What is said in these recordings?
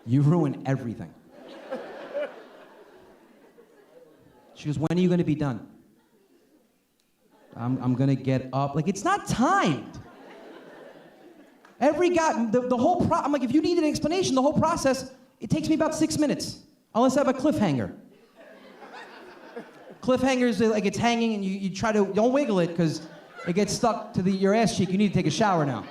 You ruin everything. She goes, when are you going to be done? I'm going to get up. Like, it's not timed. Every guy, the whole I'm like, if you need an explanation, the whole process, it takes me about 6 minutes. Unless I have a cliffhanger. Cliffhangers, like it's hanging and you try to, don't wiggle it because it gets stuck to your ass cheek. You need to take a shower now.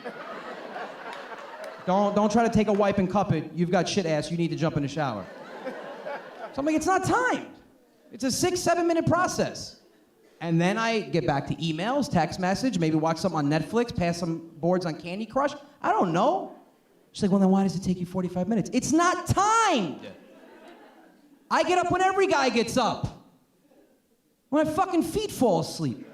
Don't try to take a wipe and cup it. You've got shit ass, you need to jump in the shower. So I'm like, it's not timed. It's a 6-7 minute process. And then I get back to emails, text message, maybe watch something on Netflix, pass some boards on Candy Crush. I don't know. She's like, well, then why does it take you 45 minutes? It's not timed. I get up when every guy gets up. When my fucking feet fall asleep.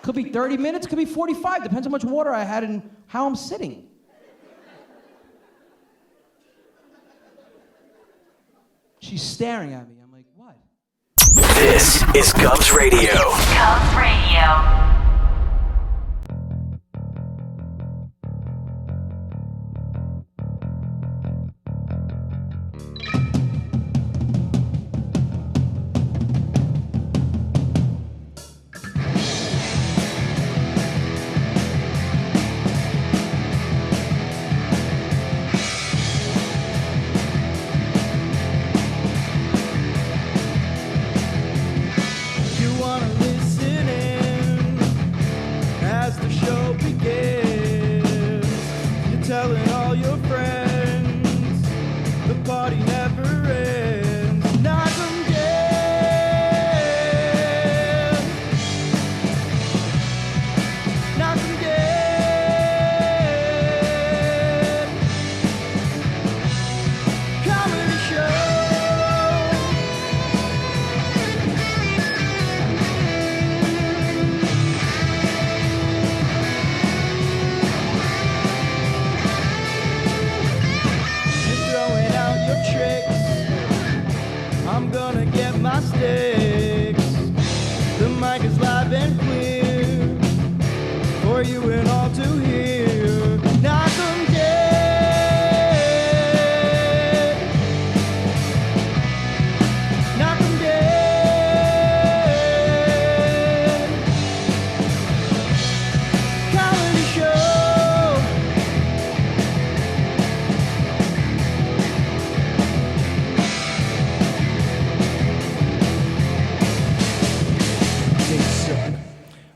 Could be 30 minutes, could be 45. Depends how much water I had and how I'm sitting. She's staring at me. I'm like, what? This is Cubs Radio. Cubs Radio.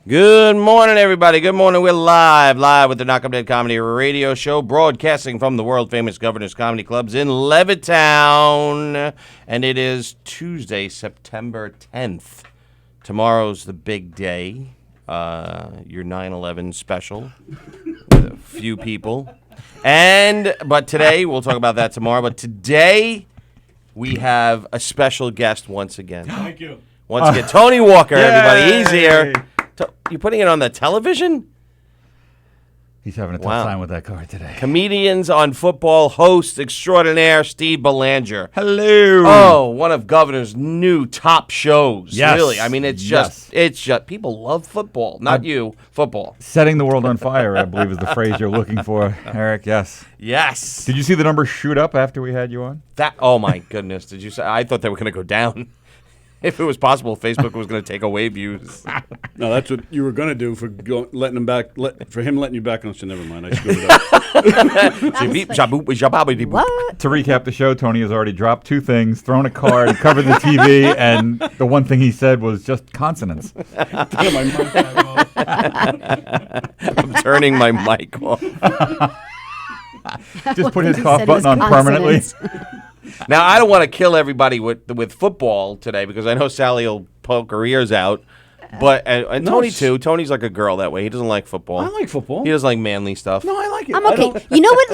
Good morning, everybody. Good morning. We're live with the Knock 'em Dead Comedy Radio Show, broadcasting from the world-famous Governor's Comedy Clubs in Levittown. And it is Tuesday, September 10th. Tomorrow's the big day, your 9/11 special with a few people. But today, we'll talk about that tomorrow, but today we have a special guest once again. Thank you. Once again, Tony Walker, everybody. He's here. You putting it on the television? He's having a tough time with that card today. Comedians on Football, host extraordinaire Steve Belanger. Hello. Oh, one of Governor's new top shows. Yes. Really. I mean, it's just people love football. Not you, football. Setting the world on fire, I believe, is the phrase you're looking for, Eric. Yes. Yes. Did you see the numbers shoot up after we had you on? Oh my goodness. Did you say? I thought they were going to go down. If it was possible, Facebook was going to take away views. No, that's what you were going to do for letting him back. For him letting you back on. So never mind. I screwed it up. What? To recap the show, Tony has already dropped two things, thrown a card, covered the TV, and the one thing he said was just consonants. I'm turning my mic off. Just put his cough button on permanently. Now, I don't want to kill everybody with football today because I know Sally will poke her ears out. But and Tony too. Tony's like a girl that way. He doesn't like football. I like football. He doesn't like manly stuff. No, I like it. I'm okay. You know what?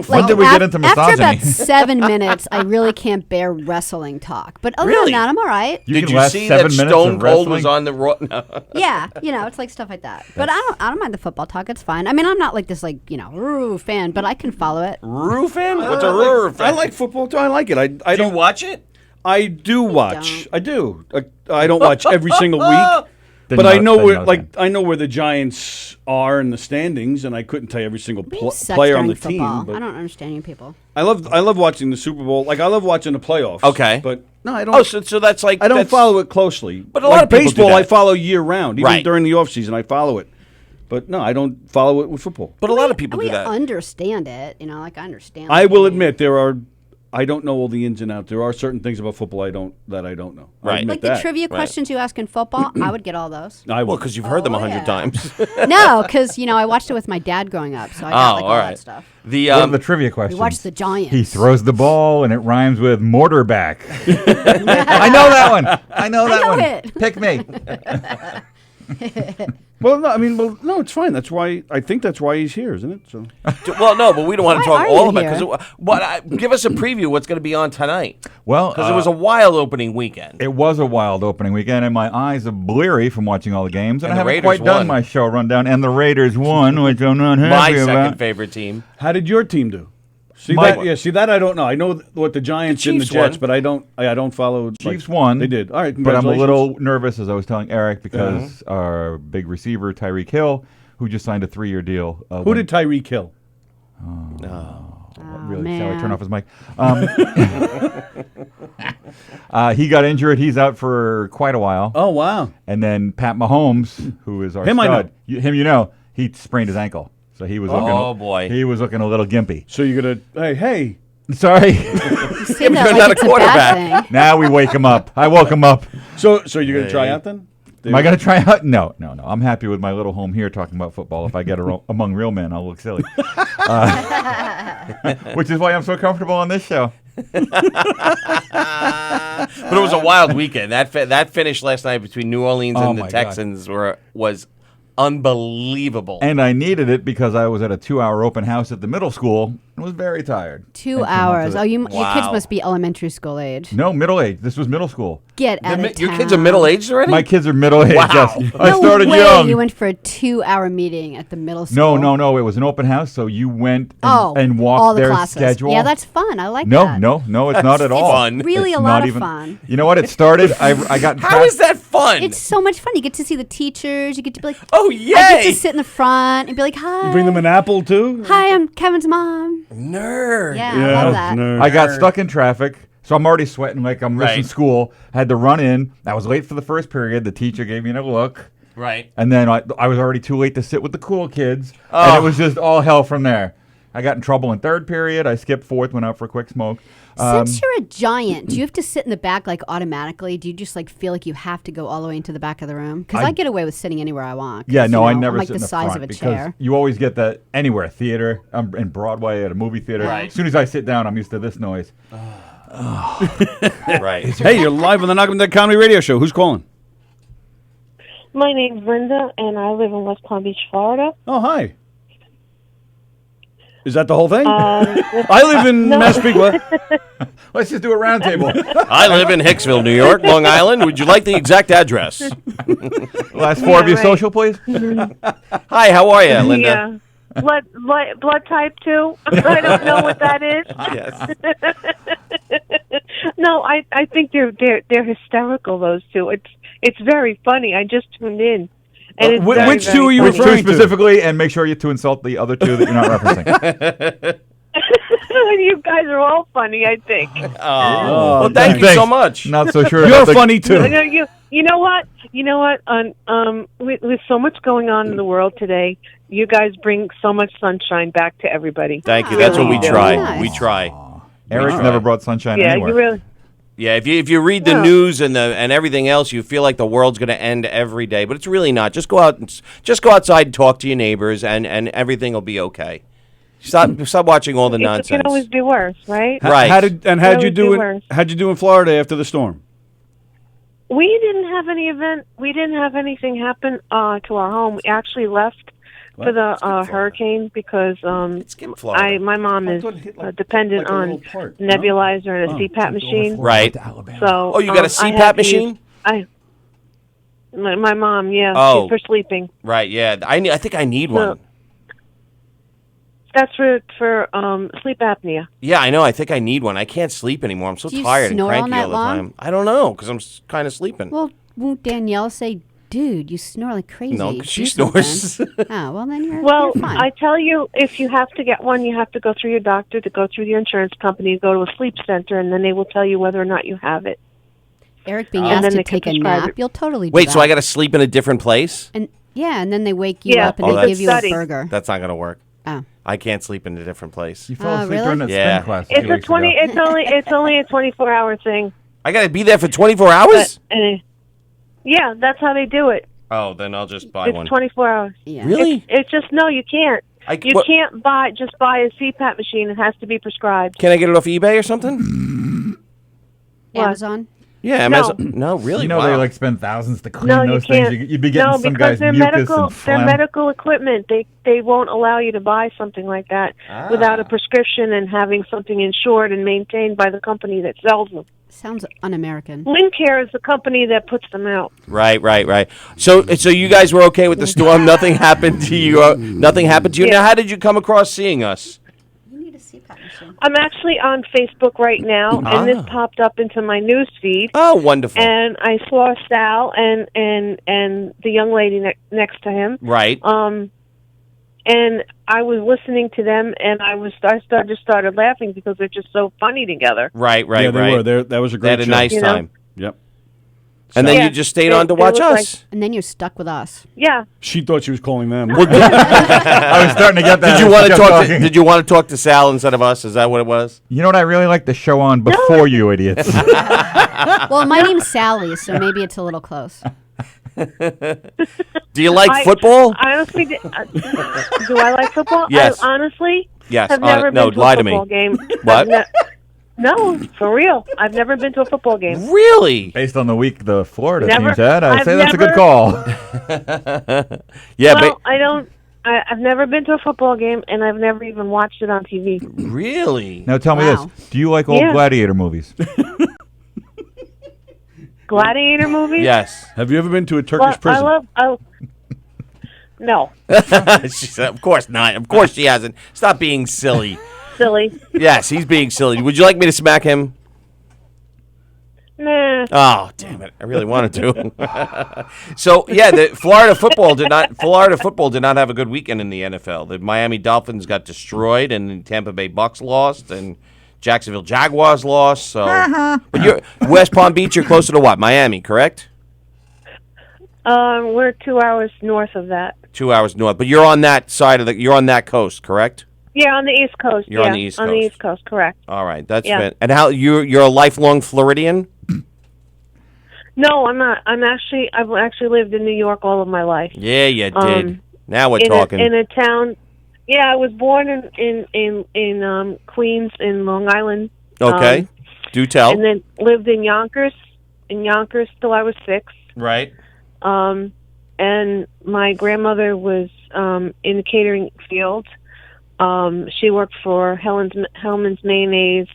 When did we get into after misogyny? about 7 minutes, I really can't bear wrestling talk. But other Really? than that, I'm all right. Did can you last see 7 that minutes Stone of Cold was wrestling? on the Raw? No. Yeah, it's like stuff like that. But I don't mind the football talk. It's fine. I mean, I'm not like this Roo fan, but I can follow it. Roo fan? What's a Roo fan? I like football too. I like it. I Do you watch it? I do watch. don't. I do. I don't watch every single week. But I know where, game. I know where the Giants are in the standings, and I couldn't tell you every single You suck player on during the football. team. But I don't understand you people. I love watching the Super Bowl. Like I love watching the playoffs. Okay. But no, I don't. Oh, so that's like I don't that's- follow it closely. But a lot of people do baseball, that. I follow year round, even Right. during the off season. I follow it. But no, I don't follow it with football. But a lot of people we do that. understand it. You know, like I understand. I the will game. admit I don't know all the ins and outs. There are certain things about football I don't know. I Right. admit Like the that. trivia questions you ask in football, I would get all those. I Well, will. because you've heard them 100 yeah. times. No, because I watched it with my dad growing up, so I got like all all that right. stuff. The What are the trivia questions? We watched the Giants. He throws the ball and it rhymes with mortarback. I know that one. I know that know one. it. Pick me. Well, no, it's fine. I think that's why he's here, isn't it? So well, no, but we don't want to Why talk are all you about it. here? Because give us a preview. What's going to be on tonight? Well, Because it was a wild opening weekend. it was a wild opening weekend, and my eyes are bleary from watching all the games, and And I the haven't Raiders quite done won. my show rundown. And the Raiders won, which I'm not happy My about. second favorite team. how did your team do? See My- that? Yeah, see that? I don't know. I know what the Giants and the Chiefs Jets, won. but I don't follow. Chiefs won. They did. All right, But I'm a congratulations. little nervous, as I was telling Eric, because our big receiver, Tyreek Hill, who just signed a 3-year deal. Who did Tyreek kill? Really? man. Shall I turn off his mic? He got injured. He's out for quite a while. Oh wow. And then Pat Mahomes, who is our Him I know. stud, he sprained his ankle. So he was looking. Oh, boy. He was looking a little gimpy. So you're gonna hey. Sorry. You say Him that turns like out a it's a quarterback. bad thing. Now we wake him up. I woke him up. So you're gonna try out then? Am I going to try out? No. I'm happy with my little home here talking about football. If I get among real men, I'll look silly. Which is why I'm so comfortable on this show. But it was a wild weekend. That finish last night between New Orleans Oh, and the my God. Texans was unbelievable. And I needed it because I was at a 2-hour open house at the middle school and was very tired. 2 And came up hours. to Oh, the- your kids Wow. must be elementary school age. No, middle age. This was middle school. Get out of Your town. kids are middle aged already? My kids are middle aged. Wow. Yes. I No started way young. You went for a 2-hour meeting at the middle school. No. It was an open house, so you went Oh, and all walked the their classes. schedule. Yeah, that's fun. I like no, that. no, it's not at all. fun. Really It's a not lot of even- fun. You know what? It started. I got. How is that fun? It's so much fun. You get to see the teachers. You get to be like, Oh, I get yay! to sit in the front and be like, hi. Bring them an apple too? Hi, I'm Kevin's mom. Nerd. Yeah, I love that. nerd. I got stuck in traffic, so I'm already sweating like I'm missing Right. school. Had to run in. I was late for the first period. The teacher gave me a look. Right. And then I was already too late to sit with the cool kids. And it was just all hell from there. I got in trouble in third period. I skipped fourth, went out for a quick smoke. Since you're a giant, do you have to sit in the back like automatically? Do you just like feel like you have to go all the way into the back of the room? Because I get away with sitting anywhere I want. 'cause, Yeah, no, I I'm never like sit the in the size front of a because chair. you always get that anywhere, theater, in Broadway, at a movie theater. Right. As soon as I sit down, I'm used to this noise. Right. Hey, you're live on the Knock 'em Dead Comedy Radio Show. Who's calling? My name's Linda, and I live in West Palm Beach, Florida. Oh, hi. Is that the whole thing? I live in Massapequa. Let's just do a round table. I live in Hicksville, New York, Long Island. Would you like the exact address? Last four of your right. social, please. Hi, how are you, Linda? Yeah. Blood type 2. I don't know what that is. Yes. No, I think they're hysterical. Those two. It's very funny. I just tuned in. And it's very, which very two are you funny. Which two referring to? specifically, and make sure you to insult the other two that you're not referencing. You guys are all funny, I think. Well, thank you so Thanks. much. Not so sure. You're about the- funny too. You know what? With so much going on in the world today, you guys bring so much sunshine back to everybody. Thank you. That's what we Wow. try. Nice. We try. Eric Right. never brought sunshine Yeah, anywhere. you really. Yeah, if you read the Yeah. news and everything else, you feel like the world's going to end every day, but it's really not. Just go outside and talk to your neighbors, and everything will be okay. Stop watching all the It nonsense. can always be worse, right? Right. How'd you Really do do in worse. How'd you do in Florida after the storm? We didn't have any event. We didn't have anything happen to our home. We actually left for the hurricane because Skip Florida. my mom is dependent like a on little part, no? nebulizer and a CPAP machine. Right. So Oh, you got a I CPAP had to machine? My mom, yeah, Oh. for sleeping. Right. Yeah. I think I need one. That's for sleep apnea. Yeah, I know. I think I need one. I can't sleep anymore. I'm so Do you tired and snore all cranky night all the long? time. I don't know because I'm kind of sleeping. Well, won't Danielle say dude, you snore like crazy. No, 'cause she Do something." snores. Oh, well, then you're Well, fine. I tell you, if you have to get one, you have to go through your doctor, to go through your insurance company, go to a sleep center, and then they will tell you whether or not you have it. Eric being And asked then to they can take a prescribe nap, it. you'll totally do Wait, that. so I got to sleep in a different place? And yeah, and then they wake you Yeah, up and Oh, they that's- give you a study. burger. That's not going to work. Oh. I can't sleep in a different place. You fell Oh, asleep really? during that Yeah. spin class. a It's few a weeks 20. ago. It's only a 24-hour thing. I got to be there for 24 hours? But, yeah, that's how they do it. Oh, then I'll just buy It's one. 24 hours. Yeah. Really? It's just no, you can't. You what- can't just buy a CPAP machine. It has to be prescribed. Can I get it off eBay or something? What? Amazon? Yeah, Amazon. No, really? You know wow. they like spend thousands to clean No, you those things. can't. You'd be getting No, some because guy's they're mucus medical. and They're phlegm. medical equipment. They won't allow you to buy something like that without a prescription and having something insured and maintained by the company that sells them. Sounds un-American. Lincare is the company that puts them out. Right. So you guys were okay with the storm? Nothing happened to you? Nothing happened to you? Yeah. Now, how did you come across seeing us? You need a CPAP machine. I'm actually on Facebook right now, and this popped up into my news feed. Oh, wonderful. And I saw Sal and the young lady next to him. Right. And I was listening to them, and I started laughing because they're just so funny together. Right. Yeah, they were. That was a They great had a show. nice You know? time. Yep. And then Yeah. you just stayed They- on to they watch look us? And then you're stuck with us. Yeah. She thought she was calling them. I was starting to get that. Did you as want she to kept talk? talking. Did you want to talk to Sal instead of us? Is that what it was? You know what I really like the show on before you idiots. Well, my name's Sally, so maybe it's a little close. Do you like football? I honestly, do I like football? Yes. I honestly Yes. have never no, been to lie a to me. football game. What? No, for real. I've never been to a football game. Really? Based on the week the Florida Never- team's had, I'd I've say that's a good never- call. Yeah, Well, I've never been to a football game, and I've never even watched it on TV. but really? Now tell me Wow. this: do you like old Yeah. gladiator movies? Gladiator movies? Yes. Have you ever been to a Turkish Well, prison? No, She said, of course not. Of course she hasn't. Stop being silly. silly. Yes, he's being silly. Would you like me to smack him? Nah. Oh, damn it! I really wanted to. So yeah, the Florida football did not have a good weekend in the NFL. The Miami Dolphins got destroyed, and the Tampa Bay Bucks lost, and Jacksonville Jaguars lost. So, but you're West Palm Beach. You're closer to what? Miami, correct? We're 2 hours north of that. 2 hours north, but you're on that side of you're on that coast, correct? Yeah, on the East Coast. You're on yeah, the East On the Coast. East Coast, correct. All right, that's Yeah. and how you're a lifelong Floridian? No, I'm not. I've actually lived in New York all of my life. Yeah, you did. Now we're talking. In a town. Yeah, I was born in Queens in Long Island. Okay, do tell. And then lived in Yonkers till I was 6. Right. And my grandmother was in the catering field. She worked for Hellman's Mayonnaise,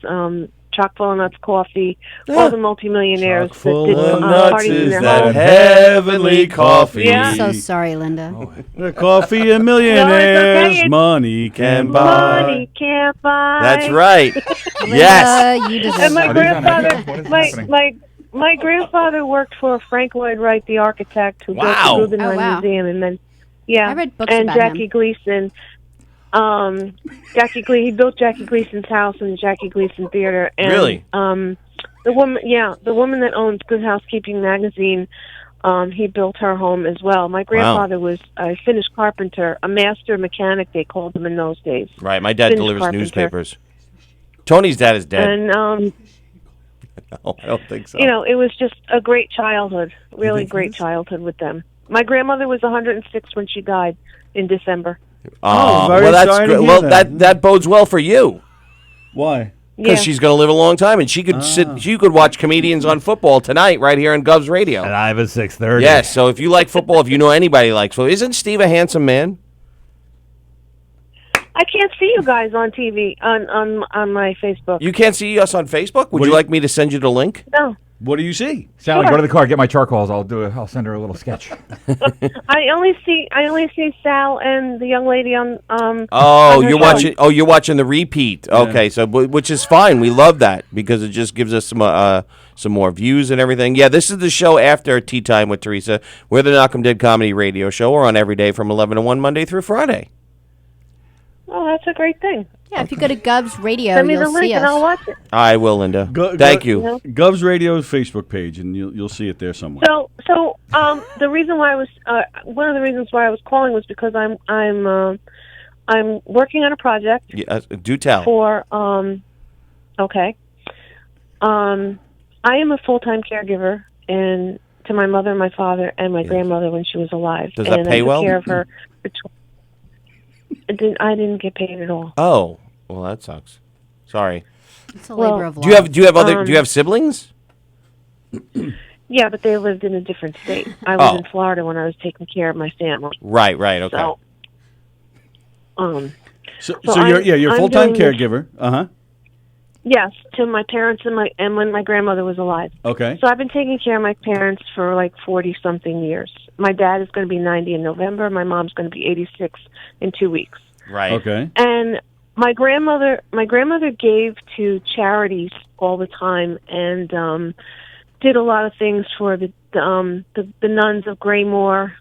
Chock-full of Nuts Coffee, all the multimillionaires that did parties in their homes. heavenly coffee. Yeah. So sorry, Linda. The coffee and No, millionaires, it's okay. money can buy. Money can't buy. That's right. Yes. Linda, you deserve And my Are these on grandfather, radio? What is happening? my grandfather worked for Frank Lloyd Wright, the architect, who Wow. built the Guggenheim Oh, wow. Museum, and then yeah, I read books and about Jackie him. Gleason. He built Jackie Gleason's house and the Jackie Gleason Theater. And, Really? the woman that owns Good Housekeeping magazine, he built her home as well. My grandfather was a finished carpenter, a master mechanic, they called him in those days. Right. My dad Finished delivers carpenter. newspapers. Tony's dad is dead. And No, I don't think so. it was just a great childhood, really great childhood with them. My grandmother was 106 when she died in December. very well, that's sorry to good. hear Well, that. that bodes well for you Why? because Yeah. she's going to live a long time, and she could She could watch comedians on football tonight right here on Govs Radio. Live at 6:30. Yes. So if you like football, if you know anybody likes football, isn't Steve a handsome man? I can't see you guys on TV on my Facebook. You can't see us on Facebook. Would you do you- like me to send you the link? No. What do you see? Sally, Sure. go to the car, get my charcoals. I'll send her a little sketch. I only see Sal and the young lady on. Oh, on her you're show. watching. Oh, you're watching the repeat. Okay, so which is fine. We love that because it just gives us some more views and everything. Yeah, this is the show after Tea Time with Teresa. We're the Knock 'em Dead Comedy Radio Show. We're on every day from 11 to 1, Monday through Friday. Oh, that's a great thing. Yeah, if you go to Gov's Radio, Send me you'll the link see and I'll us. watch it. I will, Linda. Thank you. Gov's Radio's Facebook page, and you'll see it there somewhere. So the reason why I was one of the reasons why I was calling was because I'm working on a project Yeah, do tell. for okay. I am a full-time caregiver and to my mother, my father, and my grandmother when she was alive. Does that and pay I took well? care of her. I didn't get paid at all. Oh, well, that sucks. Sorry. It's a Well, labor of love. Do you have siblings? Yeah, but they lived in a different state. I was Oh. in Florida when I was taking care of my family. Right. Okay. So, So I'm- you're a I'm full-time doing this- caregiver. yes, to my parents and when my grandmother was alive. Okay. So I've been taking care of my parents for like 40-something years. My dad is going to be 90 in November. My mom's going to be 86 in 2 weeks. Right. Okay. And my grandmother gave to charities all the time and did a lot of things for the nuns of Graymore.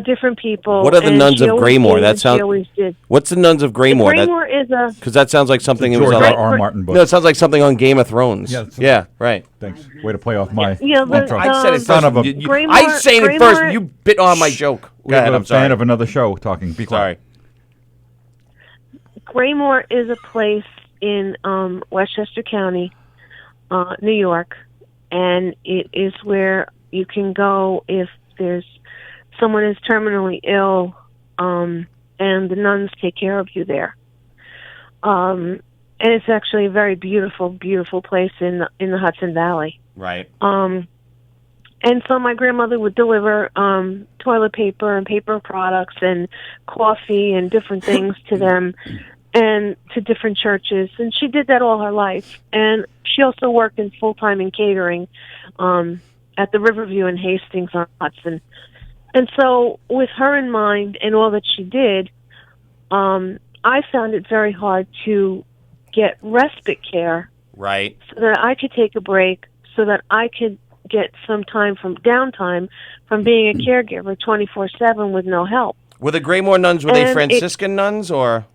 Different people. What are the and nuns she of always Graymore? gave, That and she sounds. always did. What's the nuns of Graymore? Graymore is a. Because that sounds like something. It was George on, R. Martin book. No, it sounds like something on Game of Thrones. Yeah, it's- Yeah. Right. Thanks. Way to play off my Yeah, the- intro. I said it Son first. of a- Graymore- I saying it first. Graymore- You bit on my joke. We Go have ahead. a I'm sorry. fan of another show talking. Be quiet. Sorry. Graymore is a place in Westchester County, New York, and it is where you can go if someone is terminally ill, and the nuns take care of you there. And it's actually a very beautiful, beautiful place in the Hudson Valley. Right. And so my grandmother would deliver toilet paper and paper products and coffee and different things to them and to different churches. And she did that all her life. And she also worked full-time in catering at the Riverview in Hastings on Hudson. And so with her in mind and all that she did, I found it very hard to get respite care Right. so that I could take a break, so that I could get some downtime from being a caregiver 24/7 with no help. Were the Graymore nuns? Were they And Franciscan nuns or?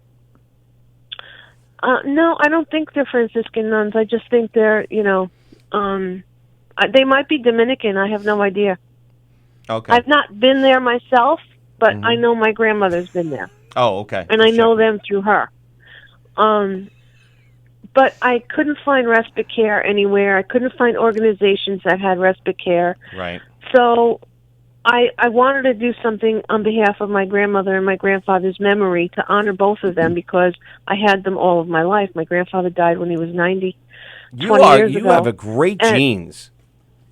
No, I don't think they're Franciscan nuns. I just think they're, they might be Dominican. I have no idea. Okay. I've not been there myself, but I know my grandmother's been there, Oh, okay. and I Just know checking. them through her. But I couldn't find respite care anywhere. I couldn't find organizations that had respite care. Right. So I wanted to do something on behalf of my grandmother and my grandfather's memory to honor both of them because I had them all of my life. My grandfather died when he was 90. You 20 are. years You ago. have a great And- genes.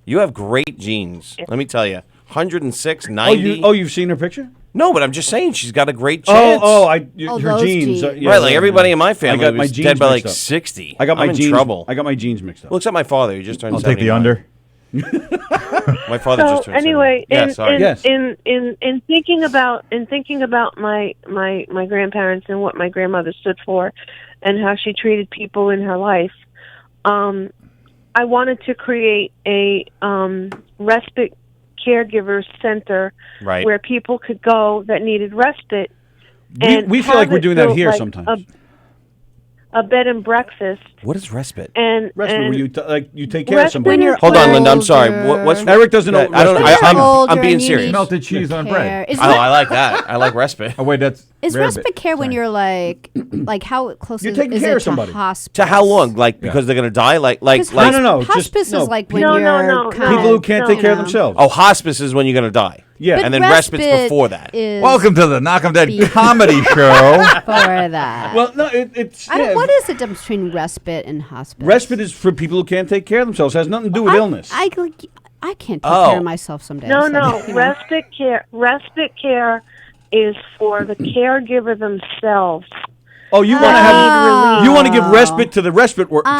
You have great genes. Let me tell you. 106, 90. You've seen her picture? No, but I'm just saying she's got a great chance. Her those jeans. jeans. Yeah, right, like everybody in my family I got my was jeans dead by like mixed up. 60. I got my I'm in jeans. trouble. I got my jeans mixed up. Well, except my father. He just turned I'll take the 79. under. My father just So turned anyway, 79. Yeah, sorry. Yes. in thinking about my grandparents and what my grandmother stood for, and how she treated people in her life, I wanted to create a respite caregiver center Right. where people could go that needed respite. We feel have like we're it doing that built here like sometimes. A bed and breakfast, What is respite? and Respite, and where you take care of Respite- somebody. When you're Hold on, Linda. I'm sorry. older- What's Eric doesn't know. I don't. When I, you're I'm older being and you serious. need Melted cheese on care. bread. Is, I like that. I like respite. Oh wait, that's is rarebit. respite care when you're like how close You're is, taking is care it of somebody. to hospice? To how long? Like because they're gonna die? Like Because No. just- Hospice no, is like when No, no, you're no, kind People who can't no, take care of no. themselves. Oh, hospice is when you're gonna die. yeah. But And then respite's before that. Is Welcome to the Knock 'em Dead Be- comedy show. for that. Well, no, it's I don't, yeah, what is the difference between respite and hospice? respite is for people who can't take care of themselves. It has nothing to do with illness. I can't take Oh. care of myself some days. No, so, no. you know. Respite care is for the caregiver themselves Oh, you want to have you want to give respite to the respite workers.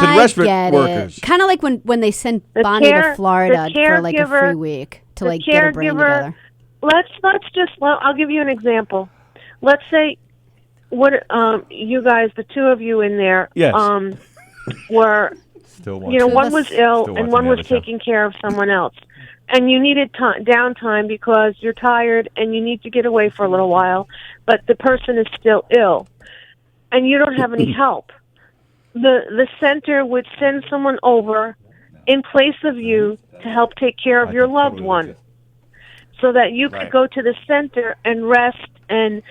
Kind of like when they send The Bonnie care- to Florida the for like a free caregiver- week to the like get her brain together. I'll give you an example. Let's say you guys, the two of you in there, Yes. were, Still one was ill Still and watching one the was other show. taking care of someone else. And you needed downtime because you're tired and you need to get away for a little while, but the person is still ill and you don't have any help. The center would send someone over in place of you to help take care of your loved one, so that you could go to the center and rest and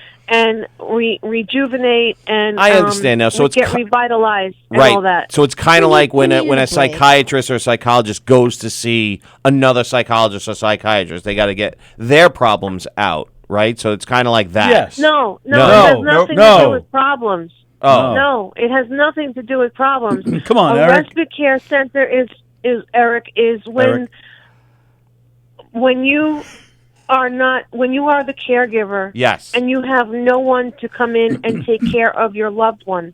rejuvenate and I understand now. So it's get revitalized and right. all that. So it's kind of When you- like when when you a need a break. psychiatrist or a psychologist goes to see another psychologist or psychiatrist. They got to get their problems out, right? So it's kind of like that. Yes. No, No. it has No, nothing no. to do with problems. Oh. No, it has nothing to do with problems. Come on, a Eric. respite care center is when Eric. you are the caregiver. Yes. And you have no one to come in and take care of your loved one.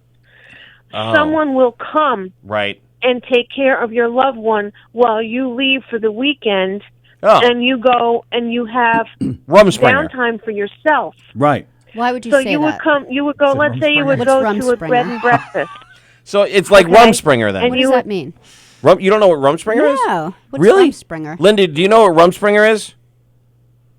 Oh. Someone will come Right. and take care of your loved one while you leave for the weekend, Oh. and you go and you have Rumspringer. downtime for yourself. Right. Why would you So say you that? you would go, let's say you would What's go to a Rumspringer? bread and breakfast. So it's like Okay. Rumspringer then. And What you does would- that mean? You don't know what Rumspringer is? No. What's Really? Rumspringer? Linda, do you know what Rumspringer is?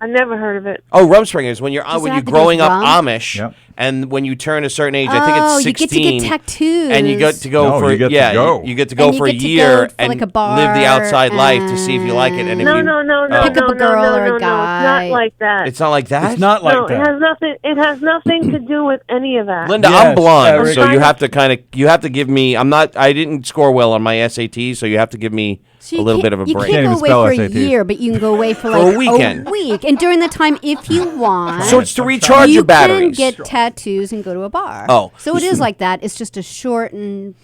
I never heard of it. Oh, Rumspringer is when you're Does it when have you're to do with growing up rum? Amish, Yep. and when you turn a certain age, I think it's 16. You get to get tattoos. And you get to go No, for you get to yeah, go. you get to go And you for a get to year go for, and like, a bar live the outside life to see if you like it. And if No, you, no, no, Oh. no, Pick up no, a girl no, or a no, no, guy. It's not like that. It's not like that. It's not like no, that. it has nothing to do with any of that. Linda, Yes, I'm blonde, Eric. so you have to you have to give me. I didn't score well on my SAT, so you have to give me So a you little can't- bit of a You break. can't Can't go even away spell for SATs. a year, but you can go away for For like a weekend. a week. And during the time, if you want, So it's to recharge you your batteries. can get tattoos and go to a bar. Oh. So it is like that. It's just a shortened,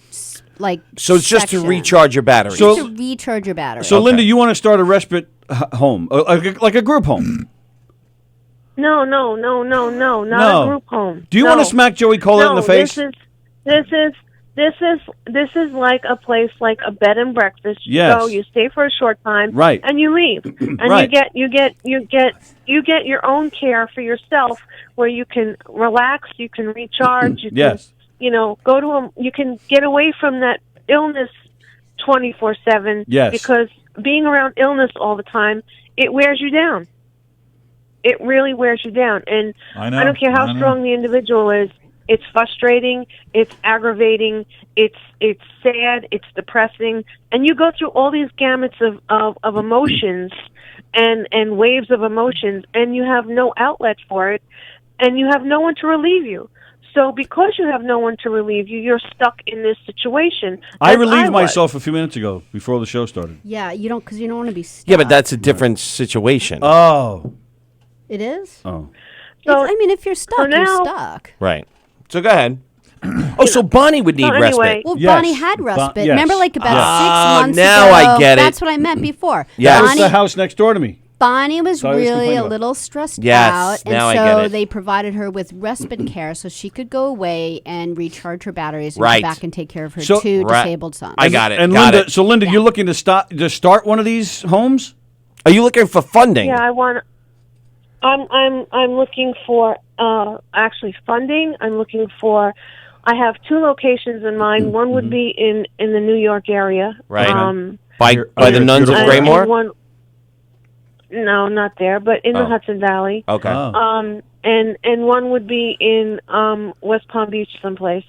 like, So it's just to section. recharge your batteries. So- To recharge your battery. So, Linda, you want to start a respite home, like a group home? No, not No. a group home. Do you want to smack Joey Colette in the face? This is like a place, like a bed and breakfast. You Yes. go, you stay for a short time, Right. and you leave, and Right. you get your own care for yourself, where you can relax, you can recharge, you Yes. can, go to you can get away from that illness 24/7. Yes. Because being around illness all the time, it wears you down. It really wears you down, and I know, I don't care how I know. strong the individual is. It's frustrating. It's aggravating. It's sad. It's depressing, and you go through all these gamuts of emotions and waves of emotions, and you have no outlet for it, and you have no one to relieve you. So because you have no one to relieve you, you're stuck in this situation. I as relieved was. myself a few minutes ago before the show started. yeah, you don't want to be stuck. yeah, but that's a different situation. Oh. It is? Oh. So- if you're stuck, now- you're stuck. Right. So go ahead. Oh, so Bonnie would need So anyway- respite. Well, Yes. Bonnie had respite. yes. Remember, like about Ah, 6 months now ago. I get it. That's what I meant before. Yes. That was the Bonnie, house next door to me. Bonnie was So I was really complaining a about. little stressed Yes, out, and now I so get it. they provided her with respite care so she could go away and recharge her batteries and Right. go back and take care of her So- two Right. disabled sons. I got it. And got Linda, it. so Linda, you're looking to start one of these homes? Are you looking for funding? Yeah, I want. I'm looking for actually funding. I'm looking for. I have two locations in mind. One would be in the New York area. Right. Um, by the nuns of and- Graymoor? and one, no, not there, but in the Oh. Hudson Valley. Okay. And one would be in West Palm Beach, someplace.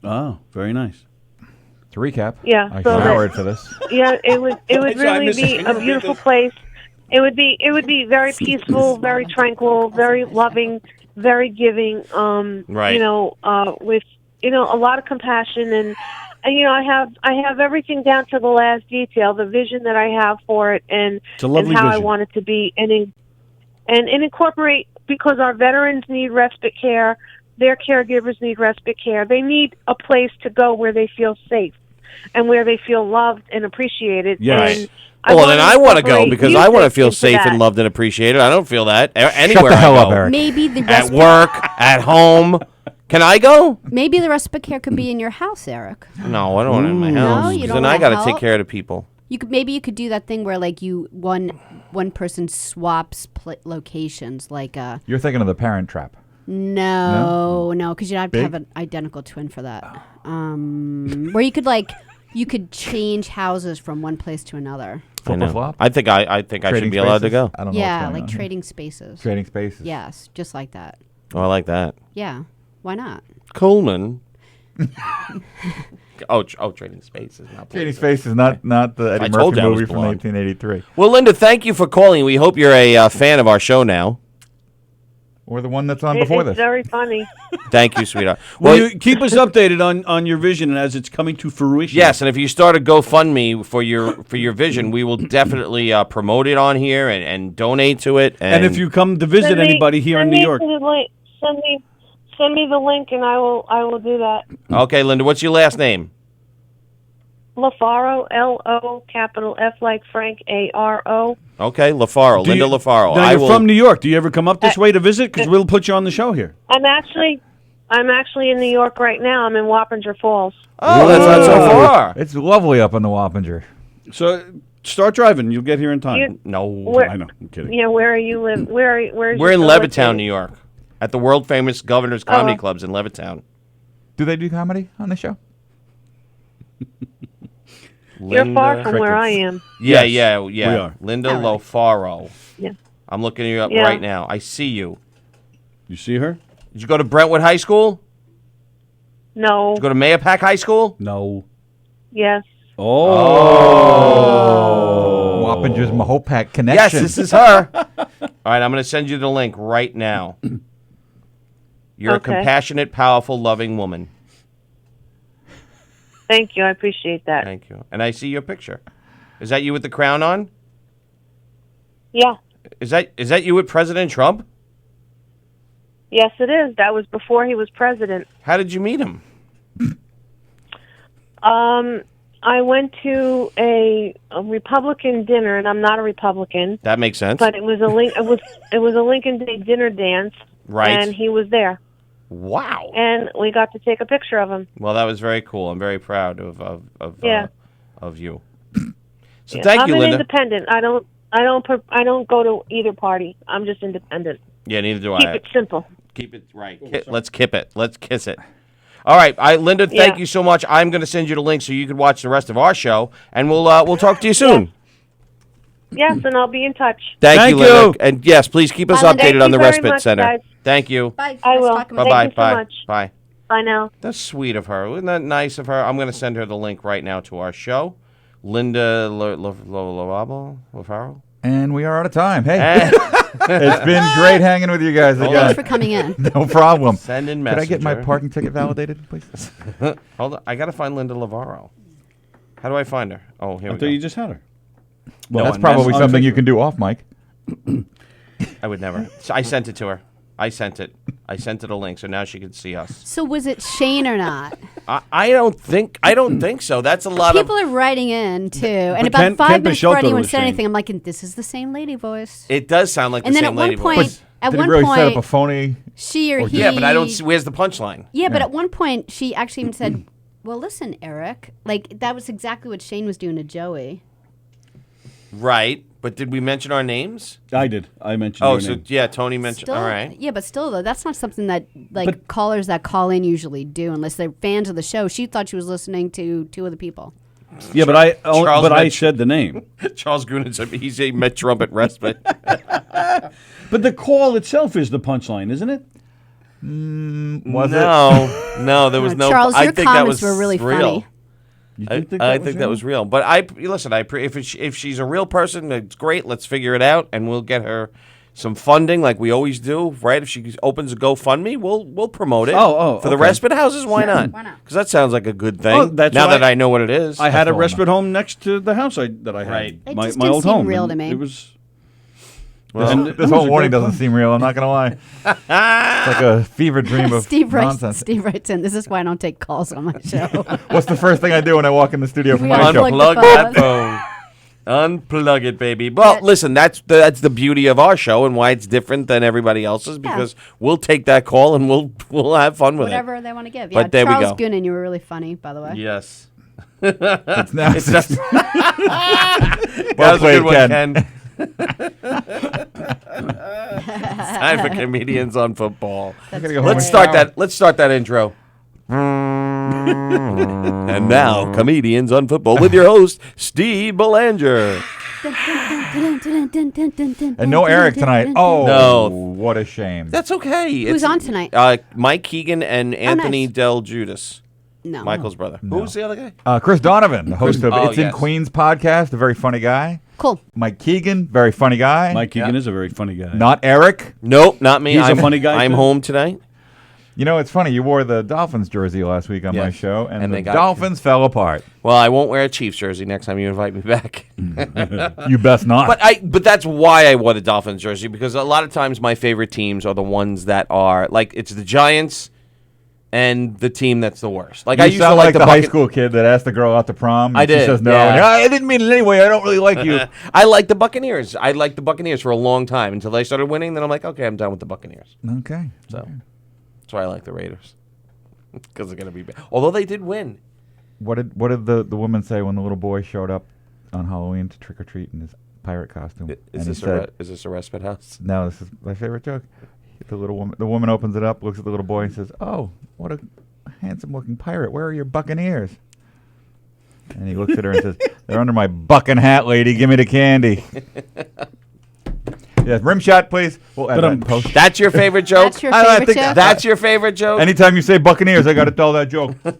Oh, very nice. To recap, Yeah, I so that- showered for this. Yeah, it would Sorry, really Miss- be a beautiful place. It would be very peaceful, very tranquil, very loving, very giving. Right. With a lot of compassion and I have everything down to the last detail, the vision that I have for it, and It's a lovely and how I vision. want it to be, and incorporate, because our veterans need respite care, their caregivers need respite care. They need a place to go where they feel safe and where they feel loved and appreciated. Yes. And Well, then I want to go incorporate because I want to music feel into safe that. and loved and apprappreciated. I don't feel that anywhere Shut the hell I up, go. Eric. Maybe the At respite. work, at home. Can I go? Maybe the respite care could be in your house, Eric. No, I don't want it in my house. you 'Cause don't then I wanna got to help? take care of the people. Maybe you could do that thing where like one person swaps locations, like You're thinking of the Parent Trap. no, because you'd have to Big? have an identical twin for that. Where you could change houses from one place to another. I Flip or know. flop? I think I should Trading be allowed to spaces? go. I don't know. Yeah, what's going like on here. trading spaces. Trading spaces. Yes, just like that. Oh, I like that. Yeah, why not? Coleman. Trading Spaces. Not Trading places. Spaces, not the I Eddie told Murphy you I was movie from blonde. 1983. Well, Linda, thank you for calling. We hope you're a fan of our show now. Or the one that's on before It's this. very funny. Thank you, sweetheart. Well, you keep us updated on your vision and as it's coming to fruition. yes, and if you start a GoFundMe for your vision, we will definitely promote it on here and donate to it. And if you come to visit anybody here in New York, Send me the link, and I will do that. Okay, Linda, what's your last name? LaFaro, L-O, capital F like Frank, A-R-O. Okay, LaFaro, Linda LaFaro. Now, you're from New York. Do you ever come up this way to visit? Because we'll put you on the show here. I'm actually in New York right now. I'm in Wappinger Falls. Oh, that's not so far. It's lovely up in the Wappinger. So start driving. You'll get here in time. No, I know. I'm kidding. Yeah, where are you live? Where's we're in your Levittown, location? New York, at the world famous Governor's Comedy Clubs in Levittown. Do they do comedy on the show? You're far Linda- from where I am. Yeah, Yes, yeah. we are. Linda All right. LaFaro. Yeah. I'm looking you up Yeah. right now. I see you. You see her? Did you go to Brentwood High School? No. Did you go to Mayapack High School? No. Yes. Oh. Wappinger's Mahopac Yes, connection. this is her. All right, I'm going to send you the link right now. You're Okay. a compassionate, powerful, loving woman. Thank you. I appreciate that. Thank you. And I see your picture. Is that you with the crown on? Yeah. Is that you with President Trump? Yes, it is. That was before he was president. How did you meet him? I went to a Republican dinner, and I'm not a Republican, That makes sense. but it was a Lincoln Day dinner dance, Right. and he was there, Wow. and we got to take a picture of him. Well, that was very cool. I'm very proud of Yeah. of you. So Yeah. thank I'm you, an Linda. independent. I don't go to either party. I'm just independent. Yeah, neither do Keep I. it simple. Keep it right. Let's kip it. Let's kiss it. All right, Linda. Thank Yeah. you so much. I'm going to send you the link so you can watch the rest of our show, and we'll talk to you soon. Yes, and I'll be in touch. Thank you, Thank Linda. you. And yes, please keep us Bye, Linda. updated Thank on the you very respite much, center. guys. Thank you. Bye. I will. Talking Bye with bye. Thank you so Bye much. bye. Bye now. That's sweet of her. Isn't that nice of her? I'm going to send her the link right now to our show. Linda LaFaro. And we are out of time. Hey, Eh, it's been great hanging with you guys Hold Thanks again. for coming in. No problem. Send in Could messenger. I get my parking ticket validated, please? Hold on. I got to find Linda LaFaro. How do I find her? Oh, here I we thought go. you just had her. No, That's on probably on something you Facebook. can do off mic. I would never. So I sent it to her. I sent it a link, so now she can see us. So was it Shane or not? I don't think so. That's a lot People of. are writing in too, and But about Kent 5 minutes Bishop before thought it anyone was said Shane. anything, I'm like, this is the same lady voice. It does sound like And the then same at one lady point, voice. at Did one he really set up point, a phony? she or he. Yeah, but I don't see. Where's the punchline? Yeah, but at one point, she actually even said, "Well, listen, Eric, like that was exactly what Shane was doing to Joey." Right, but did we mention our names? I did. I mentioned Oh, your so name. yeah, Tony mentioned. Still, All right. yeah, but still though, that's not something that like But- callers that call in usually do unless they're fans of the show. She thought she was listening to two other people. Yeah, but I Charles I mentioned- said the name. Charles Gruden said he's a Met Trumpet respite. But the call itself is the punchline, isn't it? Was it? No, there was no. Charles, I your think that comments was were really real. funny. You I did think, was that was real. But listen. If she's a real person, it's great. Let's figure it out, and we'll get her some funding, like we always do. Right? If she opens a GoFundMe, we'll promote it. Oh, for the okay. respite houses, why not? Why not? Because that sounds like a good thing. Oh, that's now why that I know what it is. I had a all respite home next to the house that I had. Right. It My just my didn't old seem home. real and to me. It was. This whole warning doesn't seem real. I'm not gonna lie. It's like a fever dream of Steve nonsense. writes in. This is why I don't take calls on my show. What's the first thing I do when I walk in the studio for We my unplug show? the Unplug phone. that phone. Unplug it, baby. Well, listen, that's the beauty of our show and why it's different than everybody else's because we'll take that call and we'll have fun with Whatever it. they want to give. But there we Charles go. Goonan, you were really funny, by the way. Yes. It's now It's just, well that was a played, good one, Ken. Ken. It's time for comedians on football. gotta go Let's home. start that. Let's start that intro. And now, comedians on football with your host Steve Belanger. And no Eric tonight. Oh, No. what a shame. That's okay. Who's on tonight? Mike Keegan and Anthony nice. Del Judas, No. Michael's brother. Who's the other guy? Chris Donovan, the host of Oh, It's in yes. Queens podcast, a very funny guy. Cool. Mike Keegan, very funny guy. Mike Keegan is a very funny guy. Not Eric. Nope, not me. He's a I'm funny guy, I'm too? home tonight. You know, it's funny. You wore the Dolphins jersey last week on my Yes. show, and And the they got- Dolphins fell apart. Well, I won't wear a Chiefs jersey next time you invite me back. You best not. But that's why I wore the Dolphins jersey because a lot of times my favorite teams are the ones that are like it's the Giants and the team that's the worst. Like you I used to sound like like the high Bucca- school kid that asked the girl out to prom. And I She did, says no. yeah. And, I didn't mean it anyway. I don't really like you. I like the Buccaneers. I liked the Buccaneers for a long time until they started winning. Then I'm like, okay, I'm done with the Buccaneers. Okay. So that's why I like the Raiders because they're gonna be bad. Although they did win. What did the woman say when the little boy showed up on Halloween to trick or treat in his pirate costume? Is And he this said, is this a respite house? No, this is my favorite joke. The woman opens it up, looks at the little boy, and says, "Oh, what a handsome-looking pirate. Where are your buccaneers?" And he looks at her and says, "They're under my bucking hat, lady. Give me the candy." Yes, rim shot, please. We'll edit that in post. That's your favorite joke. That's your I favorite think joke? That's your favorite joke. Anytime you say Buccaneers, I got to tell that joke. All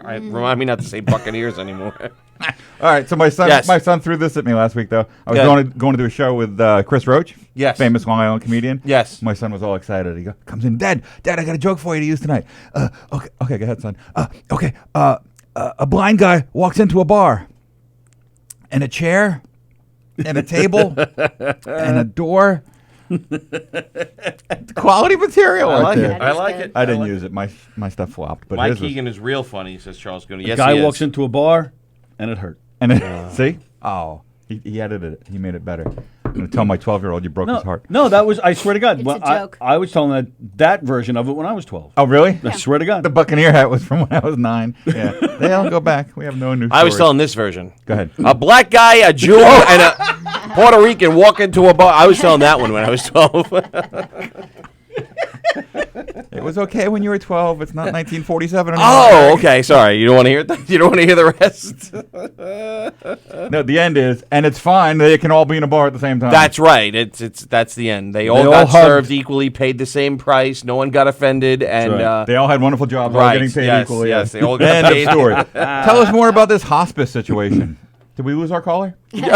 right, remind me not to say Buccaneers anymore. All right, so my Yes. son threw this at me last week, though. I was Good. going to do a show with Chris Roach, Yes. famous Long Island comedian. Yes. My son was all excited. He comes in, Dad, I got a joke for you to use tonight. Okay, go ahead, son. A blind guy walks into a bar, and a chair, and a table, and a door. Quality material. I right like there. it. I like it. I didn't use it. My stuff flopped, but Mike his was- Keegan is real funny, says Charles Goonan. A Yes, guy he walks is. into a bar, and it hurt. And then, see? Oh, he edited it. He made it better. I'm going to tell my 12-year-old you broke his heart. No, that was, I swear to God. It's when a joke. I was telling that version of it when I was 12. Oh, really? I swear to God. The Buccaneer hat was from when I was 9. Yeah. They all go back. We have no new I was stories. telling this version. Go ahead. A black guy, a Jew, and a Puerto Rican walk into a bar. I was telling that one when I was 12. It was okay when you were 12. It's not 1947 anymore. Oh, okay. Sorry. You don't want to hear that? You don't want to hear the rest? No, the end is, and it's fine. They can all be in a bar at the same time. That's right. That's the end. They all all got hugged. served equally, paid the same price. No one got offended, and right. They all had wonderful jobs, all Right, getting paid yes, equally. yes, they all got End paid. of story. Tell us more about this hospice situation. Did we lose our caller? Sorry.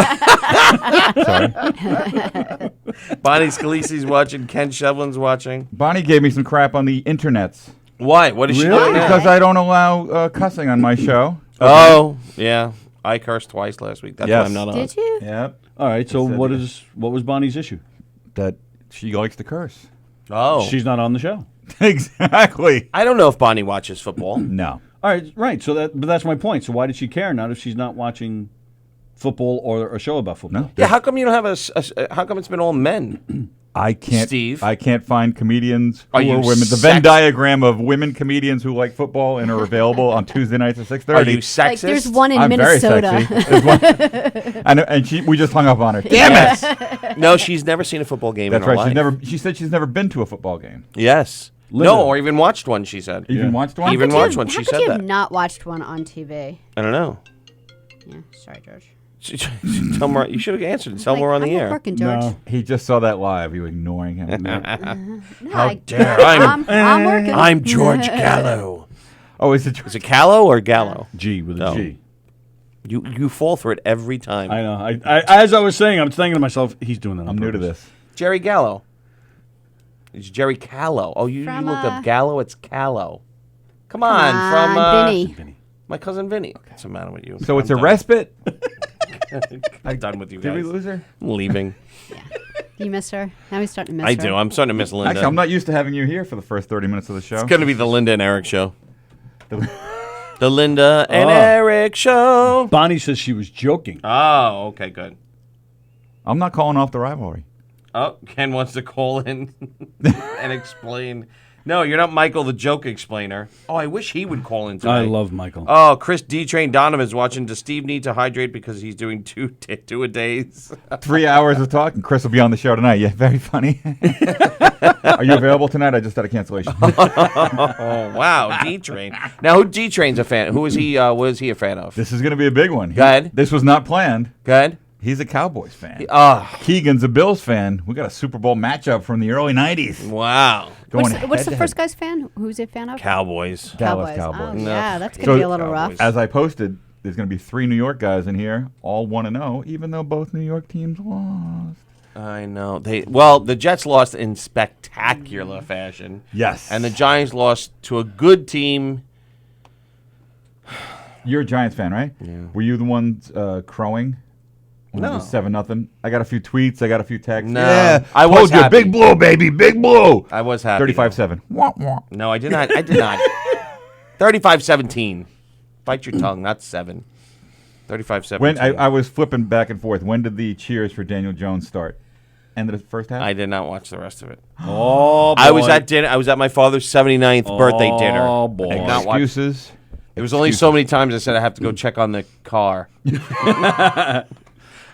Bonnie Scalisi's watching. Ken Shevlin's watching. Bonnie gave me some crap on the internets Why? What is she Really? doing now? because I don't allow cussing on my show. Oh, yeah. I cursed twice last week. That's Yes. why I'm not on. Did you? Yep. All right, so said what yes. was Bonnie's issue? That she likes to curse. Oh. She's not on the show. Exactly. I don't know if Bonnie watches football. No. All right, right. So but that's my point. So why did she care not if she's not watching football or a show about football? No. Yeah, how come you don't have how come it's been all men? I can't. Steve? I can't find comedians Are who you are women. The sex- Venn diagram of women comedians who like football and are available on Tuesday nights at 6:30. Are you sexist? Like, there's one in I'm Minnesota. very sexy. There's one, and we just hung up on her. Damn it! No, she's never seen a football game That's in her right. life. She said she's never been to a football game. Yes. Linda. No, or even watched one, she said. Even watched one. Even How could watched you- one. How She could said you that. have not watched one on TV? I don't know. Yeah, sorry, George. Tell me, you should have answered. Tell Like, her on I'm the not air. working, George. No. He just saw that live. You ignoring him. No, How I, dare I'm working. I'm George Gallo. Oh, is it? Is it Callow or Gallo? G with a No. G. You fall for it every time. I know. I as I was saying, I'm thinking to myself, he's doing that on I'm new to purpose. this. Jerry Gallo. It's Jerry Callow. Oh, you From, looked up Gallo. It's Callow. Come on, from Vinny. my cousin Vinny. What's the matter with you? So it's I'm a done. respite. I'm done with you Did we guys. lose her? I'm leaving. You miss her? Now he's starting to miss I her. do. I'm starting to miss Linda. Actually, I'm not used to having you here for the first 30 minutes of the show. It's going to be the Linda and Eric show. The Linda and Eric Show. Bonnie says she was joking. Oh, okay, good. I'm not calling off the rivalry. Oh, Ken wants to call in and explain. No, you're not Michael the joke explainer. Oh, I wish he would call in tonight. I love Michael. Oh, Chris D-Train Donovan's watching. Does Steve need to hydrate because he's doing two-a-days? 3 hours of talking. Chris will be on the show tonight. Yeah, very funny. Are you available tonight? I just had a cancellation. Oh, wow, D-Train. Now, who D-Train's a fan? Who is he? What is he a fan of? This is going to be a big one. Go ahead. This was not planned. Good. He's a Cowboys fan. Oh, Keegan's a Bills fan. We got a Super Bowl matchup from the early 90s. wow. What's Going the head-to-head. first guy's fan? Who's a fan of? Cowboys. Dallas Oh, Cowboys. yeah, that's going So- to be a little rough. Cowboys. As I posted, there's going to be 3 New York guys in here, all 1-0, even though both New York teams lost. I know. The Jets lost in spectacular fashion. Yes. And the Giants lost to a good team. You're a Giants fan, right? Yeah. Were you the ones crowing? When it No. was 7-0. I got a few tweets. I got a few texts. No. Yeah. I was told you, happy. Big Blue, baby. Big Blue. I was happy. 35-7. Wah, wah. No, I did not. 35-17. Bite your tongue, not 7. 35-17. When I was flipping back and forth, when did the cheers for Daniel Jones start? End of the first half? I did not watch the rest of it. Oh, boy. I was at dinner. I was at my father's 79th birthday dinner. Oh, boy. I did not watch. Excuses. It was only so many times I said I have to go check on the car.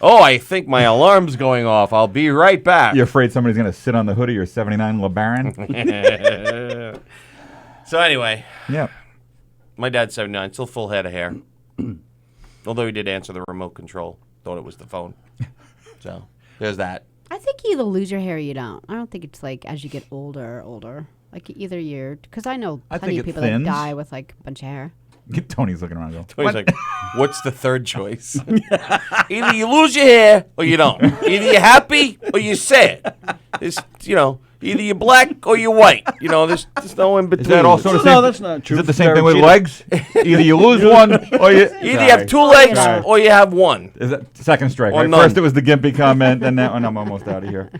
Oh, I think my alarm's going off. I'll be right back. You're afraid somebody's going to sit on the hood of your 79 LeBaron? So anyway, Yeah. my dad's 79, still full head of hair. Although he did answer the remote control. Thought it was the phone. So there's that. I think you either lose your hair or you don't. I don't think it's like as you get older. Like either you're, because I know I plenty think of it people thins. that die with like a bunch of hair. Tony's looking around. Tony's like, what's the third choice? Either you lose your hair or you don't. Either you're happy or you're sad. It's, either you're black or you're white. There's no in between. Is that also the No, same? that's not true. Is it the same thing with Therapeutic. legs? Either you lose one or you. Either you have 2 legs Sorry. or you have one. Is that second strike? Or Right? none. First it was the gimpy comment, then that one. I'm almost out of here.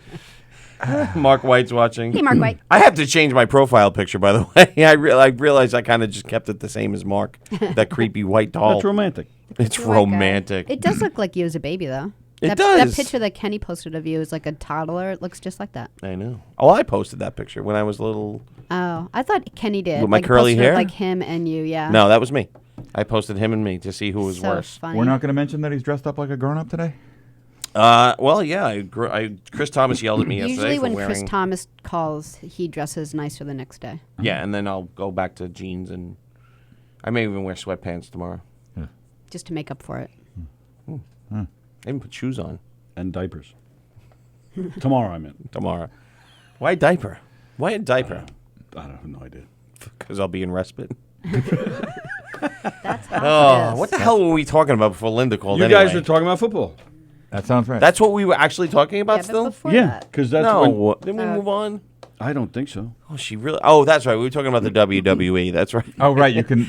Mark White's watching. Hey, Mark White. I have to change my profile picture, by the way. I realized I kind of just kept it the same as Mark. That creepy white doll. That's romantic. It's You're like romantic. it does look like you as a baby, though. It That does. picture that Kenny posted of you is like a toddler. It looks just like that. I know. Oh, I posted that picture when I was little. Oh, I thought Kenny did. With my like, curly posted hair? Like him and you, yeah. No, that was me. I posted him and me to see who was so worse. funny. We're not going to mention that he's dressed up like a grown-up today? Well, yeah. Chris Thomas yelled at me yesterday Usually for when wearing. Chris Thomas calls, he dresses nicer the next day. Yeah, and then I'll go back to jeans and I may even wear sweatpants tomorrow. Just to make up for it. I even put shoes on And diapers. Tomorrow, I meant. tomorrow. Why a diaper? Why a diaper? I don't have no idea. Because I'll be in respite. That's how Oh, it is. what the hell were we talking about before Linda called? You anyway? guys were talking about football. That sounds right. That's what we were actually talking about Yeah, but still? before Yeah, that, because that's No, when. didn't we move on? I don't think so. Oh, she really. Oh, that's right. We were talking about the WWE. That's right. Oh, right. You can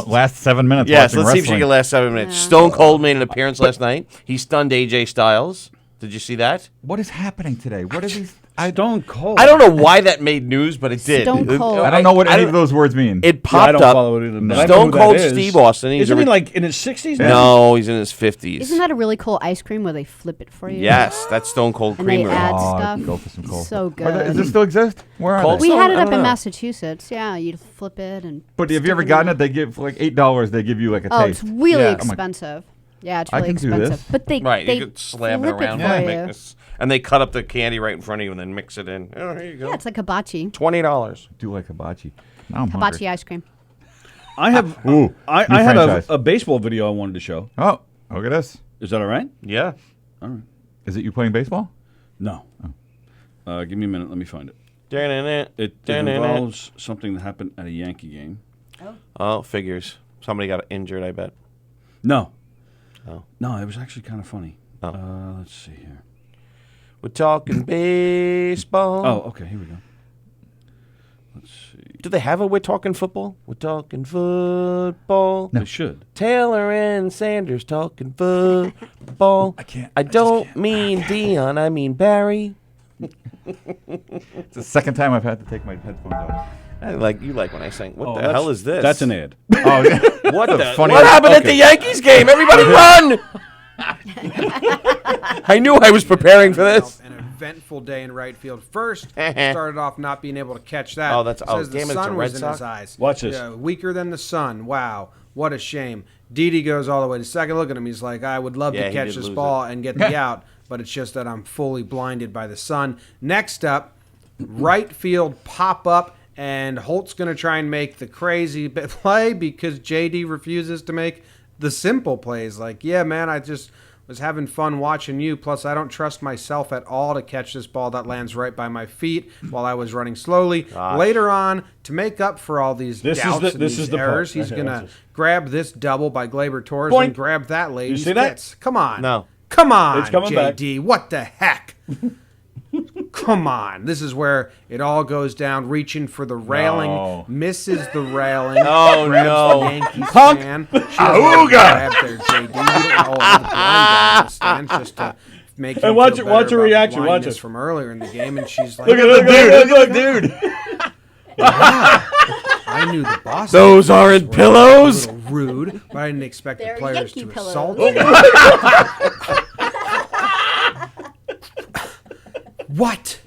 last 7 minutes Yes, watching let's see if she wrestling. can last 7 minutes. Yeah. Stone Cold made an appearance last night. He stunned AJ Styles. Did you see that? What is happening today? What is he? Stone Cold. I don't know why that made news, but it did. Stone Cold. I don't know what any of those words mean. It Yeah, popped I don't up. follow it either. but I know Stone who that Cold is. Steve Austin. He's Isn't a he re- like in his 60s now? No, he's in his 50s. Isn't that a really cool ice cream where they flip it for you? Yes, that's Stone Cold And they Creamery. add Oh, stuff. go for some cold. So Are they- good. Does it still exist? Where are Cold they? We had it I up don't in know. Massachusetts. Yeah, you'd flip it and. But have you ever stick it gotten in. it? They give for like $8. They give you like a Oh, taste. it's really Yeah, I'm like, expensive. Yeah, it's I really can do expensive. this. But they Right, they you could slam it flip around for and you. make this. And they cut up the candy right in front of you and then mix it in. Oh, here you go. Yeah, it's like hibachi. $20. do like hibachi. Now I'm Hibachi hungry. ice cream. I have. Ooh, I new had franchise. a baseball video I wanted to show. Oh, look at this. Is that all right? Yeah. Is it you playing baseball? No. Give me a minute. Let me find it. It It involves something that happened at a Yankee game. Oh, figures. Somebody got injured, I bet. No. Oh. No, it was actually kind of funny. Oh. Let's see here. We're talking baseball. Oh, okay. Here we go. Let's see. Do they have a We're Talking Football? We're talking football. They should. Taylor and Sanders talking football. I can't. I I just don't can't. mean Dion, I mean Barry. It's the second time I've had to take my headphones off. I like you like when I sing. What the that's- hell is this? That's an ad. Oh, yeah. What the? funny- What happened at the Okay. Yankees game? Everybody run! I knew I was preparing for this. An eventful day in right field. First, started off not being able to catch that. Oh, that's- Says the damn it, it's a sun Red was in Sox? his eyes. Watch this. Yeah, weaker than the sun. Wow, what a shame. Didi goes all the way to second. Look at him. He's like, I would love Yeah, to he catch did this lose ball and get the out, but it's just that I'm fully blinded by the sun. Next up, right field pop up, and Holt's going to try and make the crazy play because JD refuses to make the simple plays. Like, yeah, man, I just was having fun watching you. Plus, I don't trust myself at all to catch this ball that lands right by my feet while I was running slowly. Later on, to make up for all these This is doubts the- and this these is the part. errors, he's Okay, going watch to this. grab this double by Glaber Torres Boink. and grab that lady's see that? tits. Come on. No. Come on, It's coming back. JD. What the heck? Come on. This is where it all goes down, reaching for the railing, No. misses the railing, Oh, grabs no. the Yankees fan. She doesn't grab their JD. You don't know the blind guy in the stands just to make him And watch feel it- watch better her about reaction, watch blindness it. from earlier in the game, and she's like, Look at Dude. I knew the boss. Those aren't were pillows. A little rude, but I didn't expect They're the players Yankee to pillows. assault. What?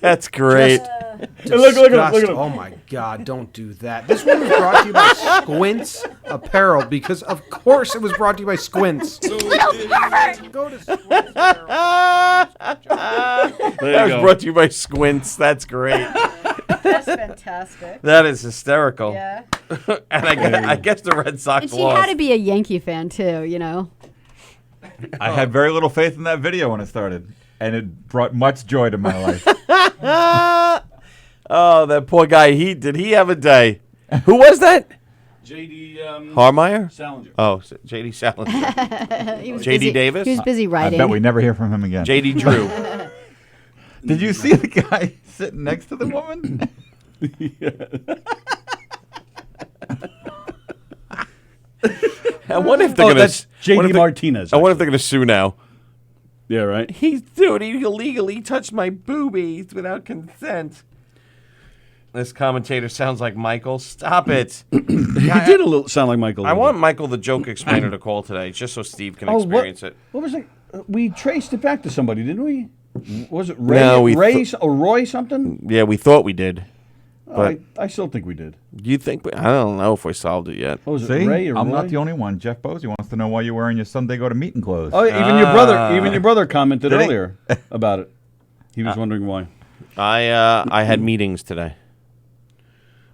That's great. Look at him, Disgust. look at him. Oh my God, don't do that. This one was brought to you by Squints Apparel because, of course, it was brought to you by Squints. Go to Squints Apparel. That was brought to you by Squints. That's great. That's fantastic. That is hysterical. Yeah. And I guess the Red Sox And she lost. had to be a Yankee fan too, you know. I had very little faith in that video when it started, and it brought much joy to my life. Oh, that poor guy. Did he have a day? Who was that? JD Harmeyer? Salinger. Oh, JD Salinger. He was J.D. busy- Davis? He was busy I writing. bet we never hear from him again. JD Drew. Did you see the guy sitting next to the woman? I wonder if they're gonna. That's I wonder JD if they- Martinez. I wonder if they're gonna sue now. Yeah, right. He illegally touched my boobies without consent. This commentator sounds like Michael. Stop it. He did a little sound like Michael. I want Michael the joke explainer to call today, just so Steve can experience it. What was it? We traced it back to somebody, didn't we? Was it Ray? No, we or Roy something? Yeah, we thought we did. But I still think we did. you think? I don't know if we solved it yet. What was See, it Ray or I'm Roy? not the only one. Jeff Posey wants to know why you're wearing your Sunday go to meeting clothes. Oh, even your brother commented Did he? earlier about it. He was wondering why. I had meetings today.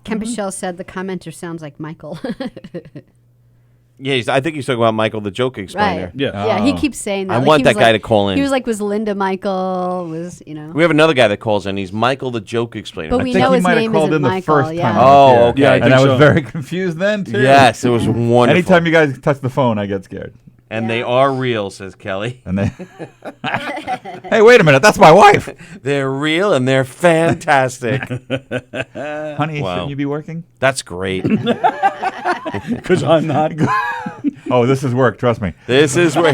Ken Pichelle said the commenter sounds like Michael. Yeah, I think he's talking about Michael the joke explainer. Right. Yeah. Yeah, he keeps saying that. I Like, want he that was guy like- to call in. He was like, was Linda Michael? Was, you know. We have another guy that calls in. He's Michael the joke explainer. But I we think know he his might have name called isn't in the Michael. first Yeah. time. Oh, Yeah, okay. Yeah, I and think I was so. very confused then too. Yes, it was wonderful. Anytime you guys touch the phone, I get scared. And they are real, says Kelly. And they, hey, wait a minute, that's my wife, They're real and they're fantastic. honey. Wow. Shouldn't you be working? That's great. Because I'm not good. Oh, this is work. Trust me. This is where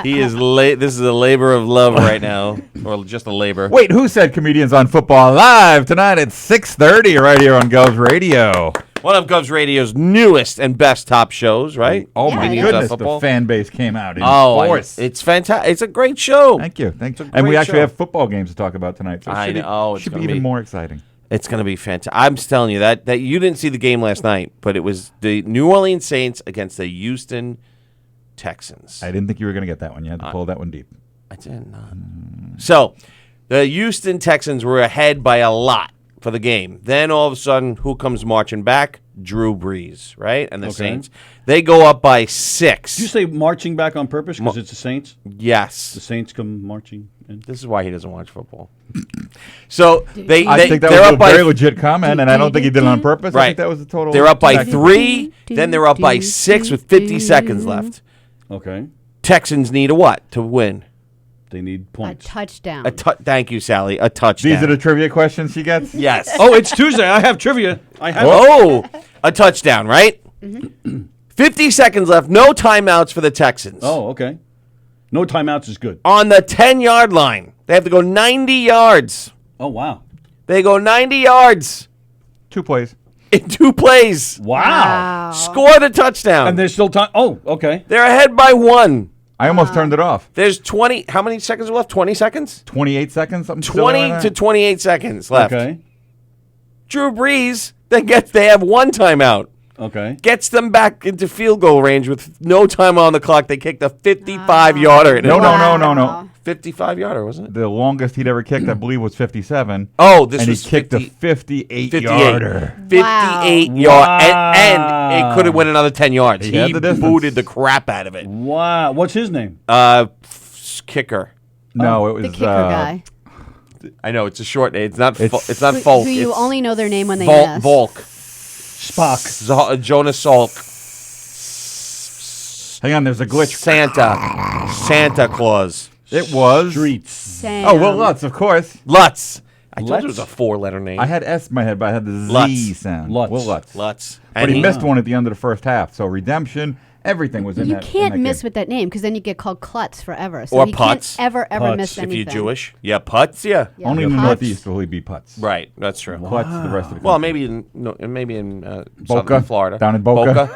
he is. This is a labor of love right now, or just a labor. Wait, who said comedians on football live tonight at 6:30 right here on Govs Radio? One of Govs Radio's newest and best top shows, right? Oh Yeah, my it is. goodness, the Football. fan base came out in Oh, force. it's fantastic. It's a great show. Thank you. a And we great actually show. have football games to talk about tonight. So it I should be, know, it's should be gonna even be- more exciting. It's going to be fantastic. I'm telling you that you didn't see the game last night, but it was the New Orleans Saints against the Houston Texans. I didn't think you were going to get that one. You had to pull that one deep. I did not. So, the Houston Texans were ahead by a lot for the game. Then all of a sudden, who comes marching back? Drew Brees, right? And the Okay. Saints. They go up by 6. Did you say marching back on purpose because it's the Saints? The Yes. Saints come marching in. This is why he doesn't watch football. So they I think that they're was up a by very legit comment, and I don't think he did it on purpose. I Right. think that was a total. they're up by fact. 3, then they're up by 6 with 50 seconds left. Okay. Texans need a what to win? They need A points. touchdown. Thank you, Sally. A touchdown. These are the trivia questions she gets. yes. Oh, it's Tuesday. I have trivia. I have. Oh, a touchdown, right? 50 seconds left. No timeouts for the Texans. Oh, okay. No timeouts is good. On the 10-yard line. They have to go 90 yards. Oh, wow. They go 90 yards. 2 plays. in 2 plays. Wow. Score the touchdown. And there's still time. Oh, okay. They're ahead by 1. I almost turned it off. There's 20. How many seconds are left? 20 seconds? 28 seconds, something 20 silly like to that. 28 seconds left. Okay. Drew Brees then they have 1 timeout. Okay. Gets them back into field goal range with no time on the clock. They kicked a 55-yarder. No. 55-yarder, wasn't it? The longest he'd ever kicked, I believe, was 57. Oh, this and was he kicked 50, a 58-yarder. 58 Wow. yard, and it could have went another 10 yards. He had the distance. booted the crap out of it. Wow. What's his name? Kicker. No, it was The kicker guy. I know it's a short name. It's not. It's- It's not Who, Folk. who you it's only know their name when they miss. Volk. Spock. Jonas Salk. Hang on, there's a glitch. Santa Claus. It was. Streets. Sam. Oh, Will Lutz, of course. Lutz. I told Lutz? you it was a 4-letter name. I had S in my head, but I had the Z Lutz. sound. Lutz. Will Lutz. Lutz. But he missed one at the end of the first half. So redemption, everything was in You that. in can't that miss game. with that name because then you get called Klutz forever. So Or you Putz. can't ever Putz. miss If anything. you're Jewish. Yeah, Putz. Yeah. Yeah. Only in the Putz. Northeast will he be Putz. Right. That's true. Putz, the rest of the Well, country. maybe in Boca, southern Florida. down in Boca.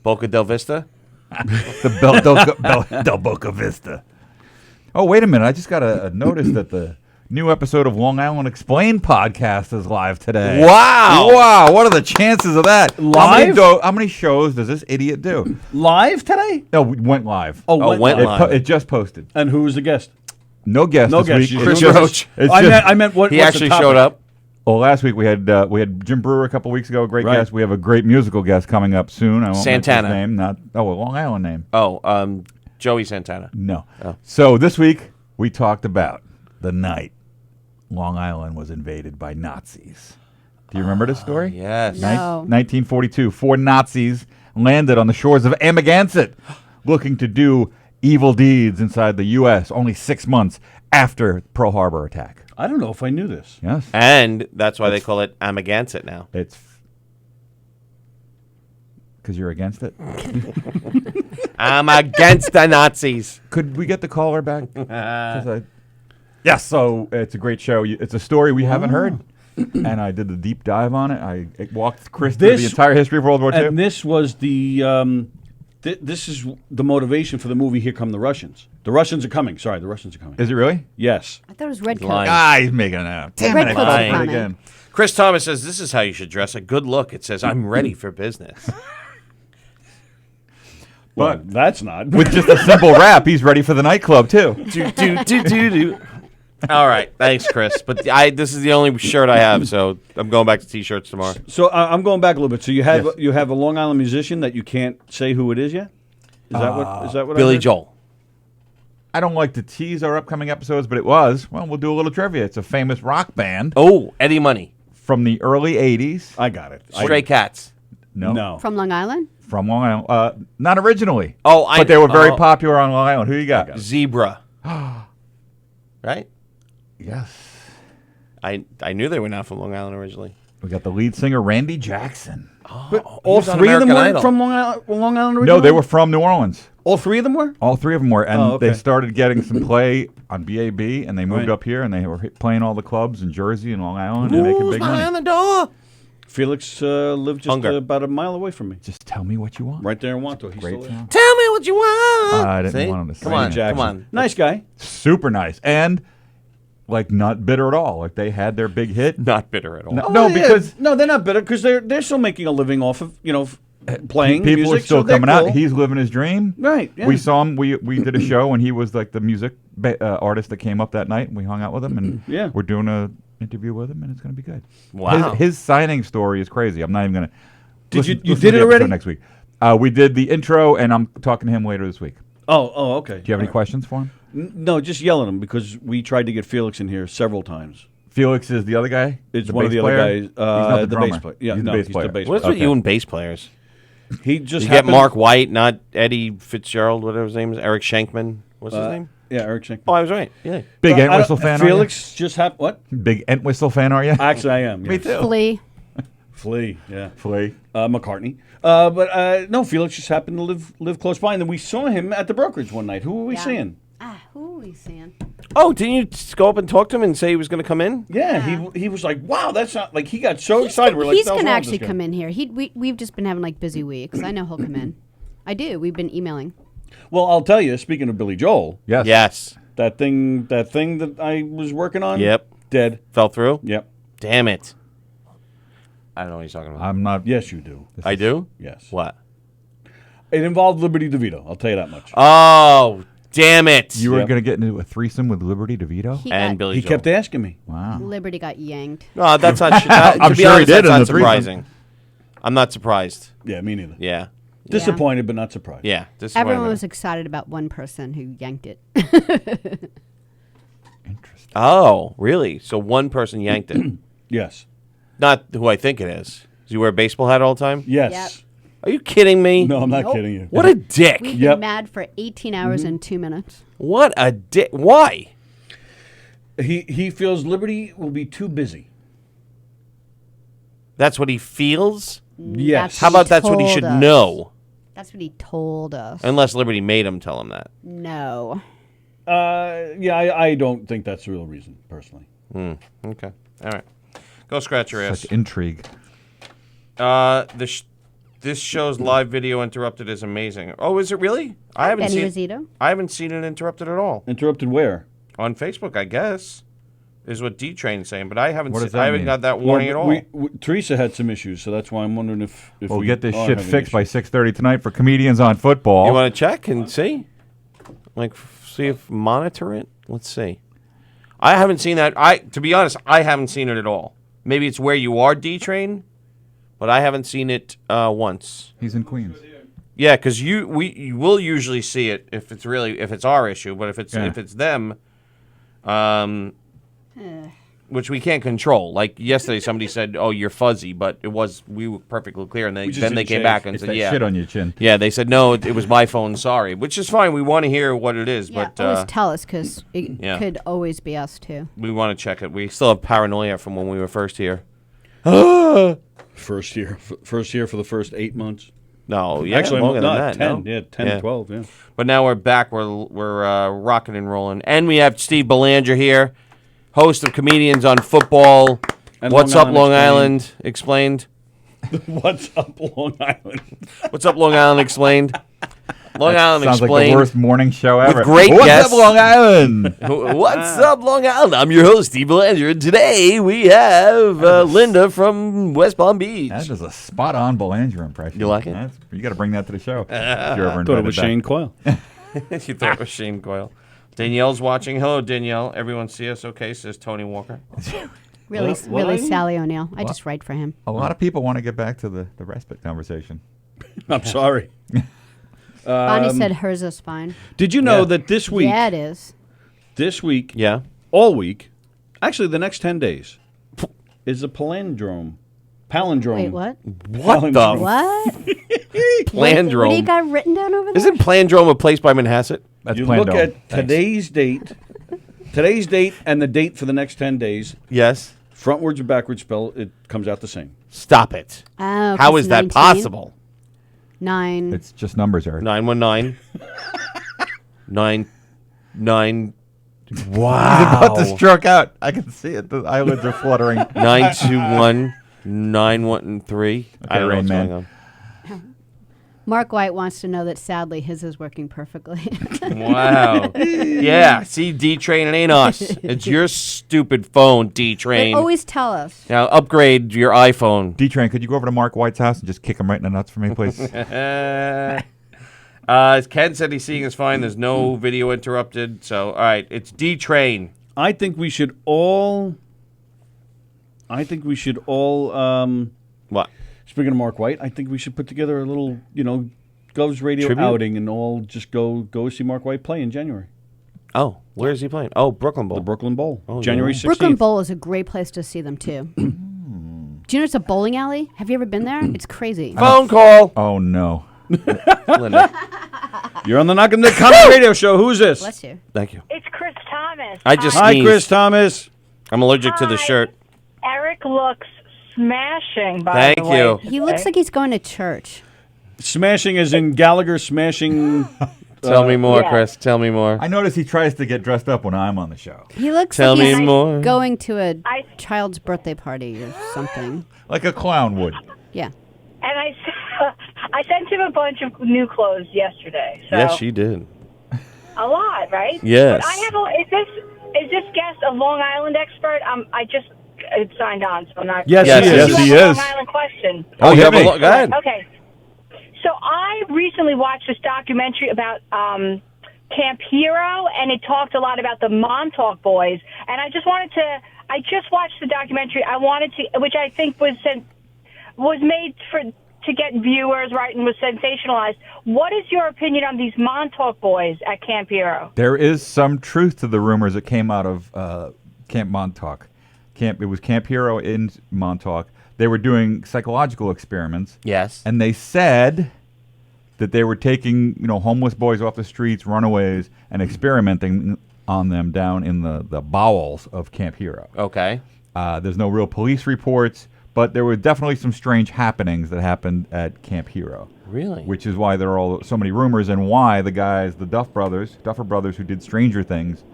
Boca Del Vista. the Del Boca Vista. Oh, wait a minute. I just got a notice that the new episode of Long Island Explained podcast is live today. Wow. Wow. What are the chances of that? Live? How many shows does this idiot do? Live today? No, we went live. Oh, went It, live. it just posted. And who was the guest? No guest No this guest. week. You It's said Chris just- Roach. it's I just- meant what? He what's actually the topic? showed up. Well, last week we had Jim Brewer a couple weeks ago, a great Right. guest. We have a great musical guest coming up soon. I won't mention his Santana. name, not a Long Island name. Oh, Joey Santana. No. Oh. So this week we talked about the night Long Island was invaded by Nazis. Do you remember this story? Yes. No. 1942, 4 Nazis landed on the shores of Amagansett, looking to do evil deeds inside the U.S. only 6 months after Pearl Harbor attack. I don't know if I knew this. Yes, And that's why they call it Amagansett now. it's because you're against it. I'm against the Nazis. Could we get the caller back? Yes. So it's a great show. It's a story we haven't heard, and I did the deep dive on it. I walked Chris through the This- entire history of World War II. And this was the. This is the motivation for the movie Here Come the Russians. The Russians are coming. Sorry, the Russians are coming. Is it really? Yes. I thought it was red coat. lying. Ah, he's making it out. Damn red it! I coats fell are for it coming. again. Chris Thomas says, this is how you should dress. A good look. It says, I'm ready for business. Well, But that's not. with just a simple rap, he's ready for the nightclub too. do. All right. Thanks, Chris. But this is the only shirt I have, so I'm going back to T-shirts tomorrow. So I'm going back a little bit. So you have Yes. you have a Long Island musician that you can't say who it is yet. Is that what? I Billy heard? Joel. I don't like to tease our upcoming episodes, but it was. Well, we'll do a little trivia. It's a famous rock band Oh, Eddie Money. from the early '80s. I got it. Stray Cats. No. From Long Island? From Long Island. Not originally. Oh, but they were very popular on Long Island. Who you got? Zebra. Right? Yes. I knew they were not from Long Island originally. We got the lead singer Randy Jackson. All was on 3 of them American were Idol. from Long Island originally? No, they were from New Orleans. All 3 of them were? All 3 of them were, and Oh, okay. they started getting some play on BAB, and they moved Right. up here, and they were playing all the clubs in Jersey and Long Island and making big money. the door? Felix lived just Hunger. about a mile away from me. Just tell me what you want. Right there in Wanto. He's Great still there. town. Tell me what you want. I didn't See? want him to Come say on, that. Jackson. come on. Nice guy. Super nice, and like not bitter at all. Like they had their big hit. Not bitter at all. No, yeah. because No, they're not bitter because they're still making a living off of, playing people music. are still so they're coming out. cool. He's living his dream. Right, yeah. We saw him. We did a show, and he was like the music artist that came up that night. And we hung out with him, and Yeah. we're doing a interview with him, and it's going to be good. Wow. His signing story is crazy. I'm not even going to. Did you did it already? Next week. We did the intro, and I'm talking to him later this week. Oh, okay. Do you have any questions for him? No, just yell at him because we tried to get Felix in here several times. Felix is the other guy. It's the one of bass the other player? guys. He's not the the drummer. bass player. Yeah, he's no, the bass he's player. the bass What's player. with you and bass players? He just You get happened- Mark White, not Eddie Fitzgerald, whatever his name is. Eric Shankman. What's his name? Yeah, Eric Schenk. Oh, I was right. Yeah. Big Entwistle fan. Felix just happened. What? Are you? Big Entwistle fan, are you? Actually, I am. Me yes. too. Flea. Flea. Yeah. Flea. McCartney. But no, Felix just happened to live close by, and then we saw him at the brokerage one night. Who were we Yeah. seeing? Who are we seeing? Oh, didn't you just go up and talk to him and say he was going to come in? Yeah, he was like, wow, that's not like he got so excited. We're like, He's "What's going to wrong with actually this guy?" come in here. We've just been having like busy weeks. I know he'll come in. I do. We've been emailing. Well, I'll tell you. Speaking of Billy Joel, Yes. Yes. that thing that I was working on, Yep. dead. Fell through? Yep. Damn it. I don't know what he's talking about. I'm not. Yes, you do. I do? Yes. What? It involved Liberty DeVito. I'll tell you that much. Oh, damn it. You were Yep. going to get into a threesome with Liberty DeVito? and Billy He Joel. kept asking me. Wow. Liberty got yanked. No, that's not. To I'm be sure he honest, did that's in not the threesome. surprising. I'm not surprised. Yeah, me neither. Yeah. Disappointed, but not surprised. Yeah. Disappointed. Everyone was excited about one person who yanked it. Interesting. Oh, really? So one person yanked it. Yes. Not who I think it is. Does he wear a baseball hat all the time? Yes. Are you kidding me? No, I'm not kidding you. What a dick. We've Yep. been mad for 18 hours and 2 minutes. What a dick. Why? He feels Liberty will be too busy. That's what he feels? Yes. How about that's what he told should us. know? That's what he told us. Unless Liberty made him tell him that. No. Yeah, I don't think that's the real reason, personally. Okay. All right. Go scratch your ass. Such intrigue. This show's live video interrupted is amazing. Oh, is it really? I haven't Benny seen. Rosito. I haven't seen it interrupted at all Interrupted where? on Facebook. I guess is what D Train's saying, but I haven't. What does I that haven't mean? got that warning at all. Teresa had some issues, so that's why I'm wondering if We'll we get this are shit having fixed by issues. 6:30 tonight for Comedians on Football. You want to check and see? Like, see if monitor it? Let's see. I haven't seen that. To be honest, I haven't seen it at all. Maybe it's where you are, D-Train, but I haven't seen it once. He's in Queens. Yeah, because you will usually see it if it's our issue, but if it's them, which we can't control. Like yesterday, somebody said, "Oh, you're fuzzy," but we were perfectly clear, and We just then they didn't came shave. back and It's said, that "Yeah, shit on your chin. yeah." They said, "No, it was my phone. Sorry," which is fine. We want to hear what it is, Yeah, but always tell us because it yeah. could always be us too. we want to check it. We still have paranoia from when we were first here. First year for the first 8 months. No, yeah, Actually, longer than not that. 10. No? Yeah, 10, 12, yeah. But now we're back. We're rocking and rolling, and we have Steve Belanger here, host of Comedians on Football. And What's Long up, Long Island? Explained. What's up, Long Island? What's up, Long Island? Explained. Long Island Sounds like Explained. the worst morning show ever. great What's guests. up, Long Island? What's up, Long Island? I'm your host, Steve Belanger, and today we have Linda from West Palm Beach. That is a spot-on Belanger impression. You like it? You got to bring that to the show. If you're ever Thought it invited was back. Shane Coyle. You thought it was Shane Coyle. Danielle's watching. Hello, Danielle. Everyone see us okay, says Tony Walker. Really, What? really, Sally O'Neill. I just write for him. A lot of people want to get back to the respite conversation. I'm sorry. Bonnie said hers is fine. Did you know that this week, Yeah, it is. Yeah. all week, actually the next 10 days, is a palindrome. Wait, what? What the Palindrome. What? Plandrome? What do you got written down over there? Isn't Plandrome a place by Manhasset? That's You planned look on. at today's date, and the date for the next 10 days, Yes. frontwards or backwards spell, it comes out the same. Stop it. Oh, How 'cause is that 19? possible? 9. It's just numbers, Eric. 919. 9. He's Wow. about to stroke out. I can see it. The eyelids are fluttering. 921. 913. I don't know Rain what's Man. going on. Mark White wants to know that sadly his is working perfectly. Wow. Yeah. See, D-Train, it ain't us. It's your stupid phone, They D-Train. always tell us. Now upgrade your iPhone. D-Train, could you go over to Mark White's house and just kick him right in the nuts for me, please? Ken said he's seeing us fine. There's no video interrupted. So, all right. It's D-Train. I think we should all. What? Speaking of Mark White, I think we should put together a little, Govs Radio Tribute? outing and all just go see Mark White play in January. Oh, where is he playing? Oh, Brooklyn Bowl. The Brooklyn Bowl, Oh, January yeah. 16th. Brooklyn Bowl is a great place to see them too. Do you know it's a bowling alley? Have you ever been there? It's crazy. Phone call. Oh, no. Linda. You're on the Knockin' the Comedy Radio Show. Who's this? Bless you. Thank you. It's Chris Thomas. I just Hi, sneezed. Chris Thomas. I'm allergic to the Hi. shirt. Eric looks smashing, by Thank the way. you. He looks like he's going to church. Smashing as in Gallagher smashing Tell me more, yeah. Chris. Tell me more. I notice he tries to get dressed up when I'm on the show, He looks Tell like me he's more. going to a I- child's birthday party or something. like a clown would. Yeah. And I sent him a bunch of new clothes yesterday. So Yes, she did. a lot, right? Yes. But I have is this guest a Long Island expert? I just signed on, so I'm not. Yes, Yes, he yes, is. You He have a is. Long Island question. Oh, you hit have a me. Go ahead. Okay. So I recently watched this documentary about Camp Hero, and it talked a lot about the Montauk Boys. And I just watched the documentary. I wanted to, which I think was made to get viewers, right, and was sensationalized. What is your opinion on these Montauk Boys at Camp Hero? There is some truth to the rumors that came out of Camp Montauk. It was Camp Hero in Montauk. They were doing psychological experiments. Yes. And they said that they were taking, homeless boys off the streets, runaways, and experimenting on them down in the bowels of Camp Hero. Okay. There's no real police reports, but there were definitely some strange happenings that happened at Camp Hero. Really? Which is why there are all so many rumors, and why the guys, the Duffer Brothers, who did Stranger Things,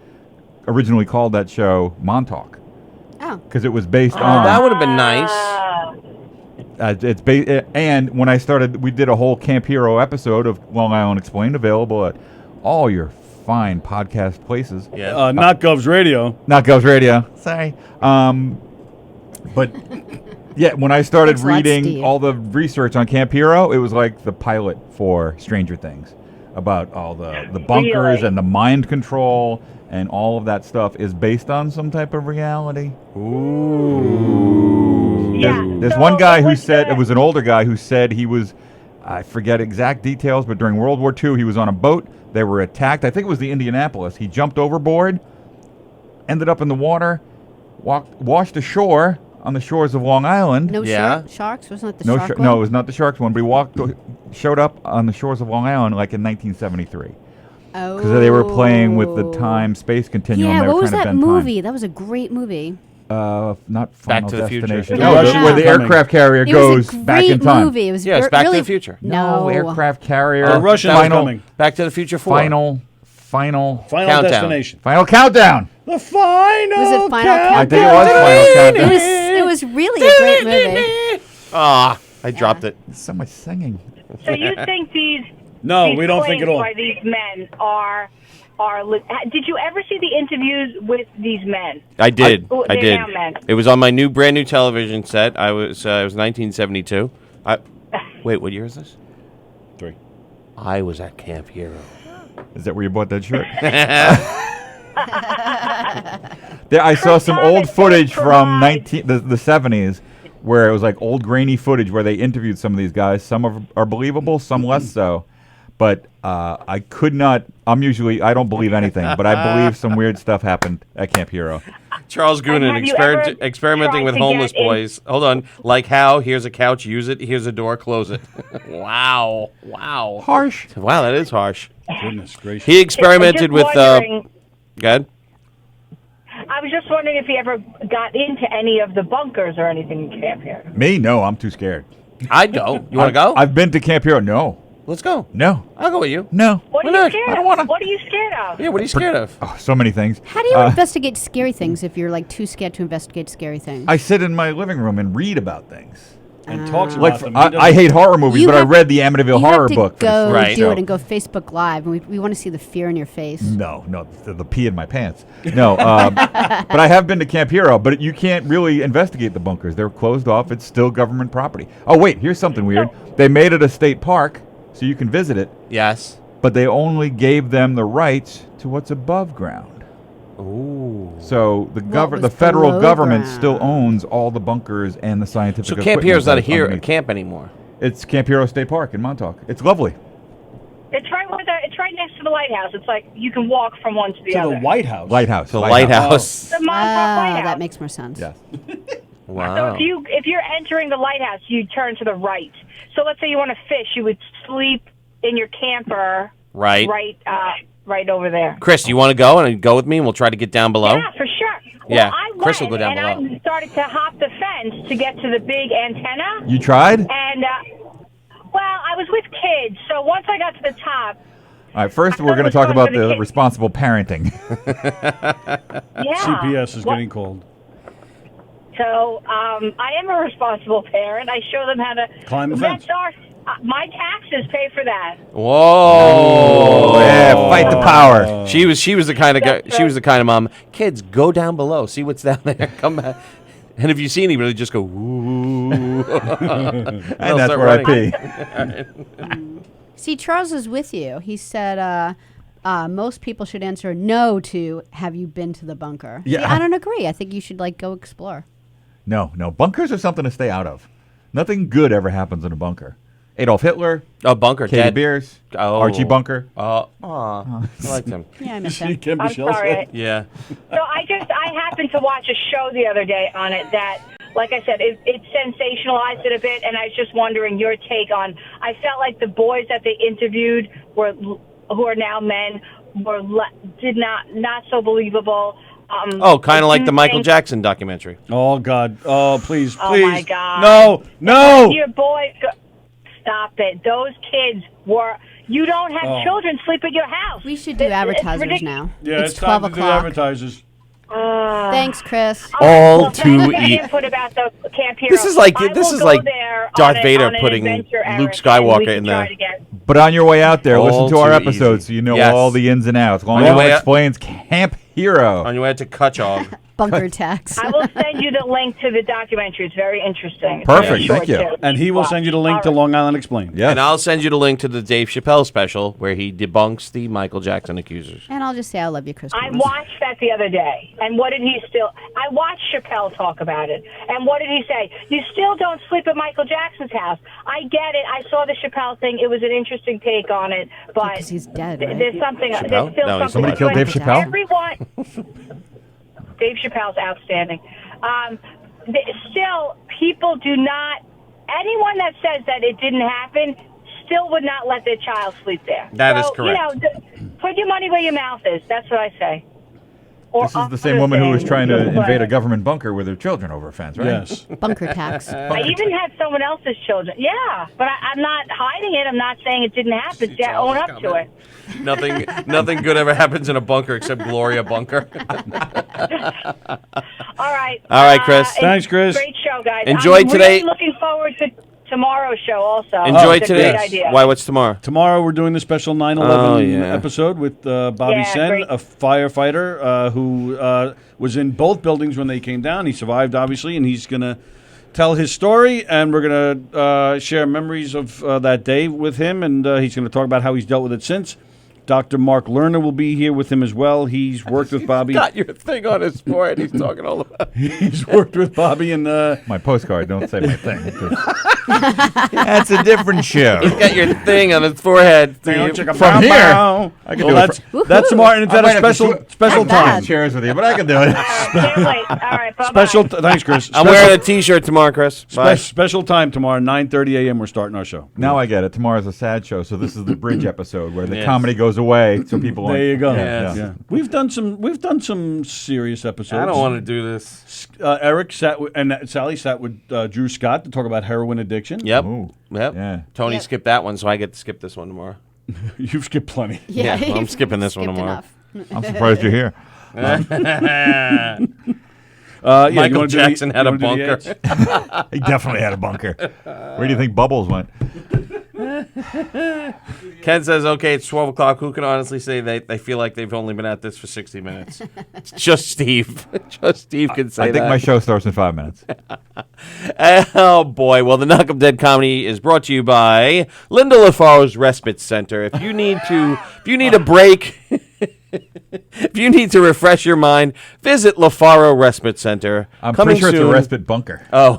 originally called that show Montauk. Oh. Because it was based Oh, on. that would have been nice. And when I started, we did a whole Camp Hero episode of Long Island Explained, available at all your fine podcast places. Yeah. Not Gov's Radio. Not Gov's Radio. Sorry. But yeah, when I started Thanks a lot, reading Steve. all the research on Camp Hero, it was like the pilot for Stranger Things, about all the bunkers Really? and the mind control, and all of that stuff is based on some type of reality. Yeah. There's so one guy who was said, the- it was an older guy who said he was, I forget exact details, but during World War II, he was on a boat. They were attacked. I think it was the Indianapolis. He jumped overboard, ended up in the water, washed ashore on the shores of Long Island. No Yeah. sharks? Wasn't it the No, shark no, it one? was not the Sharks one, but he showed up on the shores of Long Island like in 1973. Oh. Because they were playing with the time-space continuum. Yeah, They were what was trying to that bend movie? That was a great movie. Not Final to the Future. Destination. The No, Russians where are the coming. aircraft carrier It goes was a back in great time. movie. It was Yeah, it's Back to the really, Future. No, aircraft carrier. The Russians are coming. Back to the Future 4. Final Countdown. Destination. Final countdown. The final. Was it Final Countdown? I think it was Final Countdown. It was really a great movie. Ah, I dropped it. There's so much singing. So you think these? No, these we don't think claims at all. By these men are. Did you ever see the interviews with these men? I did. Oh, I they're did. now men. It was on my brand new television set. It was 1972. Wait, what year is this? 3. I was at Camp Hero. Is that where you bought that shirt? I saw some old footage from the 70s where it was like old grainy footage where they interviewed some of these guys. Some are believable, some less so. But I could not. I don't believe anything, but I believe some weird stuff happened at Camp Hero. Charles Goonan have you ever experimenting tried with to homeless get in- boys. Hold on. Like how? Here's a couch, use it. Here's a door, close it. Wow. Wow. Harsh. Wow, that is harsh. Goodness gracious. He experimented Just with. wondering- Good. I was just wondering if he ever got into any of the bunkers or anything in Camp Hero. Me? No, I'm too scared. I'd go. You want to go? I've been to Camp Hero. No. Let's go. No. I'll go with you. No. What are Why you not? scared I don't of? wanna- What are you scared of? Yeah, what are you scared of? Oh, so many things. How do you investigate scary things if you're like too scared to investigate scary things? I sit in my living room and read about things. And talks Like about them. I hate horror movies, You but have- I read the Amityville you horror have to book. for go this Right. do show. it and go Facebook Live, and we want to see the fear in your face. No, the pee in my pants. No, but I have been to Camp Hero, but you can't really investigate the bunkers. They're closed off. It's still government property. Oh, wait, here's something weird. They made it a state park, so you can visit it, Yes. but they only gave them the rights to what's above ground. Ooh. So What was the federal below government ground? still owns all the bunkers and the scientific So equipment. Camp Hero's not a that's underneath. camp anymore. It's Camp Hero State Park in Montauk. It's lovely. It's right next to the lighthouse. It's like you can walk from one to the To other. the White House. Lighthouse. The lighthouse. The Montauk Lighthouse. That makes more sense. Yes. Wow. So if you're entering the lighthouse, you turn to the right. So let's say you want to fish, you would sleep in your camper. Right. Right over there. Chris, you want to go and go with me, and we'll try to get down below? Yeah, for sure. Yeah, Well, I Chris will went, go down and below. I started to hop the fence to get to the big antenna. You tried? And, well, I was with kids, so once I got to the top, All right, first I we're thought it going to was talk fun about for the the kids. responsible parenting. Yeah. CPS is What- getting called. So I am a responsible parent. I show them how to Climb the fence. That's our. My taxes pay for that. Whoa! Yeah, fight the power. She was the kind of guy. That's She was the kind of mom. Kids, go down below. See what's down there. Come back. And if you see anybody, just go. Ooh. And They'll that's start where I running. pee. See, Charles is with you. He said most people should answer no to have you been to the bunker. Yeah. See, I don't agree. I think you should go explore. No, bunkers are something to stay out of. Nothing good ever happens in a bunker. Adolf Hitler, Oh, Bunker. Katie Dead. Beers, Oh. Archie Bunker. Aw, I liked him. Yeah, I miss See, him. Kim I'm Michelle sorry. said- Yeah. So I happened to watch a show the other day on it that, like I said, it sensationalized it a bit, and I was just wondering your take on. I felt like the boys that they interviewed who are now men were not so believable. Oh, kind of like do the Michael think- Jackson documentary. Oh God! Oh please, Oh, please! my God. No! Your boys, stop it. Those kids were. You don't have children sleep at your house. We should do It's advertisers ridiculous. now. Yeah, it's it's 12 time to do o'clock. advertisers. Thanks, Chris. All Well, to thanks for the eat. input about the Camp Hero. This is like I this will is go like there Darth on Vader an putting adventure, Luke Eric, and we Skywalker can in try there. to get- But on your way out there, listen All to our too episodes easy. so you know Yes. all the ins and outs. Long On your Island way- explains Camp Hero. On your way to Kutchog. Bunker tax. I will send you the link to the documentary. It's very interesting. It's Perfect, very short, thank you. too. And he will send you the link to All right. Long Island Explained. Yes. And I'll send you the link to the Dave Chappelle special where he debunks the Michael Jackson accusers. And I'll just say I love you, Chris. I Thomas. watched that the other day, and what did he still? I watched Chappelle talk about it, and what did he say? You still don't sleep at Michael Jackson's house. I get it. I saw the Chappelle thing. It was an interesting take on it, but 'cause he's dead, right? There's something. Chappelle? There's still No, he's something. alive. Somebody killed Dave Michael Chappelle? Everyone. Dave Chappelle's outstanding. Still, people do not. Anyone that says that it didn't happen still would not let their child sleep there. That is So, correct. You know, put your money where your mouth is. That's what I say. Or This is the other same woman who was things, trying to but- invade a government bunker with her children over a fence, right? Yes. Bunker tax. I even had someone else's children. Yeah, but I'm not hiding it. I'm not saying it didn't happen. Yeah, own up to it. Nothing good ever happens in a bunker except Gloria Bunker. All right. All right, Chris. Thanks, Chris. Great show, guys. Enjoy I'm today. Really looking forward to tomorrow's show. Also, Enjoy It's a today. Great idea. Why? What's tomorrow? Tomorrow we're doing the special 9/11 Oh, yeah. episode with Bobby Yeah, Sen, great. a firefighter who was in both buildings when they came down. He survived, obviously, and he's going to tell his story, and we're going to share memories of that day with him, and he's going to talk about how he's dealt with it since. Dr. Mark Lerner will be here with him as well. He's worked with Bobby. Got your thing on his forehead. He's talking all about. He's worked with Bobby and My postcard, don't say my thing. That's a different show. He's got your thing on his forehead. From here, I can Well, do it. that's that's tomorrow, and it's at I a might have to special Not time. bad. chairs with you, but I can do it. Can't wait. All right. Bye-bye. Special. Thanks, Chris. I'm Special- wearing a T-shirt tomorrow, Chris. Bye. special time tomorrow, 9:30 a.m. We're starting our show. Now I get it. Tomorrow's a sad show, so this is the bridge episode where the Yes. comedy goes away, so people. There you go. Yes. Yeah. We've done some serious episodes. I don't want to do this. Eric sat and Sally sat with Drew Scott to talk about heroin addiction. Yep. Ooh. Yep. Yeah. Tony Yep. skipped that one, so I get to skip this one tomorrow. You've skipped plenty. Yeah, well, I'm you've skipping this one skipped tomorrow. enough. I'm surprised you're here. Yeah, you Michael wanna do the- Jackson had you a wanna do the bunker. ads? He definitely had a bunker. Where do you think Bubbles went? Ken says, okay, it's 12 o'clock. Who can honestly say they feel like they've only been at this for 60 minutes? It's just Steve. Just Steve can say I think that. my show starts in 5 minutes. Oh, boy. Well, the Knock 'em Dead comedy is brought to you by Linda LaFaro's Respite Center. If you need a break, if you need to refresh your mind, visit LaFaro Respite Center. I'm Coming pretty sure it's soon. a respite bunker. Oh.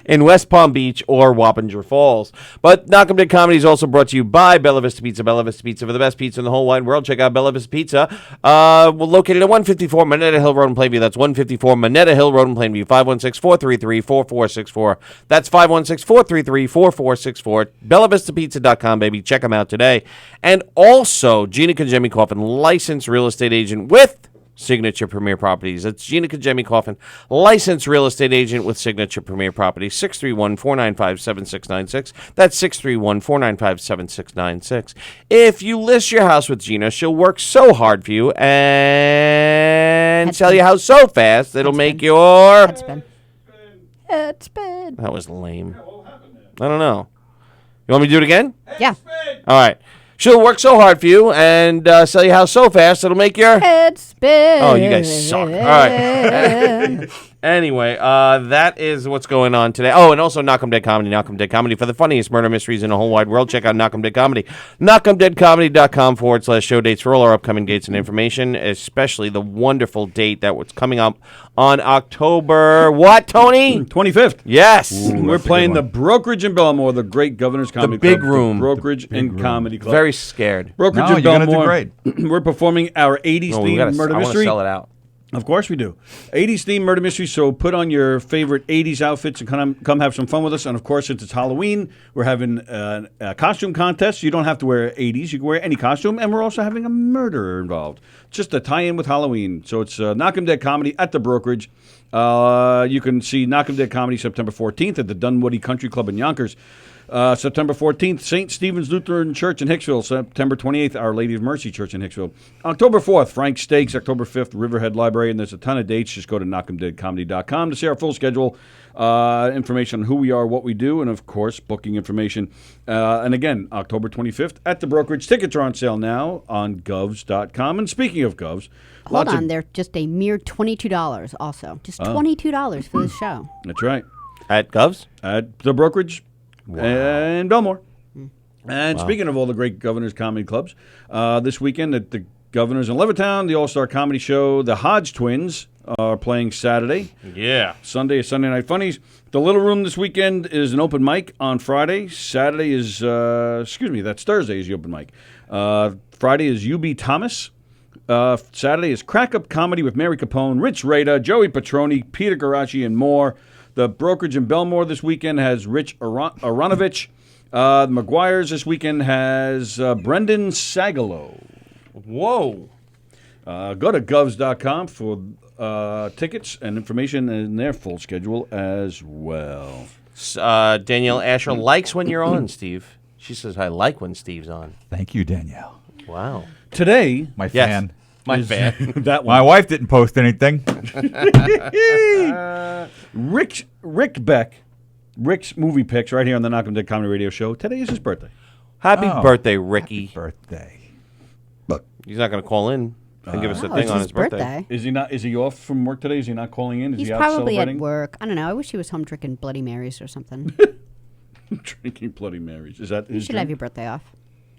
In West Palm Beach or Wappinger Falls. But Knock 'em Dead Comedy is also brought to you by Bella Vista Pizza. Bella Vista Pizza for the best pizza in the whole wide world. Check out Bella Vista Pizza. We're located at 154 Monetta Hill Road in Plainview. That's 154 Monetta Hill Road in Plainview. 516-433-4464. That's 516-433-4464. BellaVistaPizza.com, baby. Check them out today. And also, Gina Kajemi Coffin, licensed real estate agent with Signature Premier Properties. That's Gina Kajemi Coffin, licensed real estate agent with Signature Premier Properties. 631-495-7696. That's 631-495-7696. If you list your house with Gina, she'll work so hard for you and sell your house so fast it'll make your Headspin. That was lame. I don't know. You want me to do it again? Yeah. All right. She'll work so hard for you and sell your house so fast it'll make your Headspin. Oh, you guys suck. All right. Anyway, that is what's going on today. Oh, and also Knock 'em Dead Comedy, Knock 'em Dead Comedy. For the funniest murder mysteries in the whole wide world, check out Knock 'em Dead Comedy. Knock'emDeadComedy.com/show dates for all our upcoming dates and information, especially the wonderful date that was coming up on October, what, Tony? 25th. Yes. We're playing the Brokerage in Belmore, the great Governor's Comedy big Club. room. The Brokerage and Comedy Club. Very scared. Brokerage No, in you're gonna do Belmore. great. We're performing our 80s Oh, themed murder I want to mystery. sell it out. Of course we do. 80s themed murder mystery. So put on your favorite 80s outfits and come have some fun with us. And of course, since it's Halloween, we're having a costume contest. You don't have to wear 80s. You can wear any costume. And we're also having a murderer involved. Just a tie-in with Halloween. So it's Knock 'em Dead Comedy at the Brokerage. You can see Knock 'em Dead Comedy September 14th at the Dunwoody Country Club in Yonkers. September 14th, St. Stephen's Lutheran Church in Hicksville. September 28th, Our Lady of Mercy Church in Hicksville. October 4th, Frank Steaks. October 5th, Riverhead Library. And there's a ton of dates. Just go to knockemdeadcomedy.com to see our full schedule, information on who we are, what we do, and, of course, booking information. And, again, October 25th at the Brokerage. Tickets are on sale now on govs.com. And speaking of govs, Hold on, they're just a mere $22 also. Just $22 for this show. That's right. At Govs? At the Brokerage in Belmore. And speaking of all the great Governor's Comedy Clubs, this weekend at the Governor's in Levittown, the All-Star Comedy Show, the Hodge Twins are playing Saturday. Yeah. Sunday is Sunday Night Funnies. The Little Room this weekend is an open mic on Friday. Saturday is, that's Thursday is the open mic. Friday is UB Thomas. Saturday is Crack Up Comedy with Mary Capone, Rich Rada, Joey Petroni, Peter Garachi, and more. The Brokerage in Belmore this weekend has Rich Aronovich. The McGuire's this weekend has Brendan Sagalow. Whoa. Go to govs.com for tickets and information and their full schedule as well. Danielle Asher likes when you're on, Steve. She says, I like when Steve's on. Thank you, Danielle. Wow. Today, My Yes. fan. My fan. that one. My wife didn't post anything. Rick Beck, Rick's movie picks right here on the Knock 'em Dead Comedy Radio Show. Today is his birthday. Happy Oh. birthday, Ricky. Birthday. He's not going to call in and give us a Oh, thing it's on his his birthday. Is he not? Is he off from work today? Is he not calling in? Is He's he out probably celebrating? at work. I don't know. I wish he was home drinking Bloody Marys or something. Drinking Bloody Marys. Is that You his should drink? have your birthday off.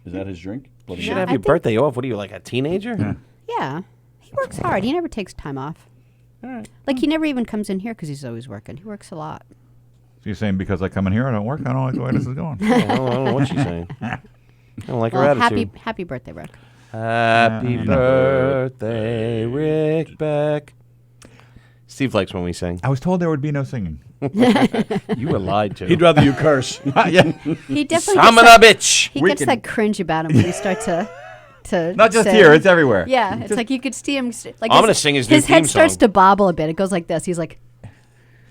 Is that his drink? Bloody You should Yeah, have I your think- birthday off. What are you, like a teenager? Yeah. He works hard. He never takes time off. Like, he never even comes in here because he's always working. He works a lot. So you're saying because I come in here, I don't work? I don't like the way this is going. I don't know what she's saying. I don't like her Well, attitude. happy birthday, Rick. Happy birthday, Rick Beck. Steve likes when we sing. I was told there would be no singing. You were lied to. He'd rather you curse. Yeah. He definitely Summon gets a bitch. he gets that cringe about him when you start to Not just sing. here, it's everywhere. Yeah, it's like you could see him. Like I'm gonna sing his new head theme starts song. to bobble a bit. It goes like this. He's like,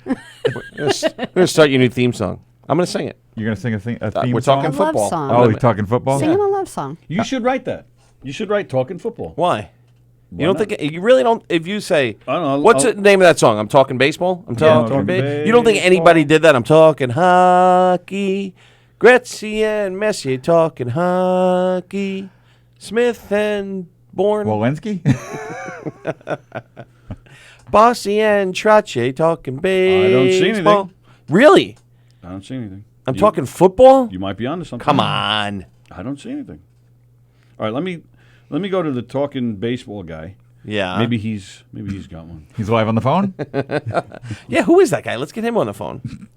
We're going to start your new theme song. I'm going to sing it. You're going to sing a theme We're song? talking A love football. song. Oh, you're talking football? sing him a love song. You should write that. You should write Talking Football. Why? You don't not? think you really don't? If you say, I don't know, what's I'll- the name of that song? I'm talking baseball. I'm talking. talking You don't think anybody baseball. did that? I'm talking hockey. Gretzky and Messi talking hockey. Smith and Bourne. Walensky? Bossy and Trache talking baseball. I don't see anything. Really? I don't see anything. I'm talking football. You might be onto something. Come on. I don't see anything. All right, let me go to the Talking Baseball guy. Yeah. Maybe he's got one. He's live on the phone? Yeah. Who is that guy? Let's get him on the phone.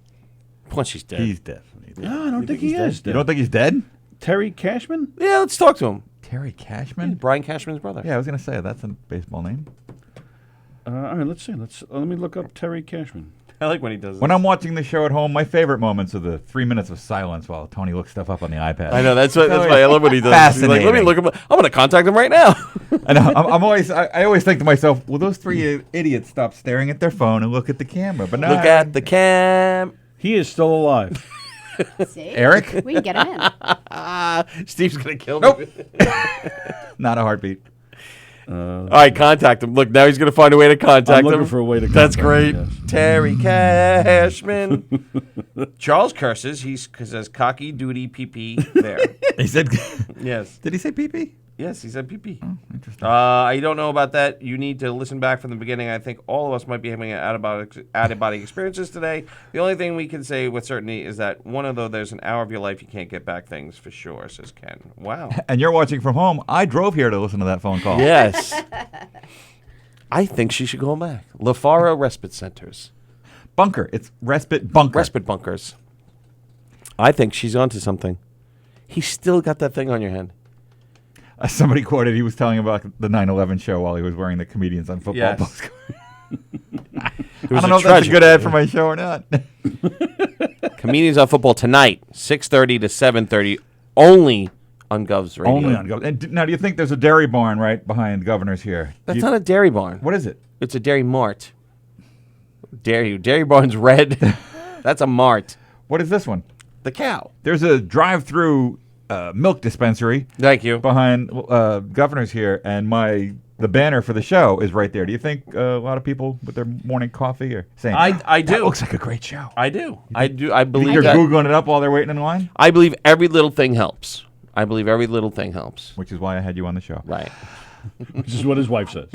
Once she's dead. He's definitely dead. No, I don't think he is. You don't think he's dead? Terry Cashman? Yeah. Let's talk to him. Terry Cashman? Brian Cashman's brother. Yeah, I was going to say, that's a baseball name. All right, let's see. Let me look up Terry Cashman. I like when he does. When I'm watching the show at home, my favorite moments are the 3 minutes of silence while Tony looks stuff up on the iPad. I know that's why I love what he does. He's like, let me Fascinating. look him. I'm going to contact him right now. And I always think to myself, will those three idiots stop staring at their phone and look at the camera? But no, Look at the cam. He is still alive. See? Eric? We can get him in. Steve's going to kill me. Not a heartbeat. All right, contact him. Look, now he's going to find a way to contact I'm looking him. for a way to That's contact great. him, yes. Terry Cashman. Charles curses. He says cocky duty PP there. He said, Yes. did he say pee-pee? Yes, he said PP. Oh, interesting. I don't know about that. You need to listen back from the beginning. I think all of us might be having out-of-body experiences today. The only thing we can say with certainty is that there's an hour of your life you can't get back things for sure, says Ken. Wow. And you're watching from home. I drove here to listen to that phone call. Yes. I think she should go back. LaFaro Respite Centers. Bunker. It's respite bunker. Respite bunkers. I think she's onto something. He's still got that thing on your head. Somebody quoted, he was telling about the 9/11 show while he was wearing the Comedians on Football Yes. postcard. I was don't a know if that's a tragedy. good ad for my show or not. Comedians on Football tonight, 6:30 to 7:30, only on Gov's Radio. Only on Go. And now, do you think there's a dairy barn right behind Governor's here? That's not a dairy barn. What is it? It's a dairy mart. Dare you. Dairy barn's red. That's a mart. What is this one? The cow. There's a drive-through milk dispensary Thank you. behind Governor's here, and the banner for the show is right there. Do you think a lot of people with their morning coffee are saying, I do. That looks like a great show. I do. I do. I You think believe they're that. Googling it up while they're waiting in line? I believe every little thing helps. I believe every little thing helps. Which is why I had you on the show. Right. Which is what his wife says.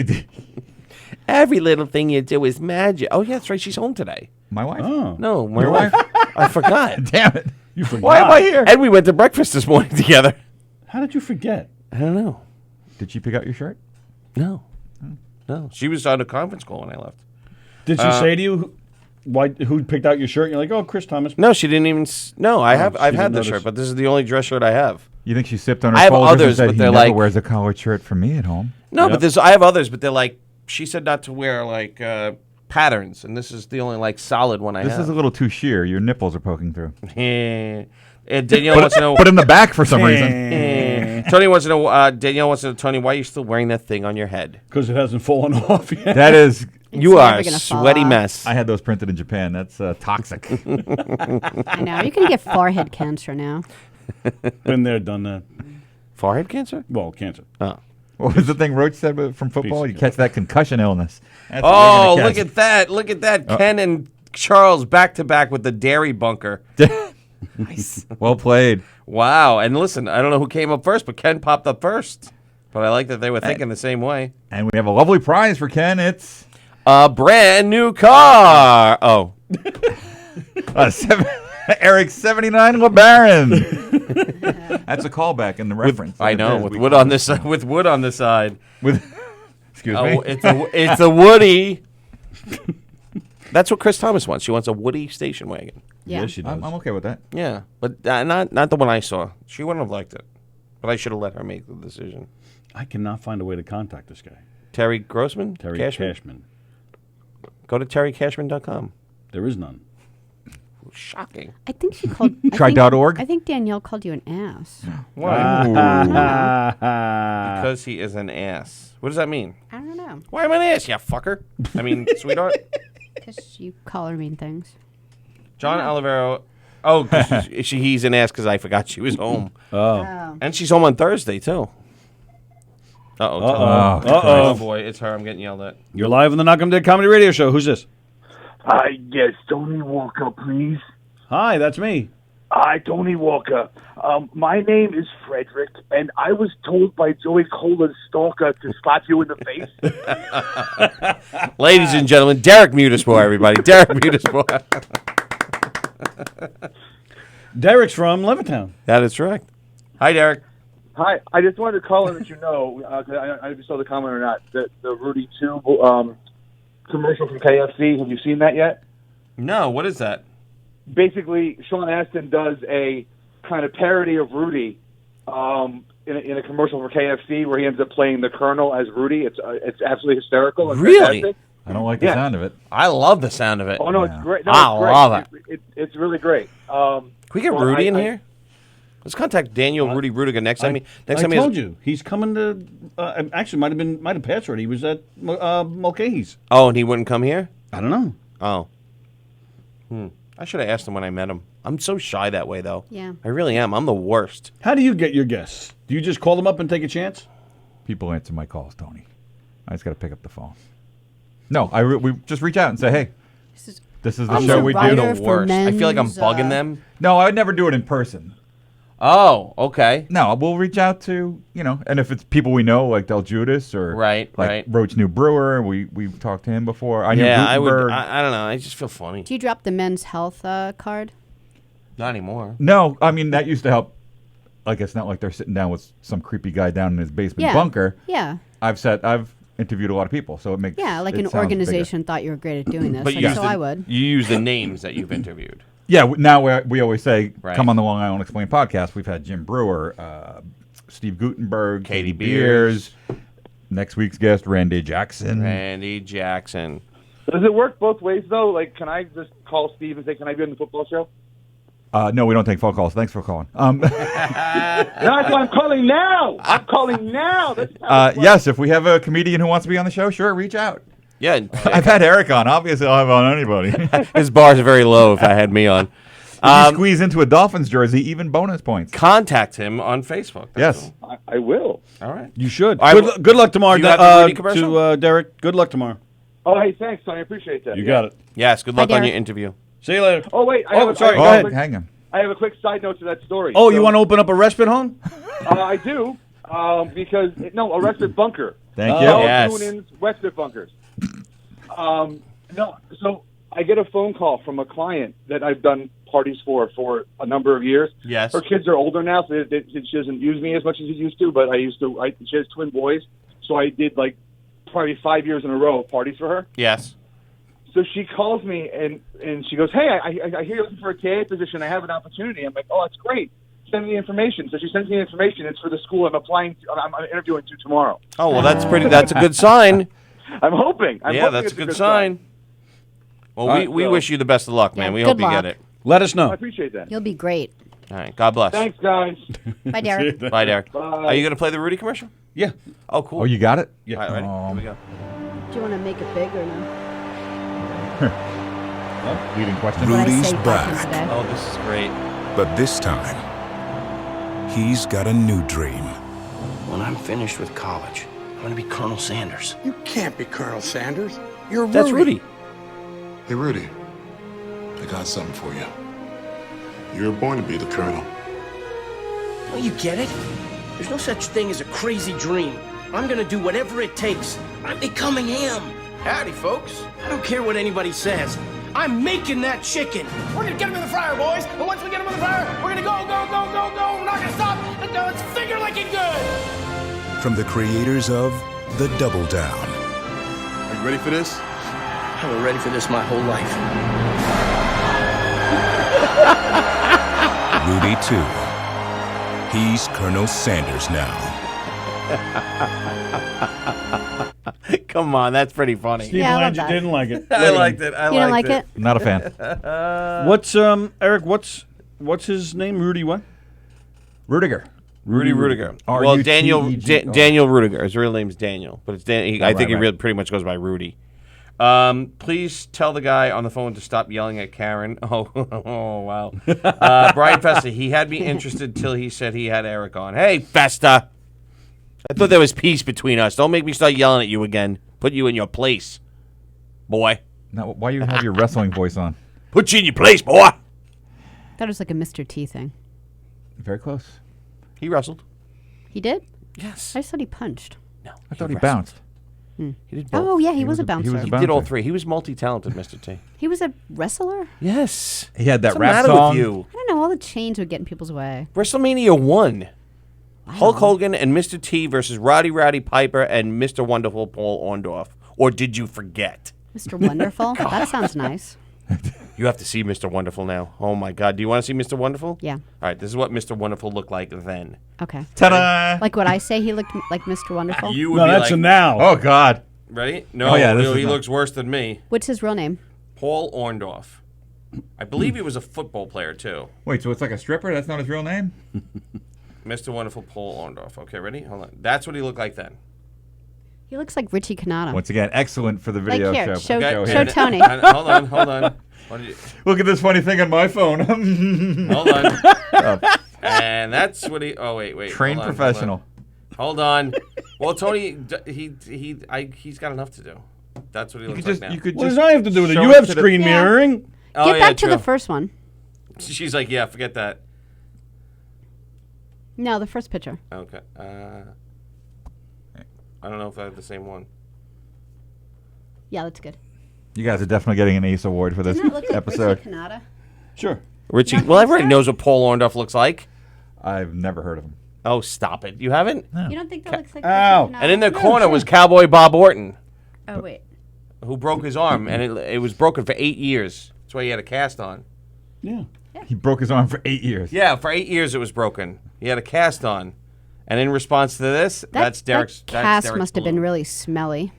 Every little thing you do is magic. Oh, yeah, that's right. She's home today. My wife? Oh. No, my Your wife. wife? I forgot. Damn it. You forgot. Why am I here? And we went to breakfast this morning together. How did you forget? I don't know. Did she pick out your shirt? No. No. She was on a conference call when I left. Did she say to you who picked out your shirt? You're like, oh, Chris Thomas. No, she didn't even. No, I've she had didn't this notice. shirt, but this is the only dress shirt I have. You think she sipped on her I have Folgers others, and said, but he they're never like- wears a collared shirt for me at home? No, Yep. but I have others, but they're like. She said not to wear like patterns, and this is the only like solid one I This have. is a little too sheer. Your nipples are poking through. Danielle wants to know. But in the back for some reason. Tony wants to know. Danielle wants to know. Tony, why are you still wearing that thing on your head? Because it hasn't fallen off yet. That is, You never are a gonna fall sweaty off. mess. I had those printed in Japan. That's toxic. I know. You can get forehead cancer now. Been there, done that. Forehead cancer? Well, cancer. Oh. What was the thing Roach said from football? You catch that concussion illness. That's what Oh, you're gonna look at that! Look at that! Ken and Charles back to back with the dairy bunker. Nice. Well played. Wow! And listen, I don't know who came up first, but Ken popped up first. But I like that they were thinking the same way. And we have a lovely prize for Ken. It's A brand new car. Oh, Eric's 79 LeBaron. That's a callback in the reference. I know. It is. With wood on this, with wood on the side. With excuse me. It's a Woody. That's what Chris Thomas wants. She wants a Woody station wagon. Yeah. Yes, she does. I'm okay with that. Yeah, but not the one I saw. She wouldn't have liked it. But I should have let her make the decision. I cannot find a way to contact this guy. Terry Grossman? Terry Cashman? Cashman. Go to terrycashman.com. There is none. Shocking. I think she called. Try.org? I think Danielle called you an ass. Why? Ah. Because he is an ass. What does that mean? I don't know. Why am I an ass, you fucker? I mean, sweetheart. Because you call her mean things. John Olivero. Oh, 'cause he's an ass because I forgot she was home. Oh. And she's home on Thursday, too. Uh-oh. Oh, boy. It's her. I'm getting yelled at. You're live on the Knock 'em Dead Comedy Radio Show. Who's this? Hi, yes, Tony Walker, please. Hi, that's me. Hi, Tony Walker. My name is Frederick, and I was told by Joey Cola's stalker to slap you in the face. Ladies and gentlemen, Derek Mutisboy, everybody. Derek Mutisboy. Derek's from Levittown. That is correct. Hi, Derek. Hi, I just wanted to call and let you know, 'cause I don't know if you saw the comment or not, that the Rudy Tube commercial from KFC, have you seen that yet? No, what is that? Basically, Sean Astin does a kind of parody of Rudy in a commercial for KFC where he ends up playing the Colonel as Rudy. It's absolutely hysterical. And Really? fantastic. I don't like the sound of it. I love the sound of it. Oh, no, it's great. No, I it's great. love it. It's really great. Can we get Rudy in here? Let's contact Daniel Rudy Rudiger next time. I told you he's coming to. Actually, might have passed already. He was at Mulcahy's. Oh, and he wouldn't come here? I don't know. Oh. I should have asked him when I met him. I'm so shy that way, though. Yeah. I really am. I'm the worst. How do you get your guests? Do you just call them up and take a chance? People answer my calls, Tony. I just got to pick up the phone. No, we just reach out and say, hey, this is the I'm show a we do. writer The for worst. I feel like I'm men's, bugging them. No, I would never do it in person. Oh, okay. No, we'll reach out to, and if it's people we know, like Del Judas or Right. Roach New Brewer, we've talked to him before. I knew I would. Gutenberg. I don't know. I just feel funny. Do you drop the men's health card? Not anymore. No, I mean, that used to help. Like, it's not like they're sitting down with some creepy guy down in his basement bunker. Yeah. I've interviewed a lot of people, so it makes Yeah, like it an sounds organization thought you were great at doing this. But Like, so I would. You use the names that you've interviewed. Yeah, now we always say, Right. come on the Long Island Explained podcast. We've had Jim Brewer, Steve Gutenberg, Katie Beers. Next week's guest, Randy Jackson. Randy Jackson. Does it work both ways, though? Like, can I just call Steve and say, can I be on the football show? No, we don't take phone calls. Thanks for calling. No, that's why I'm calling now. I'm calling now. That's how it works. Yes, if we have a comedian who wants to be on the show, sure, reach out. Yeah. I've had Eric on. Obviously, I'll have on anybody. His bars are very low if I had me on. If you squeeze into a Dolphins jersey, even bonus points. Contact him on Facebook. Yes. I will. All right. You should. All right, Good luck tomorrow. Do you have the Rudy commercial? To Derek. Good luck tomorrow. Oh, hey, thanks, Tony. I appreciate that. You got it. Yes. Good luck on Derek. your interview. See you later. Oh, wait. Sorry. Go Go ahead, ahead. hang him. I have a quick side note to that story. Oh, you want to open up a respite home? I do, because a respite bunker. Thank you. Charles Yes. Noonan's respite bunkers. No, so I get a phone call from a client that I've done parties for a number of years. Yes. Her kids are older now, so she doesn't use me as much as she used to. But she has twin boys, so I did like probably 5 years in a row of parties for her. Yes. So she calls me and she goes, "Hey, I hear you're looking for a TA position. I have an opportunity." I'm like, "Oh, that's great. Send me the information." So she sends me the information. It's for the school I'm interviewing to tomorrow. Oh well, that's a good sign. I'm hoping. Yeah, that's a good sign. Well, All right, we wish you the best of luck, man. Yeah, we good hope you luck. get it. Let us I know. appreciate that. You'll be great. All right. God bless. Thanks, guys. Bye, Derek. Bye, Derek. Bye. Are you going to play the Rudy commercial? Yeah. Oh, cool. Oh, you got it? Yeah. All right, ready? Here we go. Do you want to make it big or no? Leading question. What I Rudy's say back. today. Oh, this is great. But this time, he's got a new dream. When I'm finished with college, I'm going to be Colonel Sanders. You can't be Colonel Sanders. You're That's Rudy. Hey, Rudy. I got something for you. You were born to be the Colonel. Don't you get it? There's no such thing as a crazy dream. I'm going to do whatever it takes. I'm becoming him. Howdy, folks. I don't care what anybody says. I'm making that chicken. We're going to get him in the fryer, boys. And once we get him in the fryer, we're going to go. We're not going to stop until it's finger licking good. From the creators of The Double Down. Are you ready for this? I've been ready for this my whole life. Rudy 2. He's Colonel Sanders now. Come on, that's pretty funny. Steve Yeah, I love Belanger that. didn't like it. I liked it. I You don't like it? Not a fan. What's Eric? What's his name? Rudy what? Rudiger. Rudy Rudiger. R-U-T-E-G-O. Well, Daniel Rudiger. His real name's Daniel, but it's I think he right. really pretty much goes by Rudy. Please tell the guy on the phone to stop yelling at Karen. Oh wow. Brian Festa, he had me interested till he said he had Eric on. Hey, Festa. I thought there was peace between us. Don't make me start yelling at you again. Put you in your place, boy. Now, why you have your wrestling voice on? Put you in your place, boy. Thought it was like a Mr. T thing. Very close. He wrestled. He did? Yes. I just thought he punched. No, I thought he wrestled. bounced. He did both. Oh, yeah, he was was a a- bouncer. he was a He bouncer. did all three. He was multi-talented, Mr. T. He was a wrestler? Yes. He had that What's the rap matter song. with you? I don't know. All the chains would get in people's way. WrestleMania 1. Hulk Hogan and Mr. T versus Roddy Piper and Mr. Wonderful Paul Orndorff. Or did you forget? Mr. Wonderful? That sounds nice. You have to see Mr. Wonderful now. Oh, my God. Do you want to see Mr. Wonderful? Yeah. All right, this is what Mr. Wonderful looked like then. Okay. Ta-da! Like what I say, he looked like Mr. Wonderful? You would No, be that's like, a now. Oh, God. Ready? No, Oh, yeah, this no, is he not- looks worse than me. What's his real name? Paul Orndorff. I believe he was a football player too. Wait, so it's like a stripper? That's not his real name? Mr. Wonderful Paul Orndorff. Okay, ready? Hold on. That's what he looked like then. He looks like Richie Canada. Once again, excellent for the video here, show. show Tony. Hold on. What did you, Look at this funny thing on my phone. hold on. And that's what he. Oh wait. Trained hold on, professional. Hold on. Well, Tony, he's got enough to do. That's what he looks like now. What does that have to do with it? You have screen mirroring. Oh, Get yeah, back to true. the first one. She's like, yeah, forget that. No, the first picture. Okay. I don't know if I have the same one. Yeah, that's good. You guys are definitely getting an Ace Award for this Doesn't that look like episode. Richie Canada? Sure. Richie. Well, everybody knows what Paul Orndorff looks like. I've never heard of him. Oh, stop it! You haven't? You don't think that looks like Ow. Richie Canada? And in the corner was Cowboy Bob Orton, Oh, wait. who broke his arm, and it was broken for 8 years. That's why he had a cast on. Yeah. He broke his arm for 8 years. Yeah, for 8 years it was broken. He had a cast on, and in response to this, that's Derek's. That that's cast Derek's must have balloon. been really smelly.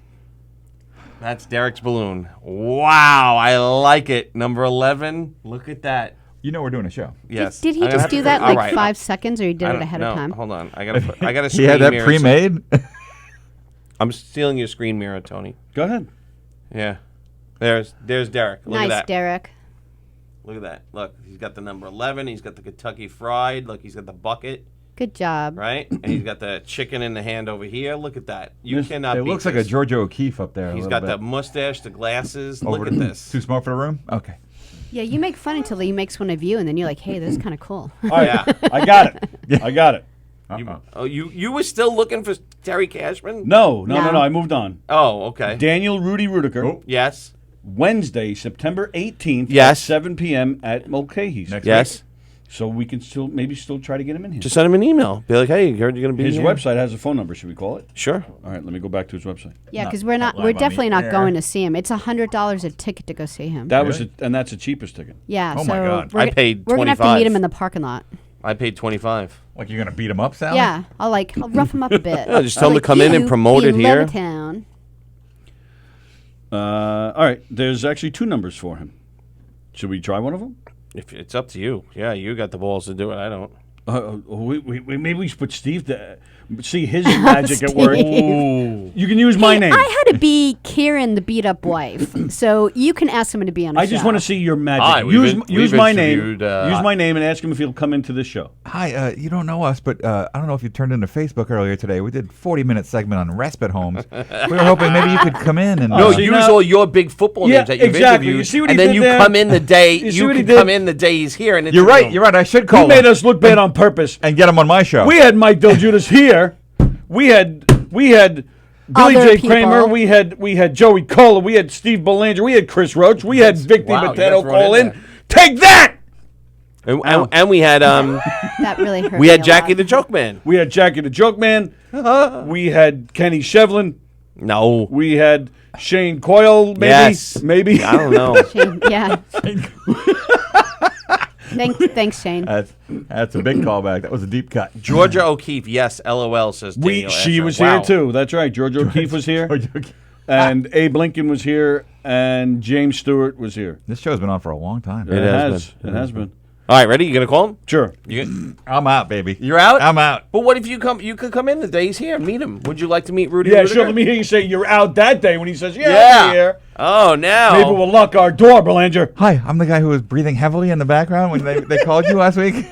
That's Derek's balloon. Wow, I like it. Number 11. Look at that. You know we're doing a show. Yes. Did he I'm gonna just have do to- that in all like right. 5 seconds, or he did I it don't- ahead no, of time? Hold on. I got a He screen had that mirror. pre-made? I'm stealing your screen mirror, Tony. Go ahead. Yeah. There's Derek. Look Nice, at that. Derek. Look at that. Look, he's got the number 11. He's got the Kentucky Fried. Look, he's got the bucket, Good job. right? And he's got the chicken in the hand over here. Look at that. You cannot It beat looks like a this. Georgia O'Keeffe up there. He's got the mustache, the glasses. Over Look at this. Too small for the room? Okay. Yeah, you make fun until he makes one of you, and then you're like, hey, this is kind of cool. All right. Yeah. I got it. I got it. Oh, you were still looking for Terry Cashman? No. No. I moved on. Oh, okay. Daniel Rudy Rudiger. Oh. Yes. Wednesday, September 18th Yes. at 7 p.m. at Mulcahy's. Next Yes. So we can still try to get him in here. Just send him an email. Be like, hey, you heard you're going to be His here? website has a phone number. Should we call it? Sure. All right, let me go back to his website. Yeah, Not- because we're not we're live on definitely the not air. going to see him. It's $100 a ticket to go see him. That Really? and that's the cheapest ticket. Yeah, Oh so my God. we're I go- paid We're gonna have to meet 25. him in the parking lot. I paid 25. Like you're going to beat him up, Sally? Yeah, I'll rough him up a bit. Yeah, just tell him to Like, come in and you promote it here. Levittown. All right, there's actually 2 numbers for him. Should we try one of them? If it's up to you. Yeah, you got the balls to do it. I don't. Maybe we should put Steve to see his magic at work. Steve. You can use my Hey, name. I had to be Kieran, the beat up wife, so you can ask him to be on. I just want to see your magic. Hi, use my name. interviewed, Use my name and ask him if he'll come into this show. Hi, you don't know us, but I don't know if you turned into Facebook earlier today. We did a 40-minute segment on respite homes. We were hoping maybe you could come in and... No, see, use now- all your big football Yeah, names that you've exactly. interviewed, You see what and he then did you there? come in the day. You see You what he can come did? in the day he's here, and You're right. You're right. I should call He him made us look bad on purpose. and get him on my show. We had Mike Deljudas here. We had Billy Other J. Kramer. people. We had Joey Cola. We had Steve Belanger. We had Chris Roach. We had Vic Wow, you got DiMatteo thrown call in in. there. Take that! and we had That really hurt. we me had a Jackie lot. the Joke Man. We had Jackie the Joke Man. We had Kenny Shevlin. No. We had Shane Coyle. Maybe. Yes. Maybe. I don't know. Shane, yeah. Thanks, Shane. That's a big callback. That was a deep cut. Georgia O'Keeffe. Yes. LOL says Daniel She Asher. was Wow. here too. That's right. George O'Keefe was here. And Abe Lincoln was here. And James Stewart was here. This show's been on for a long time. It has It has been. All right, ready? You gonna call him? Sure. I'm out, baby. You're out. I'm out. But what if you come? You could come in the day he's here. Meet him. Would you like to meet Rudy? Yeah, Rudiger? sure. Let me hear you say you're out that day when he says, yeah, Yeah. I'm here. Oh, now. Maybe we'll lock our door, Belanger. Hi, I'm the guy who was breathing heavily in the background when they called you last week.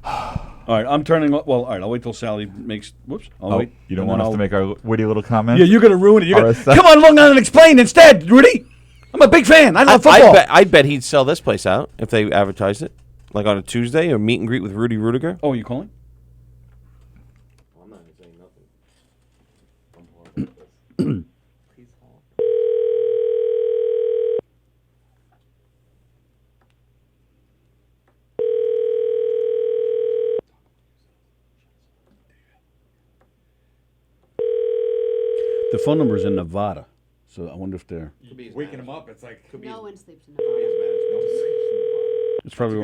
All right, I'm turning. Well, all right, I'll wait till Sally makes. Whoops. I'll wait. You don't and want then us to I'll- make our witty little comment? Yeah, you're going to ruin it. You're gonna, RSL. come on, log on and explain instead, Rudy. I'm a big fan. I love football. I bet he'd sell this place out if they advertised it, like on a Tuesday or meet and greet with Rudy Rudiger. Oh, you calling? I'm not saying nothing. The phone number is in Nevada, so I wonder if they're. Waking him up, it's like... No one sleeps in It's probably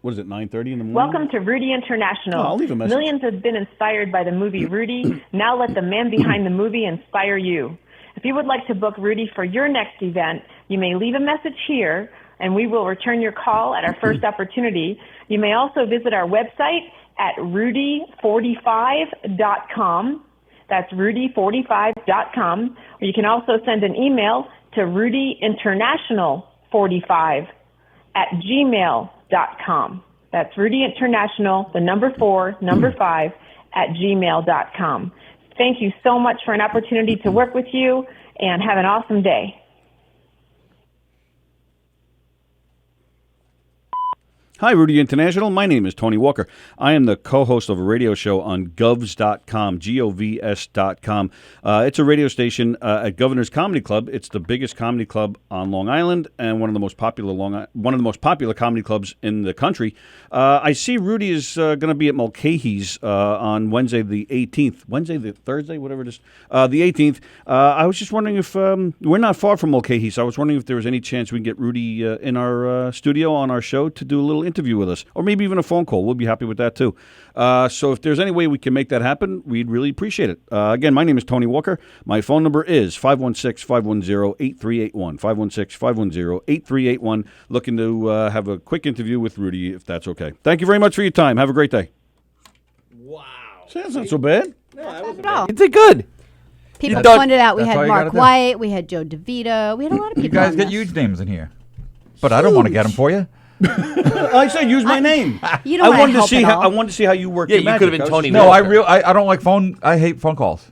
what is it? 9:30 in the morning. Welcome to Rudy International. Oh, I'll leave a message. Millions have been inspired by the movie Rudy. Now let the man behind the movie inspire you. If you would like to book Rudy for your next event, you may leave a message here and we will return your call at our first opportunity. You may also visit our website at rudy45.com. That's rudy45.com. Or you can also send an email to rudyinternational45@gmail.com. That's rudyinternational, the number 4, number 5, @gmail.com. Thank you so much for an opportunity to work with you, and have an awesome day. Hi, Rudy International. My name is Tony Walker. I am the co-host of a radio show on govs.com, govs.com. It's a radio station at Governor's Comedy Club. It's the biggest comedy club on Long Island and one of the most popular comedy clubs in the country. I see Rudy is going to be at Mulcahy's on Wednesday the 18th. Thursday, whatever it is. The 18th. I was just wondering if we're not far from Mulcahy's, so I was wondering if there was any chance we can get Rudy in our studio on our show to do a little interview with us, or maybe even a phone call. We'll be happy with that too. So if there's any way we can make that happen, we'd really appreciate it. Again, my name is Tony Walker. My phone number is 516-510-8381. 516-510-8381. Looking to have a quick interview with Rudy, if that's okay. Thank you very much for your time. Have a great day. Wow. So that's not so bad. No, that wasn't bad. You did good. People You've done- pointed out we That's all had you Mark gotta do. White, we had Joe DeVito, we had a lot of people. You guys on get this. huge names in here, but I don't want to get them for you. I said use my name. You don't wanna help at all. I wanted to see how you work. Yeah, your you could have magic. been Tony. No, Walker. I don't like phone. I hate phone calls.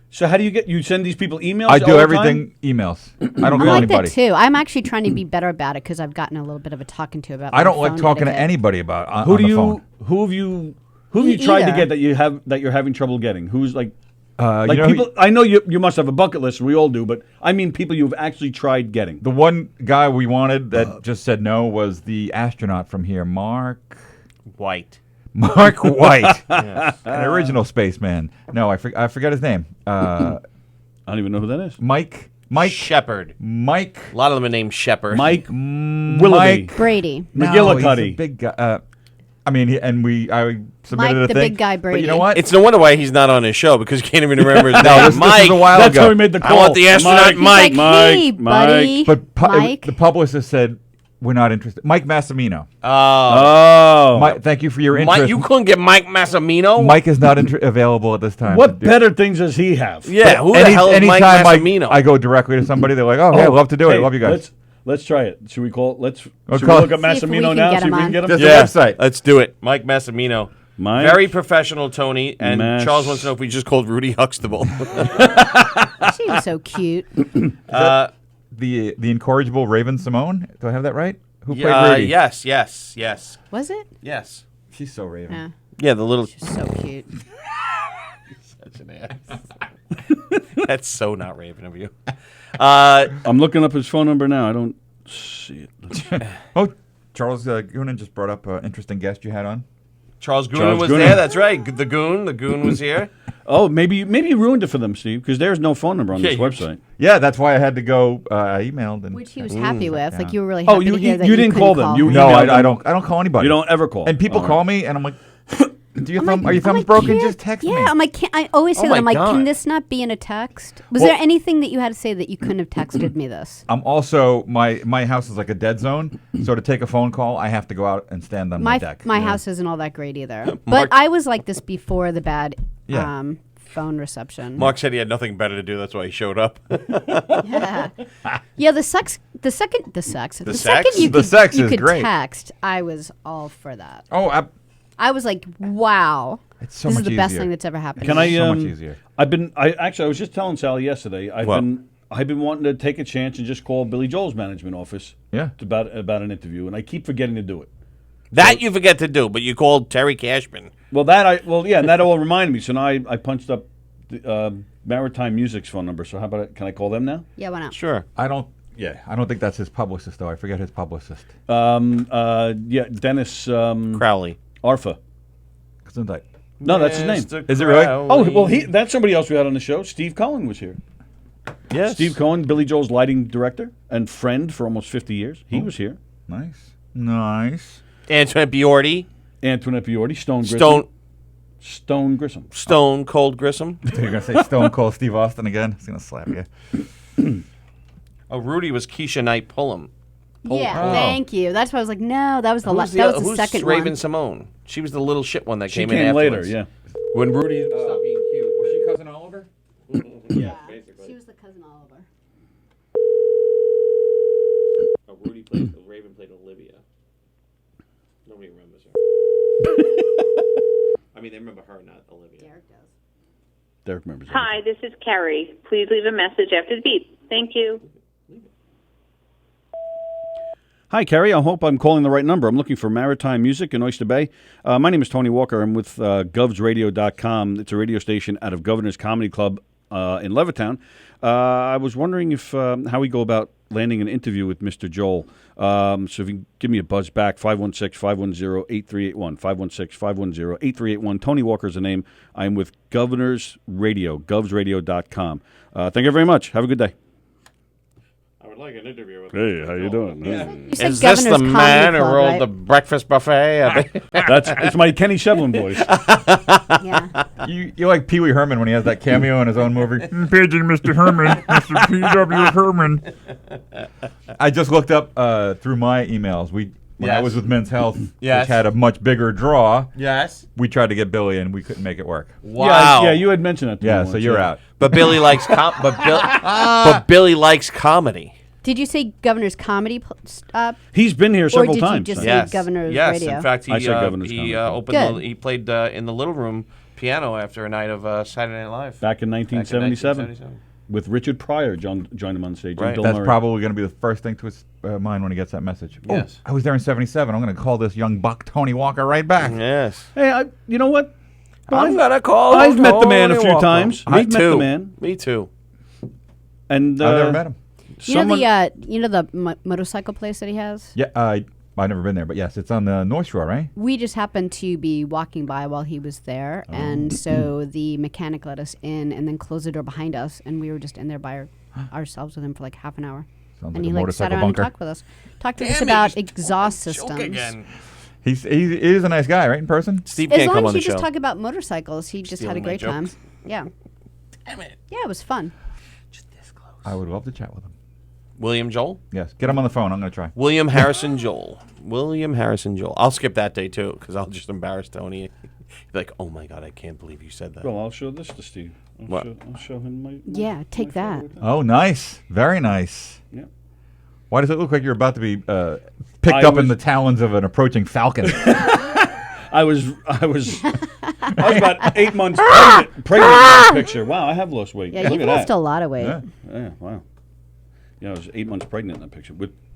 So how do you send these people emails? I all do the everything emails. I don't I call like anybody. that too. I'm actually trying to be better about it because I've gotten a little bit of a talking to about. I don't my like phone talking to etiquette. anybody about on, Who on do the you? phone. Who have you? Who have Me you tried to either. get that you're having trouble getting? Who's like? You Like know who- people, I know you must have a bucket list. We all do, but I mean people you've actually tried getting. the one guy we wanted that just said no was the astronaut from here, Mark White. White, an original spaceman. No, I forgot his name. I don't even know who that is. Mike Shepard. Mike A lot of them are named Shepard. Mike Willoughby. Mike Brady. No, McGillicuddy. he's a big guy. I submitted Mike, a the thing. big guy But Brady. you know what? It's no wonder why he's not on his show because he can't even remember his name. this Mike. is a while That's ago. how we made the I call. want the astronaut Mike. He's like, hey, buddy. But Mike. the publicist said we're not interested. Mike Massimino. Oh, Thank you for your interest. Mike, you couldn't get Mike Massimino? Mike is not available at this time. what better things does he have? Yeah, who the hell is Mike anytime Massimino? I go directly to somebody, they're like, "Oh, yeah, I'd love to do it. I love you guys." Let's try it. Should we call? Should we call- look at See if we Massimino can now? get See if him we can on. get him. Just Yeah, the website. let's do it. Mike Massimino. Mike. Very professional, Tony. And Charles wants to know if we just called Rudy Huxtable. She was so cute. The incorrigible Raven Simone. Do I have that right? Who played Rudy? Yes. Was it? Yes. She's so Raven. Yeah. Yeah, the little... She's so cute. Such an ass. That's so not Raven of you. I'm looking up his phone number now. I don't see it. Oh, Charles Goonan just brought up an interesting guest you had on. Charles Goonan Charles was Goonan. there. That's right. The Goon was here. Oh, maybe you ruined it for them, Steve, because there's no phone number on this Yeah, website. Yeah, that's why I had to go. I emailed and. Which he was happy with. yeah. Like you were really happy you- to hear you- that you didn't couldn't call them. You No, emailed I them. don't call anybody. You don't ever call. And people All call right. me, and I'm like, "Do your I'm thumb? like- Are your I'm thumbs like, broken? can't- Just text me." Yeah, I'm like, I always say Oh that. I'm my like, can God. this not be in a text? Was Well- there anything that you had to say that you couldn't have texted me this? I'm also my house is like a dead zone, so to take a phone call, I have to go out and stand on my deck. My house isn't all that great either. But I was like this before the bad Yeah. phone reception. Mark said he had nothing better to do. That's why he showed up. Yeah, the second you The could, sex you is could great. text, I was all for that. Oh, I was like, wow. it's so This much is the best easier. thing that's ever happened. Can to I? me. So much easier. I was just telling Sally yesterday. I've What? been wanting to take a chance and just call Billy Joel's management office. Yeah. About an interview, and I keep forgetting to do it. That you forget to do, but you called Terry Cashman. And that all reminded me. So now I punched up the Maritime Music's phone number. So how about it? Can I call them now? Yeah, why not? Sure. I don't think that's his publicist though. I forget his publicist. Dennis Crowley. Arfa. Gesundheit. No, that's his name. Mr. Is it really? Oh, well, that's somebody else we had on the show. Steve Cohen was here. Yes. Steve Cohen, Billy Joel's lighting director and friend for almost 50 years. He was here. Nice. Antoinette Biordi. Antoinette Biordi, Stone Grissom. Stone Cold Grissom. So you're gonna say Stone Cold Steve Austin again? He's gonna slap you. Oh, Rudy was Keisha Knight Pullum. Yeah, thank you. That's why I was like, no, that was the Who's that was the who's second Raven one. Simone? She was the little shit one that She came in came later, afterwards. yeah. When Rudy Stop being cute. Was she cousin Oliver? yeah, basically. She was the cousin Oliver. Oh, Raven played Olivia. Nobody remembers her. I mean, they remember her, not Olivia. Derek does. Derek remembers. Hi, this is Carrie. Please leave a message after the beep. Thank you. Hi, Kerry. I hope I'm calling the right number. I'm looking for maritime music in Oyster Bay. My name is Tony Walker. I'm with govsradio.com. It's a radio station out of Governor's Comedy Club in Levittown. I was wondering if how we go about landing an interview with Mr. Joel. So if you can give me a buzz back, 516-510-8381, 516-510-8381. Tony Walker is the name. I'm with Governor's Radio, govsradio.com. Thank you very much. Have a good day. I would like an interview with Hey, how you doing? You said Is this the Governor's man Comedy who Club, rolled right? the breakfast buffet? It's my Kenny Shevlin voice. Yeah. You're like Pee Wee Herman when he has that cameo in his own movie. Paging Mr. Herman, Mr. P.W. Herman. I just looked up through my emails. When I Yes. was with Men's Health, Yes. which had a much bigger draw, Yes. we tried to get Billy and we couldn't make it work. Wow. Yeah, you had mentioned that to me Yeah, once, so you're out. But Billy likes but Billy likes comedy. Did you say Governor's Comedy? He's been here several or did times. you just Yes. say Governor's yes. Radio? In fact, I said Governor's he Comedy Club. opened. Good. He played in the Little Room piano after a night of Saturday Night Live. Back in 1977. 1977. With Richard Pryor joined him on stage. and Right. Bill That's Murray. probably going to be the first thing to his mind when he gets that message. Yes. Oh, I was there in 77. I'm going to call this young buck Tony Walker right back. Yes. Hey, you know what? I'm gonna call. I've met the man a Tony few Walker. times. Me We've met too. the man. Me too. And I've never met him. You know the motorcycle place that he has? Yeah, I've never been there, but yes, it's on the North Shore, right? We just happened to be walking by while he was there, and so the mechanic let us in and then closed the door behind us, and we were just in there by ourselves with him for like half an hour. Sounds and like he a sat motorcycle around bunker. and talked with us. Talked to us Damn it, about he's exhaust joke systems. again. He is a nice guy, right, in person? Steve As can't long come as on you the just show. talk about motorcycles, he just had a Stealing my great time. jokes. Yeah. Damn it. Yeah, it was fun. I would love to chat with him. William Joel. Yes, get him on the phone. I'm going to try. William Harrison Joel. William Harrison Joel. I'll skip that day too because I'll just embarrass Tony. He'll be like, "Oh my God, I can't believe you said that." Well, I'll show this to Steve. What? I'll show him my. Yeah, take that. Oh, nice. Very nice. Yeah. Why does it look like you're about to be picked I up in was- the talons of an approaching falcon? I was about 8 months pregnant in that picture. Wow, I have lost weight. Yeah, Look you've at lost that. a lot of weight. Yeah, wow. Yeah, I was 8 months pregnant in that picture.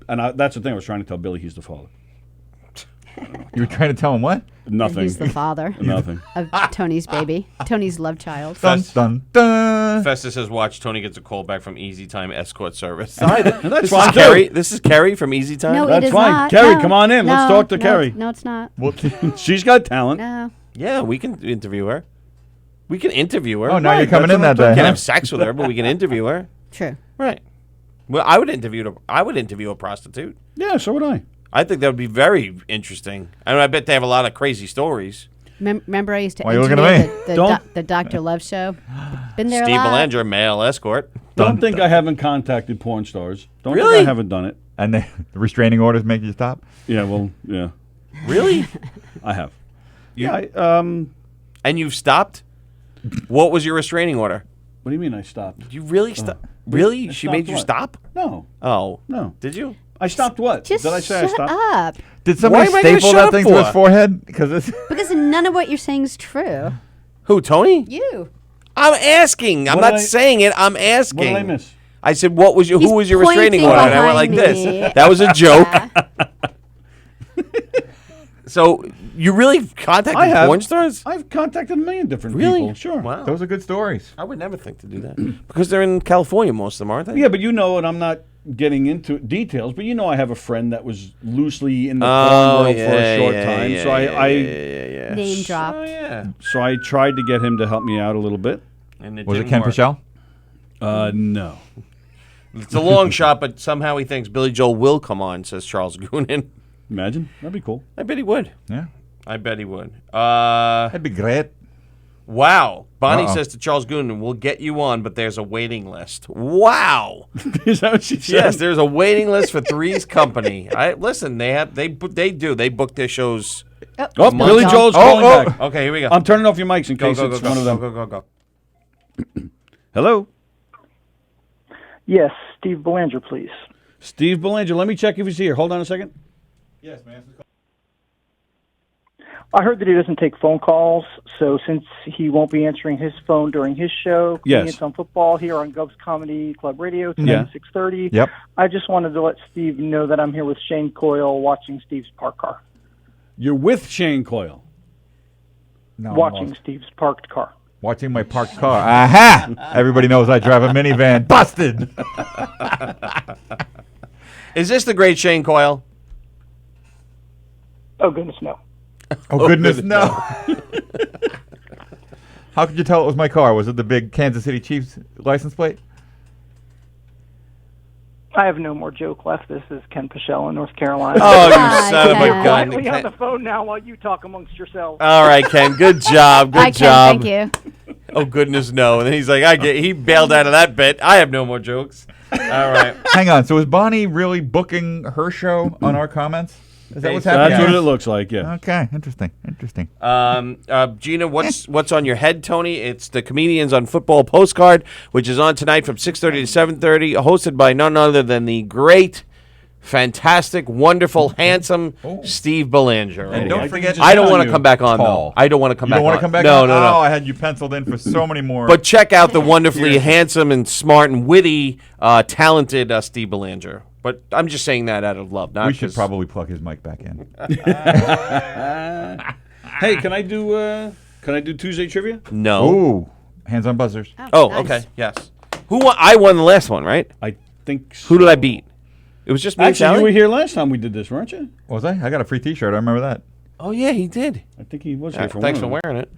That's the thing. I was trying to tell Billy he's the father. You were trying to tell him what? Nothing. He's the father Nothing. of Tony's baby, Tony's love child. Dun, dun, dun. Festus has watched Tony gets a call back from Easy Time Escort Service. That's This fine, is too. Kerry. This is Kerry from Easy Time. No, That's it is fine. not. Kerry, No, come on in. Let's no, talk to no, Kerry. No, it's not. She's got talent. No. Yeah, we can interview her. We can interview her. Oh, now you're coming that's in what I'm that talking day. We can't huh? have sex with her, but we can interview her. True. Right. Well, I would interview a prostitute. Yeah, so would I. I think that would be very interesting. I bet they have a lot of crazy stories. Remember, I used to Why are you looking engineer at me? the Dr. Love show. Been there Steve a lot. Belanger, male escort. Don't think I haven't contacted porn stars. Don't Really? think I haven't done it. And the restraining orders make you stop? Yeah, well, yeah, Really? I have. You- Yeah, And you've stopped? What was your restraining order? what do you mean I stopped? You really stopped? Really? I She stopped made you what? stop? No, Oh. no. Did you? I stopped what? Just Did I say I shut stopped? up. Did somebody Why am I gonna staple shut that up thing to his for? forehead? Because it's Because none of what you're saying is true. Who, Tony? You. I'm asking. I'm What not did I- saying it. I'm asking. What did I miss? I said, "What was your? He's Who was your restraining pointing order?" And I went like behind this. me. That was a joke. So you really contacted I have. porn stars? I've contacted a million different Really? people. Sure. Wow. those are good stories. I would never think to do that because they're in California, most of them, aren't they? Yeah, but you know, and I'm not getting into details, but you know, I have a friend that was loosely in the Oh, porn world yeah, for a short yeah, time. yeah, So yeah. Name drop. Oh yeah. so I tried to get him to help me out a little bit. And Was it didn't Ken work. Pichel? No. It's a long shot, but somehow he thinks Billy Joel will come on, says Charles Goonan. Imagine that'd be cool. I bet he would. Yeah. I bet he would. That'd be great. Wow. Bonnie Uh-oh. says to Charles Goonan, we'll get you on, but there's a waiting list. Wow. Is that what she said? Yes, there's a waiting list for Three's Company. Listen, they book their shows. Oh, Billy Joel's calling back. Okay, here we go. I'm turning off your mics in case go, it's go, one of them. Go. Hello? Yes, Steve Belanger, please. Steve Belanger. Let me check if he's here. Hold on a second. Yes, man. I heard that he doesn't take phone calls, so since he won't be answering his phone during his show, Convenience on Football here on Gov's Comedy Club Radio, tonight at 6:30, Yep. I just wanted to let Steve know that I'm here with Shane Coyle watching Steve's parked car. You're with Shane Coyle. No, watching Steve's parked car. Watching my parked car. Aha! Everybody knows I drive a minivan. Busted! Is this the great Shane Coyle? Oh, goodness, no. Oh, goodness, no. How could you tell it was my car? Was it the big Kansas City Chiefs license plate? I have no more joke left. This is Ken Pichelle in North Carolina. Oh, you son of a gun. Quietly on the phone now while you talk amongst yourselves. All right, Ken. Good job. Good Hi, job. Ken. Thank you. Oh, goodness, no. And then he's like, he bailed out of that bit. I have no more jokes. All right. Hang on. So is Bonnie really booking her show on our comments? Is that what's happening? That's what it looks like, yeah. Okay, interesting. Gina, what's on your head, Tony? It's the Comedians on Football postcard, which is on tonight from 6:30 to 7:30, hosted by none other than the great, fantastic, wonderful, handsome Steve Belanger. And don't forget, I don't want to come back on, though. I don't want to come back on. You don't want to come back no, on? No, no. Oh, I had you penciled in for so many more. But check out the wonderfully handsome and smart and witty, talented Steve Belanger. But I'm just saying that out of love. Not we should probably plug his mic back in. Hey, can I do Tuesday trivia? No. Ooh, hands on buzzers. Oh, okay. Yes. Who won? I won the last one, right? I think so. Who did I beat? It was just me and Actually, Sally? you were here last time we did this, weren't you? Was I? I got a free T-shirt. I remember that. Oh, yeah, he did. I think he was here Yeah, for thanks one for of them. wearing it.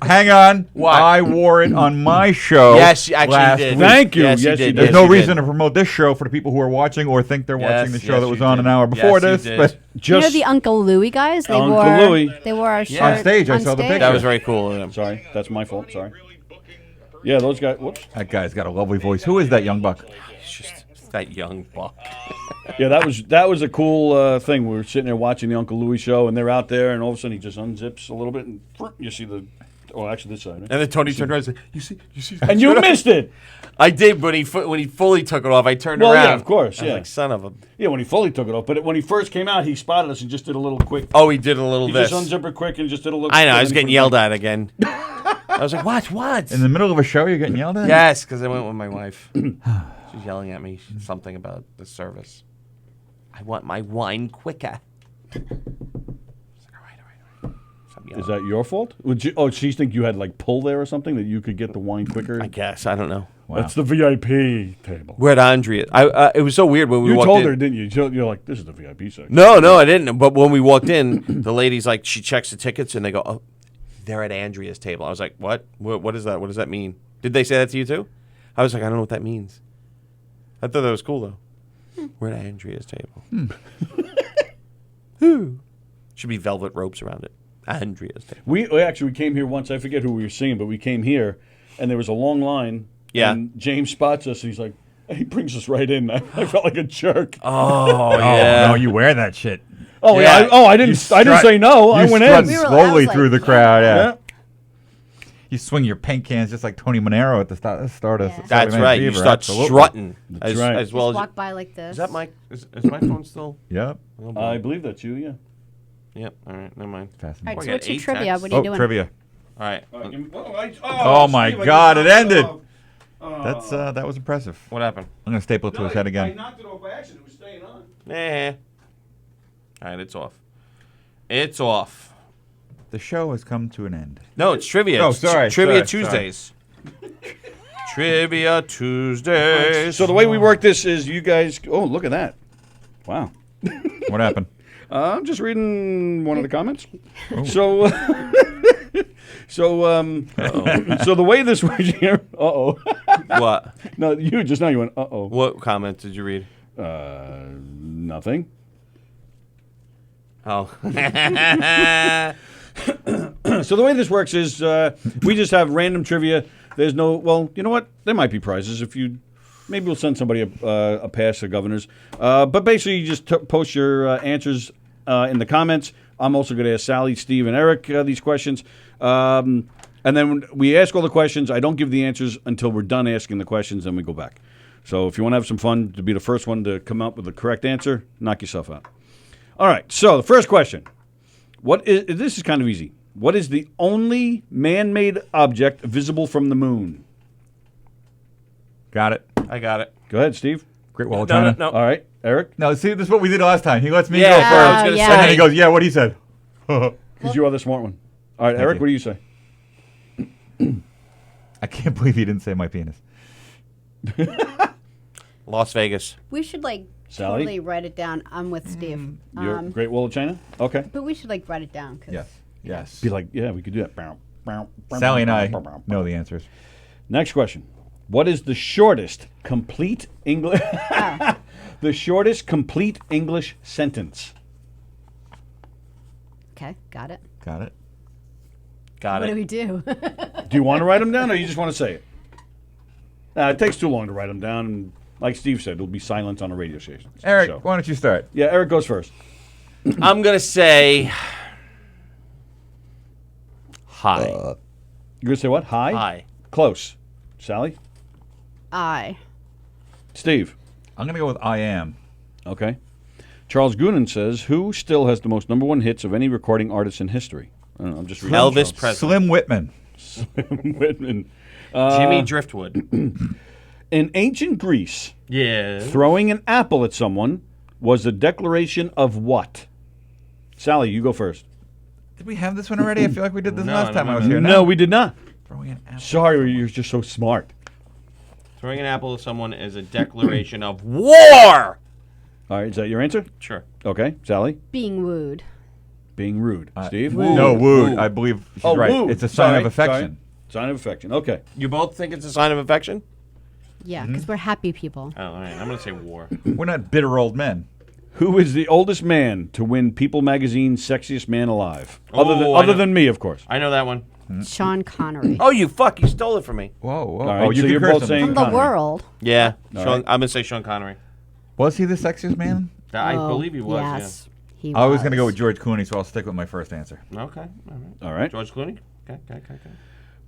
Hang on. What? I wore it on my show. Yes, you actually last did. week. Thank you. Yes, you Yes, did. you There's did. no Yes, you reason did. to promote this show for the people who are watching or think they're watching the show Yes, that was you on did. an hour before Yes, you this. did. But You know the Uncle Louie guys? They Uncle wore Louie. They wore our shirt On stage, I on saw the stage. picture. That was very cool of him. Sorry, that's my fault. Sorry. Yeah, those guys. Whoops. that guy's got a lovely voice. Who is that young buck? It's just that young buck. Yeah, that was a cool thing. We were sitting there watching the Uncle Louie show, and they're out there, and all of a sudden he just unzips a little bit, and you see the. Oh, actually, this side. Right? And then Tony turned around and said, you see. And you missed it. I did, but when he fully took it off, I turned Well, around. yeah, of course, I was yeah. like, son of a... Yeah, when he fully took it off, but when he first came out, he spotted us and just did a little quick. Oh, he did a little He this. just unzipped it quick and just did a little. I know, I was and getting he yelled put it at again. I was like, what? In the middle of a show, you're getting yelled at? Yes, because I went with my wife. She's yelling at me something about the service. I want my wine quicker. Is that your fault? Would you, she think you had like pull there or something that you could get the wine quicker? I guess. I don't know. Wow. That's the VIP table. We're at Andrea. It was so weird when we You walked told in. her, didn't you? You're like, this is the VIP section. No, I didn't. But when we walked in, the lady's like, she checks the tickets and they go, oh, they're at Andrea's table. I was like, what? What is that? What does that mean? Did they say that to you too? I was like, I don't know what that means. I thought that was cool though. We're at Andrea's table. Should be velvet ropes around it. Andrea's table. We came here once. I forget who we were seeing, but we came here, and there was a long line. Yeah. And James spots us, and he's like, he brings us right in. I felt like a jerk. Oh, Oh, no, you wear that shit. Oh yeah. I didn't say no. I went in. You slowly through the crowd. Yeah. Yeah. You swing your paint cans just like Tony Monero at the start of Saturday That's Night right. You Fever. start Absolutely. strutting That's right. as well Just as. walk by like this. Is that my? Is my phone still? Yep. Oh, boy. I believe that's you. Yeah. Yep. All right. Never mind. All Fascinating. right, We so got what's your 8 trivia? texts. What are you doing? Trivia. All right. Oh my God! It ended. That's that was impressive. What happened? I'm gonna staple it to his head again. knocked it off by accident. It was staying on. All right. It's off. It's off. The show has come to an end. No, it's trivia. Oh, It's sorry, Trivia sorry, Tuesdays. Trivia Tuesdays. So the way we work this is you guys. Oh, look at that! Wow. What happened? I'm just reading one of the comments. So, so the way this works here. What? No, you just now you went. What comment did you read? Nothing. Oh. So the way this works is we just have random trivia. There's no, well, you know what? There might be prizes if you, maybe we'll send somebody a pass to Governors. But basically, you just post your answers in the comments. I'm also going to ask Sally, Steve, and Eric these questions. And then when we ask all the questions, I don't give the answers until we're done asking the questions, and we go back. So if you want to have some fun, to be the first one to come up with the correct answer, knock yourself out. All right, so the first question. This is kind of easy. What is the only man-made object visible from the moon? Got it. I got it. Go ahead, Steve. Great Wall of No, China. no. All right, Eric? No, see, this is what we did last time. He lets me Yeah, go I was first. gonna yeah. say. And then he goes, yeah, what he said. Because you are the smart one. All right, Eric, you. what do you say? I can't believe he didn't say my penis. Las Vegas. We should Sally? totally write it down. I'm with Steve. Your Great Wall of China? Okay. But we should write it down. Yes. Be like, yeah, we could do that. Sally and I know the answers. Next question. What is the shortest complete English the shortest complete English sentence? Okay, got it. Got it. Got What it. do we do? Do you want to write them down or you just want to say it? It takes too long to write them down. And like Steve said, it'll be silent on a radio station. Eric, So- why don't you start? Yeah, Eric goes first. I'm going to say hi. You're going to say what? Hi? Hi. Close. Sally? I. Steve? I'm going to go with I am. Okay. Charles Goonan says, who still has the most #1 hits of any recording artist in history? I don't know, I'm just reading Elvis Charles. Presley. Slim Whitman. Whitman. Jimmy Driftwood. In ancient Greece, Yeah. throwing an apple at someone was a declaration of what? Sally, you go first. Did we have this one already? I feel like we did this No, last no, time no, I was no. here. No, we did not. Throwing an apple. Sorry, you're just so smart. Throwing an apple at someone is a declaration of war. All right, is that your answer? Sure. Okay, Sally. Being wooed. Being rude. Steve? No, wooed. Woo. I believe she's Oh, right. woo. It's a sign Sorry, of affection. sorry. Sign of affection. Okay. You both think it's a sign of affection? Yeah, because we're happy people. Oh, all right. I'm going to say war. We're not bitter old men. Who is the oldest man to win People Magazine's Sexiest Man Alive? Oh, I Other know. than me, of course. I know that one. Sean Connery. Oh, you fuck. You stole it from me. Whoa, whoa. right, oh, you so can you're curse both him. saying From the Connery. world. Yeah. All Sean, right. I'm going to say Sean Connery. Was he the sexiest man? I Oh, believe he was, yes, he I was going to go was. with George Clooney, so I'll stick with my first answer. yeah. Okay. All right. All right. George Clooney? Okay.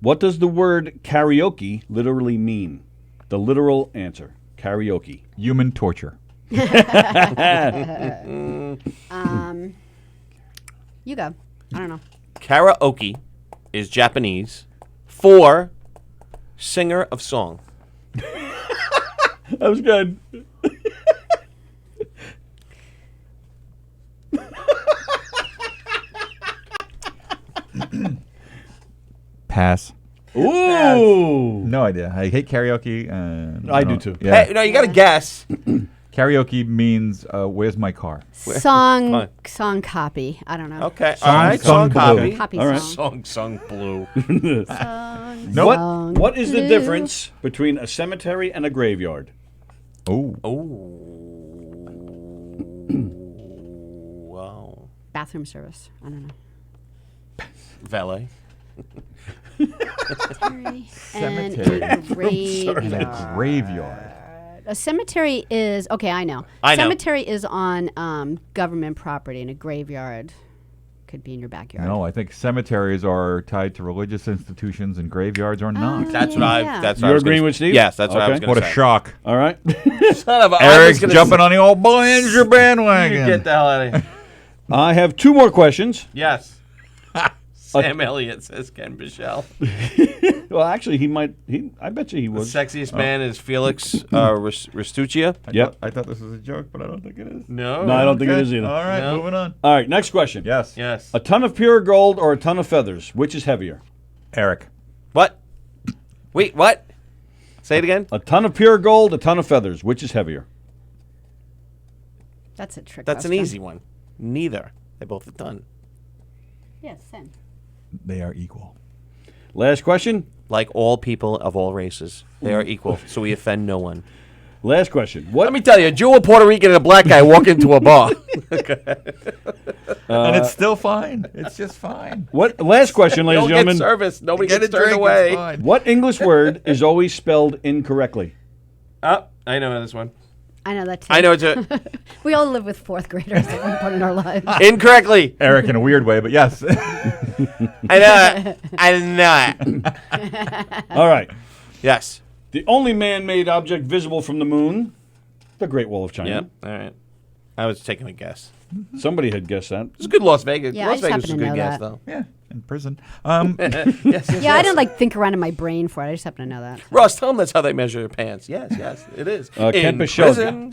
What does the word karaoke literally mean? The literal answer. Karaoke. Human torture. You go. I don't know. Karaoke is Japanese for singer of song. That was good. Pass. Ooh. No idea. I hate karaoke. I do too. Yeah. Hey, no, you got to guess. Karaoke means where's my car? Song copy. I don't know. Okay. Song All right. sung Song blue. copy. Copy All right. song. Song blue. What is the difference between a cemetery and a graveyard? Oh. Wow. Bathroom service. I don't know. Valet. Cemetery. And a graveyard. And a graveyard. A cemetery is okay. I know. I know. Cemetery is on government property, and a graveyard could be in your backyard. No, I think cemeteries are tied to religious institutions and graveyards are not. That's what Yeah. That's what I You're was gonna agreeing say. with Steve? Yes, that's what I Okay. was going to What say. a shock. All right. Son of a. Eric's jumping on the old Bollinger bandwagon. You get the hell out of here. I have two more questions. Yes. Sam Elliott says Ken Bichelle. Well, actually, I bet you he The was. sexiest man is Felix Restuccia. Yep. I thought this was a joke, but I don't think it is. No. No, I don't think it is either. All right, No. moving on. All right, next question. Yes. Yes. A ton of pure gold or a ton of feathers? Which is heavier? Eric. What? Wait, what? Say it again. A ton of pure gold, a ton of feathers. Which is heavier? That's a trick. That's an question. easy one. Neither. They both are done. Yeah, same. They are equal. Last question. Like all people of all races, they are equal, so we offend no one. Last question. What? Let me tell you, a Jew, a Puerto Rican, and a black guy walk into a bar. And it's still fine. It's just fine. What? Last question, ladies and Don't gentlemen. get service. Nobody Get gets a turned drink, away. it's fine. What English word is always spelled incorrectly? Oh, I know this one. I know that too. I know it too. We all live with fourth graders at one point in our lives. Incorrectly. Eric in a weird way, but yes. I know it. I know it. All right. Yes. The only man-made object visible from the moon, the Great Wall of China. Yep. All right. I was taking a guess. Somebody had guessed that. It's a good Las Vegas. Yeah, I Las just Vegas is a happen to good know guess, that. though. Yeah, in prison. Yeah, I didn't like think around in my brain for it. I just happen to know that. Ross, tell them that's how they measure their pants. Yes, it is. Ken In Pichel. prison.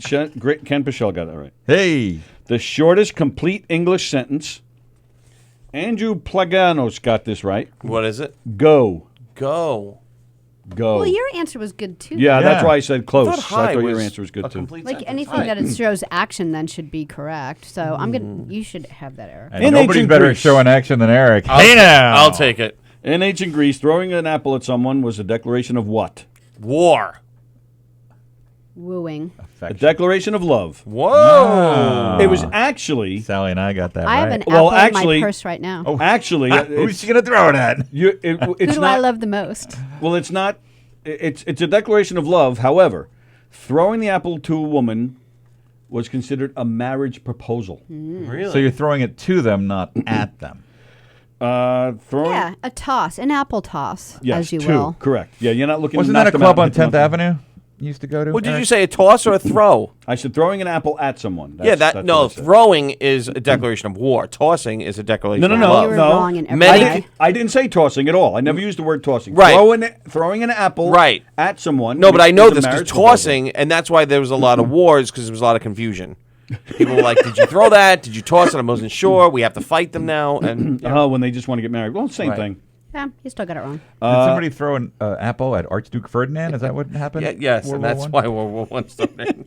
Ken Pichel got that right. Hey. The shortest complete English sentence. Andrew Plaganos got this right. What is it? Go. Go. Go. Well, your answer was good too. Yeah, that's why I said close. I thought high your was answer was good a too. complete Like sentence. anything that it shows action then should be correct. So I'm gonna. You should have that, Eric. And In nobody's ancient better Greece. at showing action than Eric. I'll take it. In ancient Greece, throwing an apple at someone was a declaration of what? War. Wooing. A declaration of love. Whoa. It was actually. Sally and I got that I right. have an Well, apple actually- in my purse right now. Actually, Who's she going to throw it at? Who it's do not. I love the most? Well, it's not. It's a declaration of love. However, throwing the apple to a woman was considered a marriage proposal. Really? So you're throwing it to them, not at them. Throwing. Yeah, a toss, an apple toss, Yes, as you two. will. Correct. Yeah, you're not looking. Wasn't to knock that a them club out on and hit them 10th up. Avenue you used to go to? Well, did Eric? you say a toss or a throw? I said throwing an apple at someone. Yeah, That's no. what I said. Throwing is a declaration of war. Tossing is a declaration No, of no, no, love. You were no. wrong in every Many- way. I didn't say tossing at all. I never used the word tossing. Right. Throwing an apple Right. at someone. No, but I know is a this because marriage proposal. tossing, and that's why there was a lot of wars because there was a lot of confusion. People were like, "Did you throw that? Did you toss it? I wasn't sure. We have to fight them now." And Oh, when they just want to get married. Well, same Right. thing. Yeah, you still got it wrong. Did somebody throw an apple at Archduke Ferdinand? Is that what happened? yes, World and War that's I? why World War I started.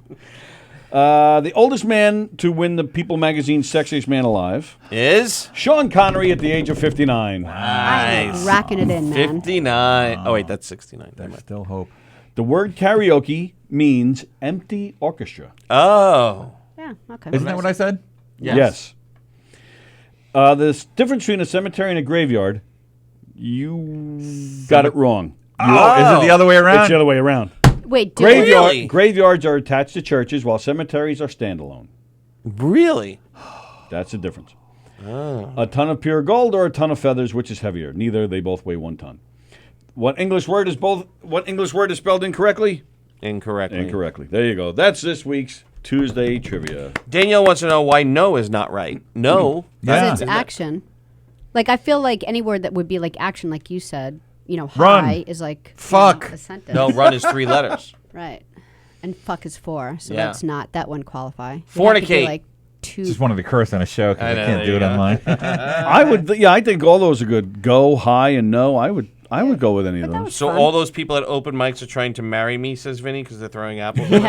The oldest man to win the People magazine's Sexiest Man Alive Is Sean Connery at the age of 59. nice. Racking it in, man. 59. Oh wait, that's 69. Never mind. Still hope. The word karaoke means empty orchestra. Oh, Yeah, okay. Isn't that what I said? Yes. The difference between a cemetery and a graveyard, you got it wrong. Oh, is it the other way around? It's the other way around. Wait, do Really? Graveyards are attached to churches, while cemeteries are standalone. really? That's the difference. A ton of pure gold or a ton of feathers, which is heavier? Neither. They both weigh 1 ton. What English word is spelled incorrectly? Incorrectly. Incorrectly. There you go. That's this week's Tuesday trivia. Danielle wants to know why no is not right. No. Because Yeah. it's action. Like, I feel like any word that would be like action, like you said, you know, Run. high is like Fuck. a sentence. No, run is 3 letters. Right. And fuck is 4. So Yeah. that's not, that wouldn't qualify. It'd have to be, Fornicate. like 2. Just wanted to curse on a show because I I, know, can't there do you it go. online. I would. I think all those are good. Go, high, and no. I would go with any of that those. was So fun. all those people at open mics are trying to marry me, says Vinny, because they're throwing apples. They're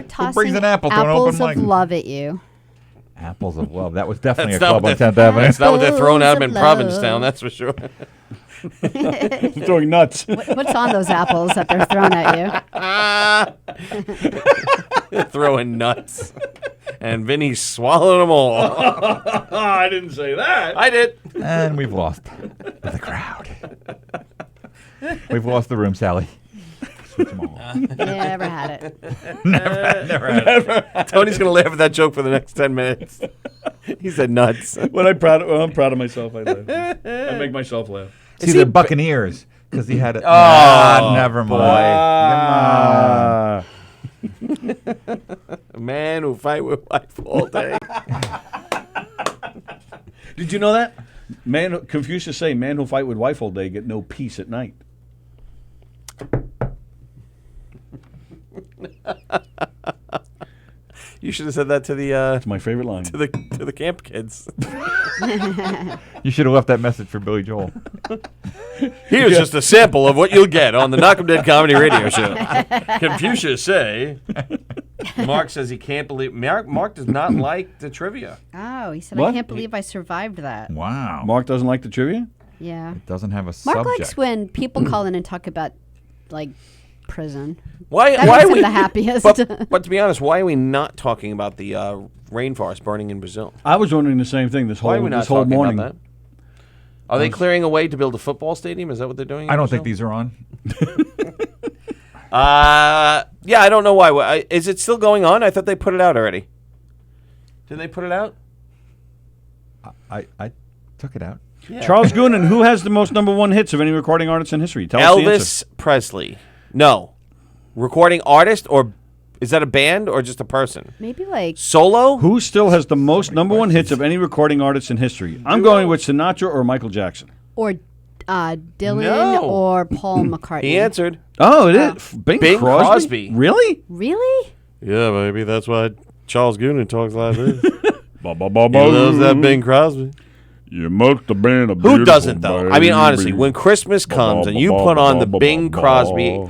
tossing brings an apple to an apples open of mic? love at you. Apples of love. That was definitely That's a not club on what 10th Avenue. That's not what they're throwing at him in Apples of Provincetown, love. that's for sure. Throwing nuts. What's on those apples that they're throwing at you? They're throwing nuts. And Vinny's swallowing them all. I didn't say that. I did. And we've lost the crowd. We've lost the room, Sally. Switch them all. Never had it. Never had it. Tony's going to laugh at that joke for the next 10 minutes. He said nuts. When I'm proud of myself, I laugh. I make myself laugh. See, the Buccaneers, because he had it. Oh, never mind. Ah. A man who fight with wife all day. Did you know that? Confucius say, man who fight with wife all day get no peace at night. You should have said that to the It's my favorite line. to the camp kids. You should have left that message for Billy Joel. Here's just a sample of what you'll get on the Knock 'em Dead Comedy Radio Show. Confucius say. Mark says he can't believe. Mark does not like the trivia. Oh, he said, What? I can't believe I survived that. Wow. Mark doesn't like the trivia? Yeah. It doesn't have a Mark subject. likes when people call in and talk about, like, prison. Why That are makes him we the happiest? But to be honest, why are we not talking about the rainforest burning in Brazil? I was wondering the same thing this Why are whole we not this whole talking morning. about that? Are they clearing a way to build a football stadium? Is that what they're doing? I don't think these are on. Yeah, I don't know why. Is it still going on? I thought they put it out already. Did they put it out? I took it out. Yeah. Charles Goonan, who has the most #1 hits of any recording artist in history? Tell us the Elvis answer. Presley. No. Recording artist, or is that a band or just a person? Maybe like Solo? Who still has the most #1 hits of any recording artist in history? I'm going with Sinatra or Michael Jackson. or Dylan No. or Paul McCartney. He answered. Oh, it is Bing Crosby. Really? Really? Yeah, maybe that's why Charles Goonan talks like this. Ba, ba, ba, He ba. loves that Bing Crosby. You must have been a Who doesn't, though? I mean, honestly, when Christmas comes and you put on the Bing Crosby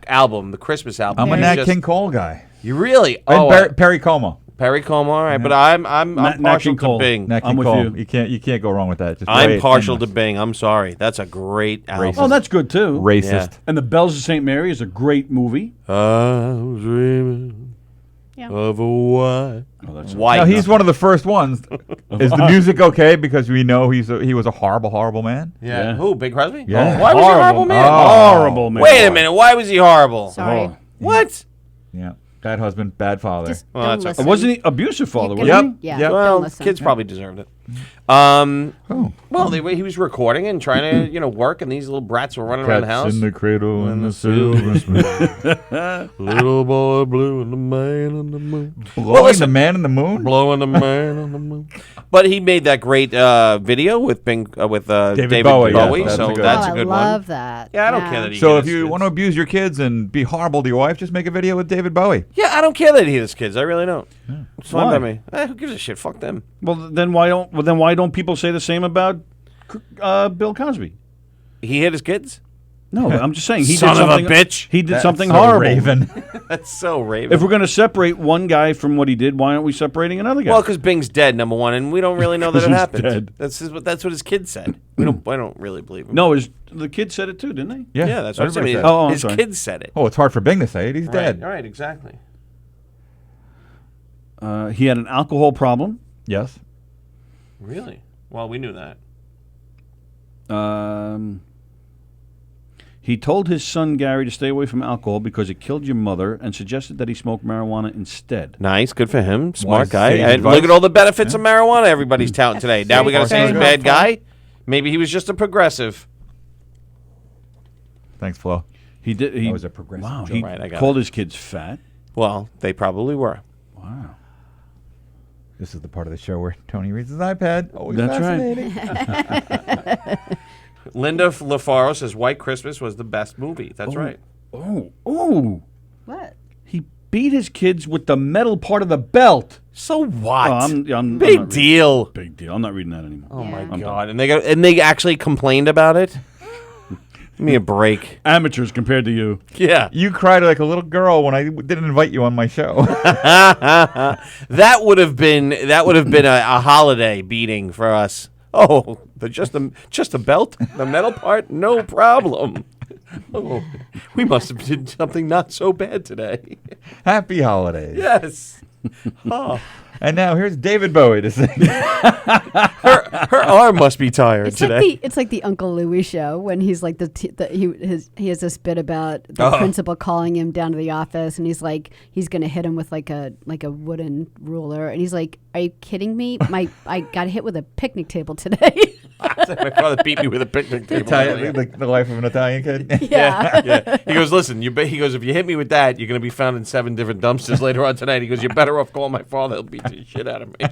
album, the Christmas album, I'm a you Nat just- King Cole guy. You really? And Oh, Perry Como. Perry Como, all right, but I'm Nat partial King to Cole. Bing. Nat King with Cole. you. You can't go wrong with that. Just I'm play it partial to endless. Bing. I'm sorry. That's a great album. Oh, that's good too. Racist. Yeah. And The Bells of St. Mary is a great movie. I was dreaming of a white. Oh, that's white. Now he's one of the first ones. Is the music okay? Because we know he was a horrible man. Yeah. Yeah. Who? Bing Crosby? Yeah. Oh, why was he a horrible Horrible. man? Horrible man. Wait a minute. Why was he horrible? Sorry. Oh. What? Yeah. Bad husband, bad father. Just Well, don't that's listen. Wasn't he abusive father? You Wasn't can- he? Yeah. Well, don't listen. kids probably deserved it. Oh. Well, he was recording and trying to, work, and these little brats were running around the house. Cats in the cradle and the silver spoon. Little boy blue and the man on the moon. Blowing listen. the man in the moon? Blowing the man on the moon. But he made that great video with David Bowie, Bowie, yes, so that's a good that's Oh, a good I love one. that. Yeah, I don't care that he So hit if his you kids. want to abuse your kids and be horrible to your wife, just make a video with David Bowie. Yeah, I don't care that he hit his kids. I really don't. It's fine Why? by me. Who gives a shit? Fuck them. Well, then why don't people say the same about Bill Cosby? He hit his kids? No, I'm just saying he Son did of a something. bitch. He did That's something so horrible. Raven. That's so Raven. If we're going to separate one guy from what he did, why aren't we separating another guy? Well, because Bing's dead, number one, and we don't really know that it He's happened. dead. That's what his kid said. I don't really believe him. no, the kid said it too, didn't they? Yeah, that's what I'm everybody saying. said it. Oh, I'm His sorry. kids said it. Oh, it's hard for Bing to say it. He's dead. Right, exactly. He had an alcohol problem. Yes. Really? Well, we knew that. He told his son Gary to stay away from alcohol because it killed your mother, and suggested that he smoke marijuana instead. Nice, good for him. Smart Wise guy. sage And advice. look at all the benefits of marijuana everybody's touting today. Now we got to say he's a Very bad guy. Maybe he was just a progressive. Thanks, Flo. He did. He That was a progressive Wow. joke. He Right, I got called his kids fat. Well, they probably were. Wow. This is the part of the show where Tony reads his iPad. Always That's fascinating. Linda LaFaro says White Christmas was the best movie. That's right. Oh. What? He beat his kids with the metal part of the belt. So what? Oh, I'm not Big reading- deal. Big deal. I'm not reading that anymore. Oh my Yeah. god! And they actually complained about it. Give me a break. Amateurs compared to you. Yeah. You cried like a little girl when I didn't invite you on my show. That would have been a holiday beating for us. Oh, just the belt, the metal part, no problem. Oh, we must have did something not so bad today. Happy holidays. Yes. Oh. And now here's David Bowie to sing. Her arm must be tired today. It's like the Uncle Louie show when he's like he has this bit about the principal calling him down to the office, and he's like he's gonna hit him with like a wooden ruler, and he's like, "Are you kidding me? I got hit with a picnic table today." My father beat me with a picnic table. Italian, the life of an Italian kid. Yeah. He goes, listen, he goes, if you hit me with that, you're going to be found in 7 different dumpsters later on tonight. He goes, you're better off calling my father. He'll beat the shit out of me.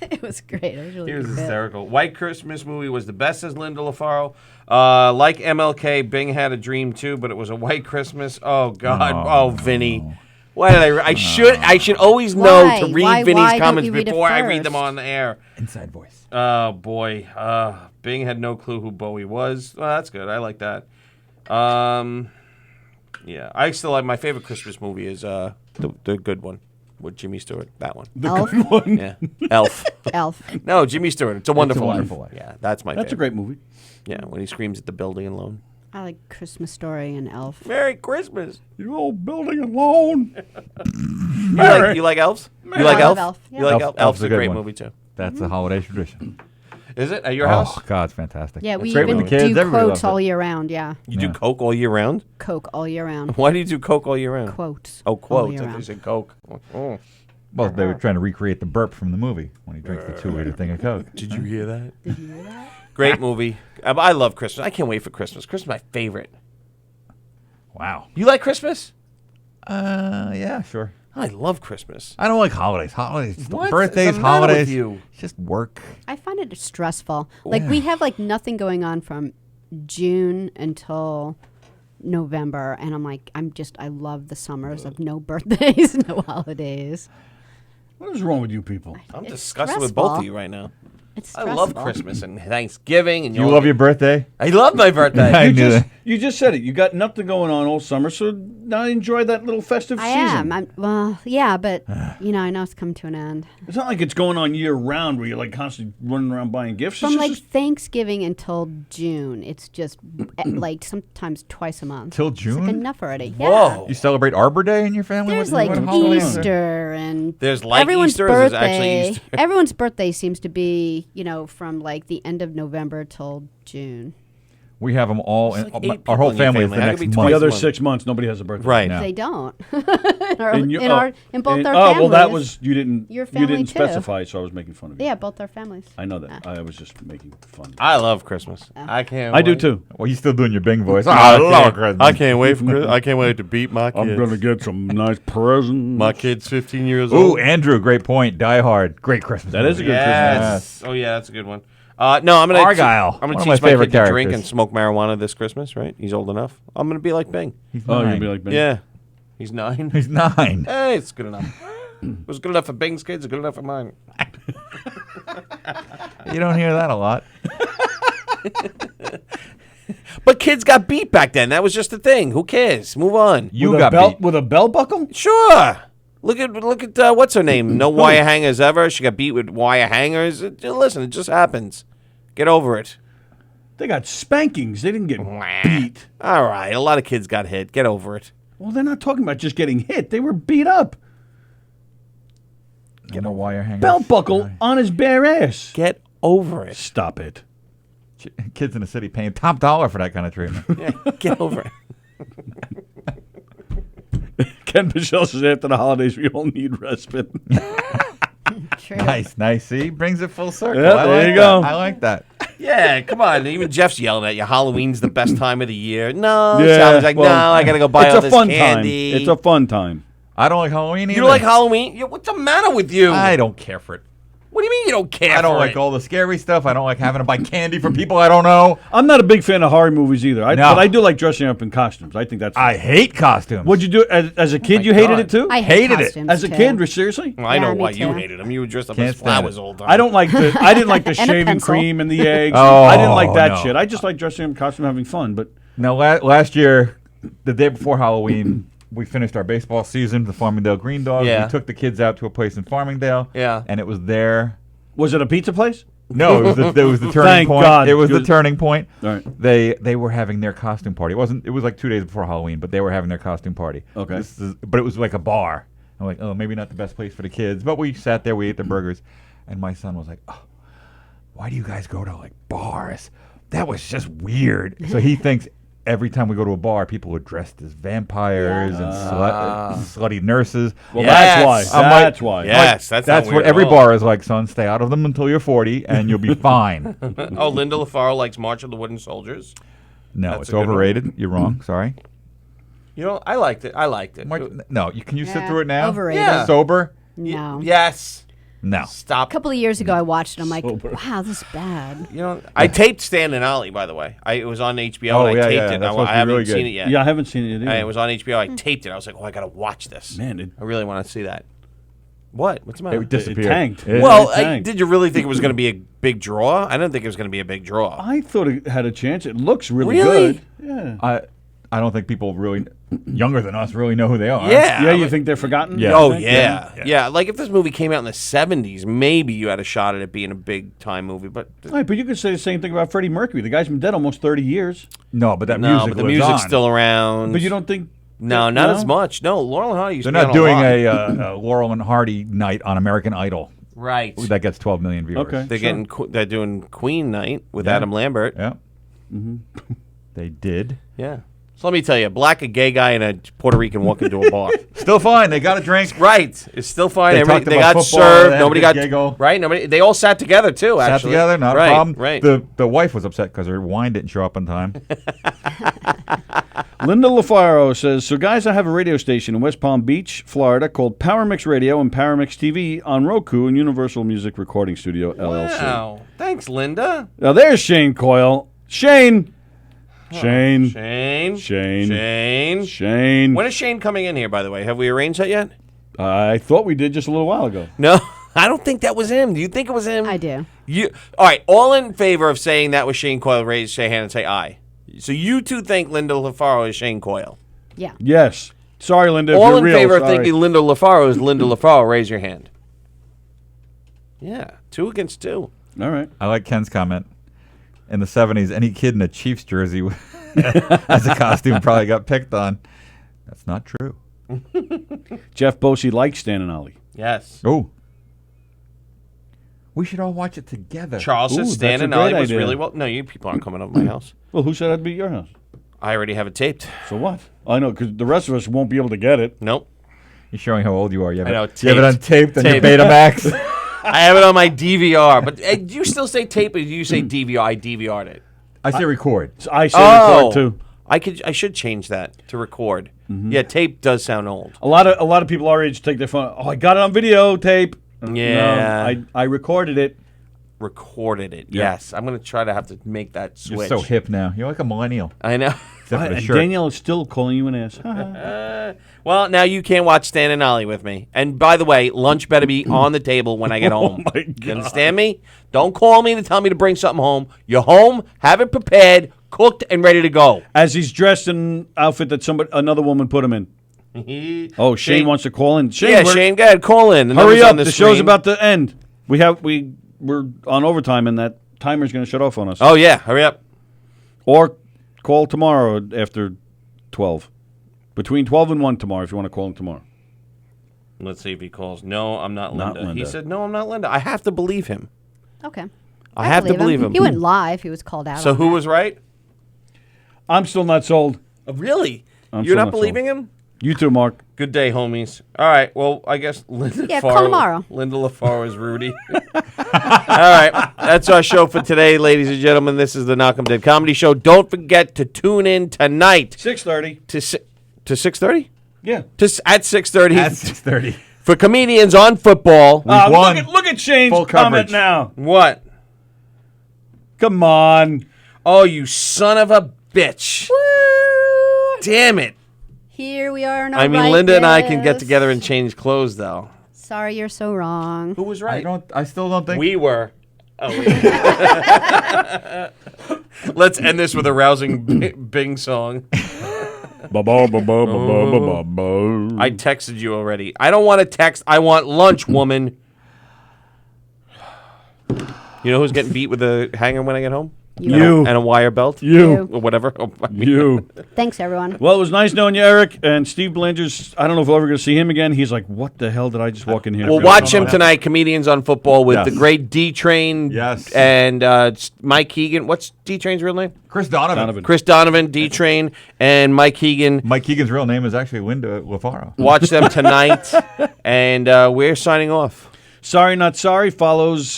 It was great. It was really He was good. hysterical. White Christmas movie was the best, says Linda LaFaro. Like MLK, Bing had a dream too, but it was a White Christmas. Oh God. Oh, Vinny. Why did I should always know Why? to read Why Vinny's don't comments you read it before I read first? them on the air. Inside voice. Oh boy. Bing had no clue who Bowie was. Well, that's good. I like that. Yeah. I still like my favorite Christmas movie is the good one with Jimmy Stewart. That one. Elf? Good one. Yeah. Elf. Elf. No, Jimmy Stewart. It's a Wonderful Wonderful Life. Life. Yeah, that's my That's a favorite. great movie. Yeah, when he screams at the building alone. I like Christmas Story and Elf. Merry Christmas. You old building alone. You like Elves? You like I Elf? love Elf, yeah. You like Elf? Elf's Elf's a a good great one. movie too. That's a holiday tradition. Is it at your Oh, house? God, it's fantastic. Yeah, we It's great even with the kids. do Everybody quotes loves all it. year round. Yeah, You do Coke all year round? Coke all year round. Why do you do Coke all year round? Quotes. Oh, all quotes. year I thought you round. said Coke. Oh. Well, they were trying to recreate the burp from the movie when he drinks the 2-liter thing of Coke. Did you hear that? Did you hear that? Great movie. I love Christmas. I can't wait for Christmas. Christmas is my favorite. Wow. You like Christmas? Yeah, sure. I love Christmas. I don't like holidays. Holidays, What? birthdays, What's the matter with holidays. you? It's just work. I find it stressful. Like we have like nothing going on from June until November, and I'm like, I love the summers of no birthdays, no holidays. What is wrong with you people? I'm It's disgusted with both of stressful. you right now. It's I love stressful. Christmas and Thanksgiving. And You love your birthday? I love my birthday. I knew that. You just said it. You got nothing going on all summer, so now enjoy that little festive I season. am. Well, yeah, but I know it's coming to an end. It's not like it's going on year round where you're like constantly running around buying gifts. From It's like just Thanksgiving until June, it's just like sometimes twice a month. Till It's June? like enough already. Yeah. You celebrate Arbor Day in your family? There's What- like what holidays are there? Easter and There's like everyone's Easter, or there's actually birthday. Easter? Everyone's birthday seems to be, from like the end of November till June. We have them all. There's In, like 8 our people whole in your family is family. the How next could be month. the other month. 6 months, nobody has a birthday. Right. No. They don't. in you- both our oh, families. well, that was you didn't. Your You family didn't too. specify, so I was making fun of you. Yeah, both our families. I know that. I was just making fun. I love Christmas. I can't. I do wait. too. Well, you still doing your Bing voice. I love love Christmas. I can't wait for Christmas. I can't wait to beat my kids. I'm gonna get some nice presents. My kid's 15 years Ooh, old. Andrew, great point. Die Hard, great Christmas. That is a movie. good Yes. Oh yeah, that's a good one. No, I'm gonna Argyle, I'm one gonna of my teach my favorite kid to drink characters. and smoke marijuana this Christmas. Right? He's old enough. I'm gonna be like Bing. He's Oh, you're 9. gonna be like Ben. Yeah. He's 9. He's 9. Hey, it's good enough. It was good enough for Bing's kids. It's good enough for mine. You don't hear that a lot. But kids got beat back then. That was just the thing. Who cares? Move on. You with got a belt beat. with a belt buckle. Sure. Look at what's her name? No wire hangers ever. She got beat with wire hangers. Listen, it just happens. Get over it. They got spankings. They didn't get beat. All right. A lot of kids got hit. Get over it. Well, they're not talking about just getting hit. They were beat up. Get a wire hanger. Belt buckle on his bare ass. Get over it. Stop it. Kids in the city paying top dollar for that kind of treatment. Yeah, get over it. Ken Michelle says after the holidays we all need respite. True. Nice. See, brings it full circle. Yep, I there like you that. go. I like that. Yeah, come on. Even Jeff's yelling at you. Halloween's the best time of the year. No, Yeah, Sally's like, well, no, I gotta go buy it's all a this fun candy. time. It's a fun time. I don't like Halloween either. You don't like Halloween? What's the matter with you? I don't care for it. What do you mean you don't care? I don't for like it? all the scary stuff. I don't like having to buy candy for people I don't know. I'm not a big fan of horror movies either. No. But I do like dressing up in costumes. I think that's. I hate costumes. What'd you do as a kid? my you hated God. it too. I hate Hated it. costumes, As a too. kid, seriously. Well, I know me why you too. hated them. You were dressed up Can't as stand flowers it. all the time. I don't like the. I didn't like the And a shaving pencil. cream and the eggs. Oh, I didn't like that no. shit. I just like dressing up in costume, having fun. But Now, last year, the day before Halloween, we finished our baseball season, the Farmingdale Green Dogs. Yeah. We took the kids out to a place in Farmingdale. Yeah. And it was there. was it a pizza place? No, it was the turning Thank point. God. It was the Good. turning point. All right. They were having their costume party. It was like 2 days before Halloween, but they were having their costume party. Okay. But it was like a bar. I'm like, oh, maybe not the best place for the kids. But we sat there, we ate the burgers, and my son was like, oh, why do you guys go to like bars? That was just weird. So he thinks every time we go to a bar, people are dressed as vampires and slutty nurses. Well, Yes. that's why. I'm like- That's why. Yes, that's not That's weird what at every all. bar is like, son. Stay out of them until you're 40, and you'll be fine. Oh, Linda LaFaro likes March of the Wooden Soldiers. No, That's it's a good one. overrated. You're wrong. Sorry. You know, I liked it. I liked it. No, can you sit Yeah, through it now? overrated. Yeah. Sober? No. Yes. No. A Stop. couple of years ago, I watched it. I'm like, Sober. wow, this is bad. You know, I taped Stan and Ollie, by the way. It was on HBO, Oh, and yeah, I taped yeah, it. that's supposed to I be haven't really seen good. it yet. Yeah, I haven't seen it either. It was on HBO. I taped it. I was like, oh, I got to watch this. Man, I really want to see that. What? What's the matter? It disappeared. tanked. It- Well, it tanked. did you really think it was going to be a big draw? I didn't think it was going to be a big draw. I thought it had a chance. It looks really, Really? good. Yeah. I don't think people really. younger than us really know who they are. Yeah. Yeah, you think they're forgotten? Yeah. Oh, You think? yeah. Like, if this movie came out in the 70s, maybe you had a shot at it being a big-time movie. But All right, but you could say the same thing about Freddie Mercury. The guy's been dead almost 30 years. No, but that no, music but the lives music's on. still around. But you don't think... No, not as much. No, Laurel and Hardy used They're to be not on doing a lot. a Laurel and Hardy night on American Idol. Right. That gets 12 million viewers. Okay. They're doing Queen night with Yeah. Adam Lambert. Yeah. They did. Yeah. So let me tell you, a gay guy, and a Puerto Rican walk into a bar. Still fine. They got a drink. Right. It's still fine. They talked They about got football, served. they had a Nobody good got giggle. right. Nobody. They all sat together too. Sat Actually, together, not right, a problem. Right. The wife was upset because her wine didn't show up on time. Linda LaFaro says, so guys, I have a radio station in West Palm Beach, Florida called Power Mix Radio and Power Mix TV on Roku and Universal Music Recording Studio, LLC. Wow. Thanks, Linda. Now there's Shane Coyle. Shane. Shane. Shane. Shane. Shane. Shane. When is Shane coming in here, by the way? Have we arranged that yet? I thought we did just a little while ago. No, I don't think that was him. Do you think it was him? I do. All right, all in favor of saying that was Shane Coyle, raise your hand and say aye. So you two think Linda LaFaro is Shane Coyle? Yeah. Yes. Sorry, Linda. All if you're in real, favor of sorry. thinking Linda LaFaro is Linda LaFaro, raise your hand. Yeah, 2 against 2. All right. I like Ken's comment. In the 70s, any kid in a Chiefs jersey as a costume probably got picked on. That's not true. Jeff Bosey likes Stan and Ollie. Yes. Oh. We should all watch it together. Charles said Ooh, Stan that's a and great Ollie was idea. really well. No, you people aren't coming up to my house. Well, who said I'd be at your house? I already have it taped. So what? I know, because the rest of us won't be able to get it. Nope. You're showing how old you are. You have, I know, you have it on tape on your Taped. Betamax. I have it on my DVR. But do you still say tape or do you say DVR? I DVR'd it. I say record. I say record too. I should change that to record. Yeah, tape does sound old. A lot of people our age take their phone. Oh, I got it on videotape. Yeah. No, I recorded it. Recorded it. Yeah. Yes, I'm gonna try to have to make that switch. You're so hip now. You're like a millennial. I know. Except for the And shirt. Danielle is still calling you an ass. Well, now you can't watch Stan and Ollie with me. And by the way, lunch better be on the table when I get home. my God. You understand me? Don't call me to tell me to bring something home. You're home, have it prepared, cooked, and ready to go. As he's dressed in an outfit that another woman put him in. Oh, Shane wants to call in. Shane, Yeah, Shane, go ahead, call in. The hurry number's up! on The screen. show's about to end. We're on overtime, and that timer's going to shut off on us. Oh yeah, hurry up. Or call tomorrow after 12. Between 12 and 1 tomorrow, if you want to call him tomorrow. Let's see if he calls. No, I'm not Not Linda. He Linda. said, no, I'm not Linda. I have to believe him. Okay. I have to believe him. He went live. He was called out. So on who that. was right? I'm still not sold. Really? I'm You're still not not believing him? You too, Mark. Good day, homies. All right. Well, I guess Linda Yeah, call tomorrow. Linda LaFaro is Rudy. All right. That's our show for today, ladies and gentlemen. This is the Knock 'em Dead Comedy Show. Don't forget to tune in tonight 6:30. to 6:30? Yeah. At 6:30. At 6:30. For comedians on football. won. Look at Shane's Full comment coverage. now. What? Come on. Oh, you son of a bitch. Damn it. Here we are. In I mean, Linda and I can get together and change clothes, though. Sorry, you're so wrong. Who was right? I still don't think. We were. Oh, let's end this with a rousing Bing song. I texted you already. I don't want to text. I want lunch, woman. You know who's getting beat with a hanger when I get home? You. And a wire belt? You. Or whatever. You. Thanks, everyone. Well, it was nice knowing you, Eric. And Steve Belanger's, I don't know if we're ever going to see him again. He's like, what the hell did I just walk in here? We'll for? watch him tonight, Comedians on Football, with Yes. the great D-Train. Yes. And Mike Keegan. What's D-Train's real name? Chris Donovan. Chris Donovan, D-Train, and Mike Keegan. Mike Keegan's real name is actually Linda LaFaro. Watch them tonight. And we're signing off. Sorry Not Sorry follows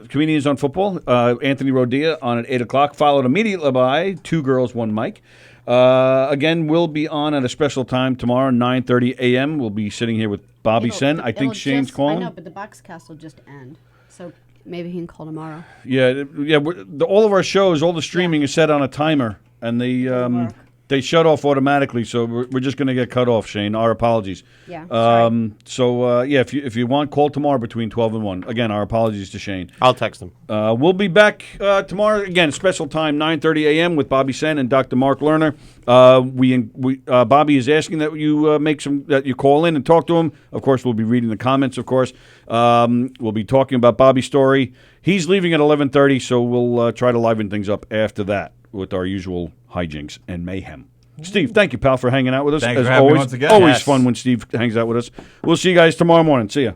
Comedians on Football. Anthony Rodia on at 8 o'clock, followed immediately by Two Girls, One Mic. Again, we'll be on at a special time tomorrow, 9:30 a.m. We'll be sitting here with Bobby Sen. I think Shane's calling. I know, but the box cast will just end. So maybe he can call tomorrow. Yeah. All of our shows, all the streaming is set on a timer. And They shut off automatically, so we're just going to get cut off, Shane. Our apologies. Yeah. If you want, call tomorrow between 12 and 1. Again, our apologies to Shane. I'll text him. We'll be back tomorrow, again, special time, 9:30 a.m. with Bobby Sen and Dr. Mark Lerner. Bobby is asking that you that you call in and talk to him. Of course, we'll be reading the comments, of course. We'll be talking about Bobby's story. He's leaving at 11:30, so we'll try to liven things up after that with our usual hijinks and mayhem. Steve, thank you, pal, for hanging out with us. Thanks As for having me always, once again. always Yes. fun when Steve hangs out with us. We'll see you guys tomorrow morning. See ya.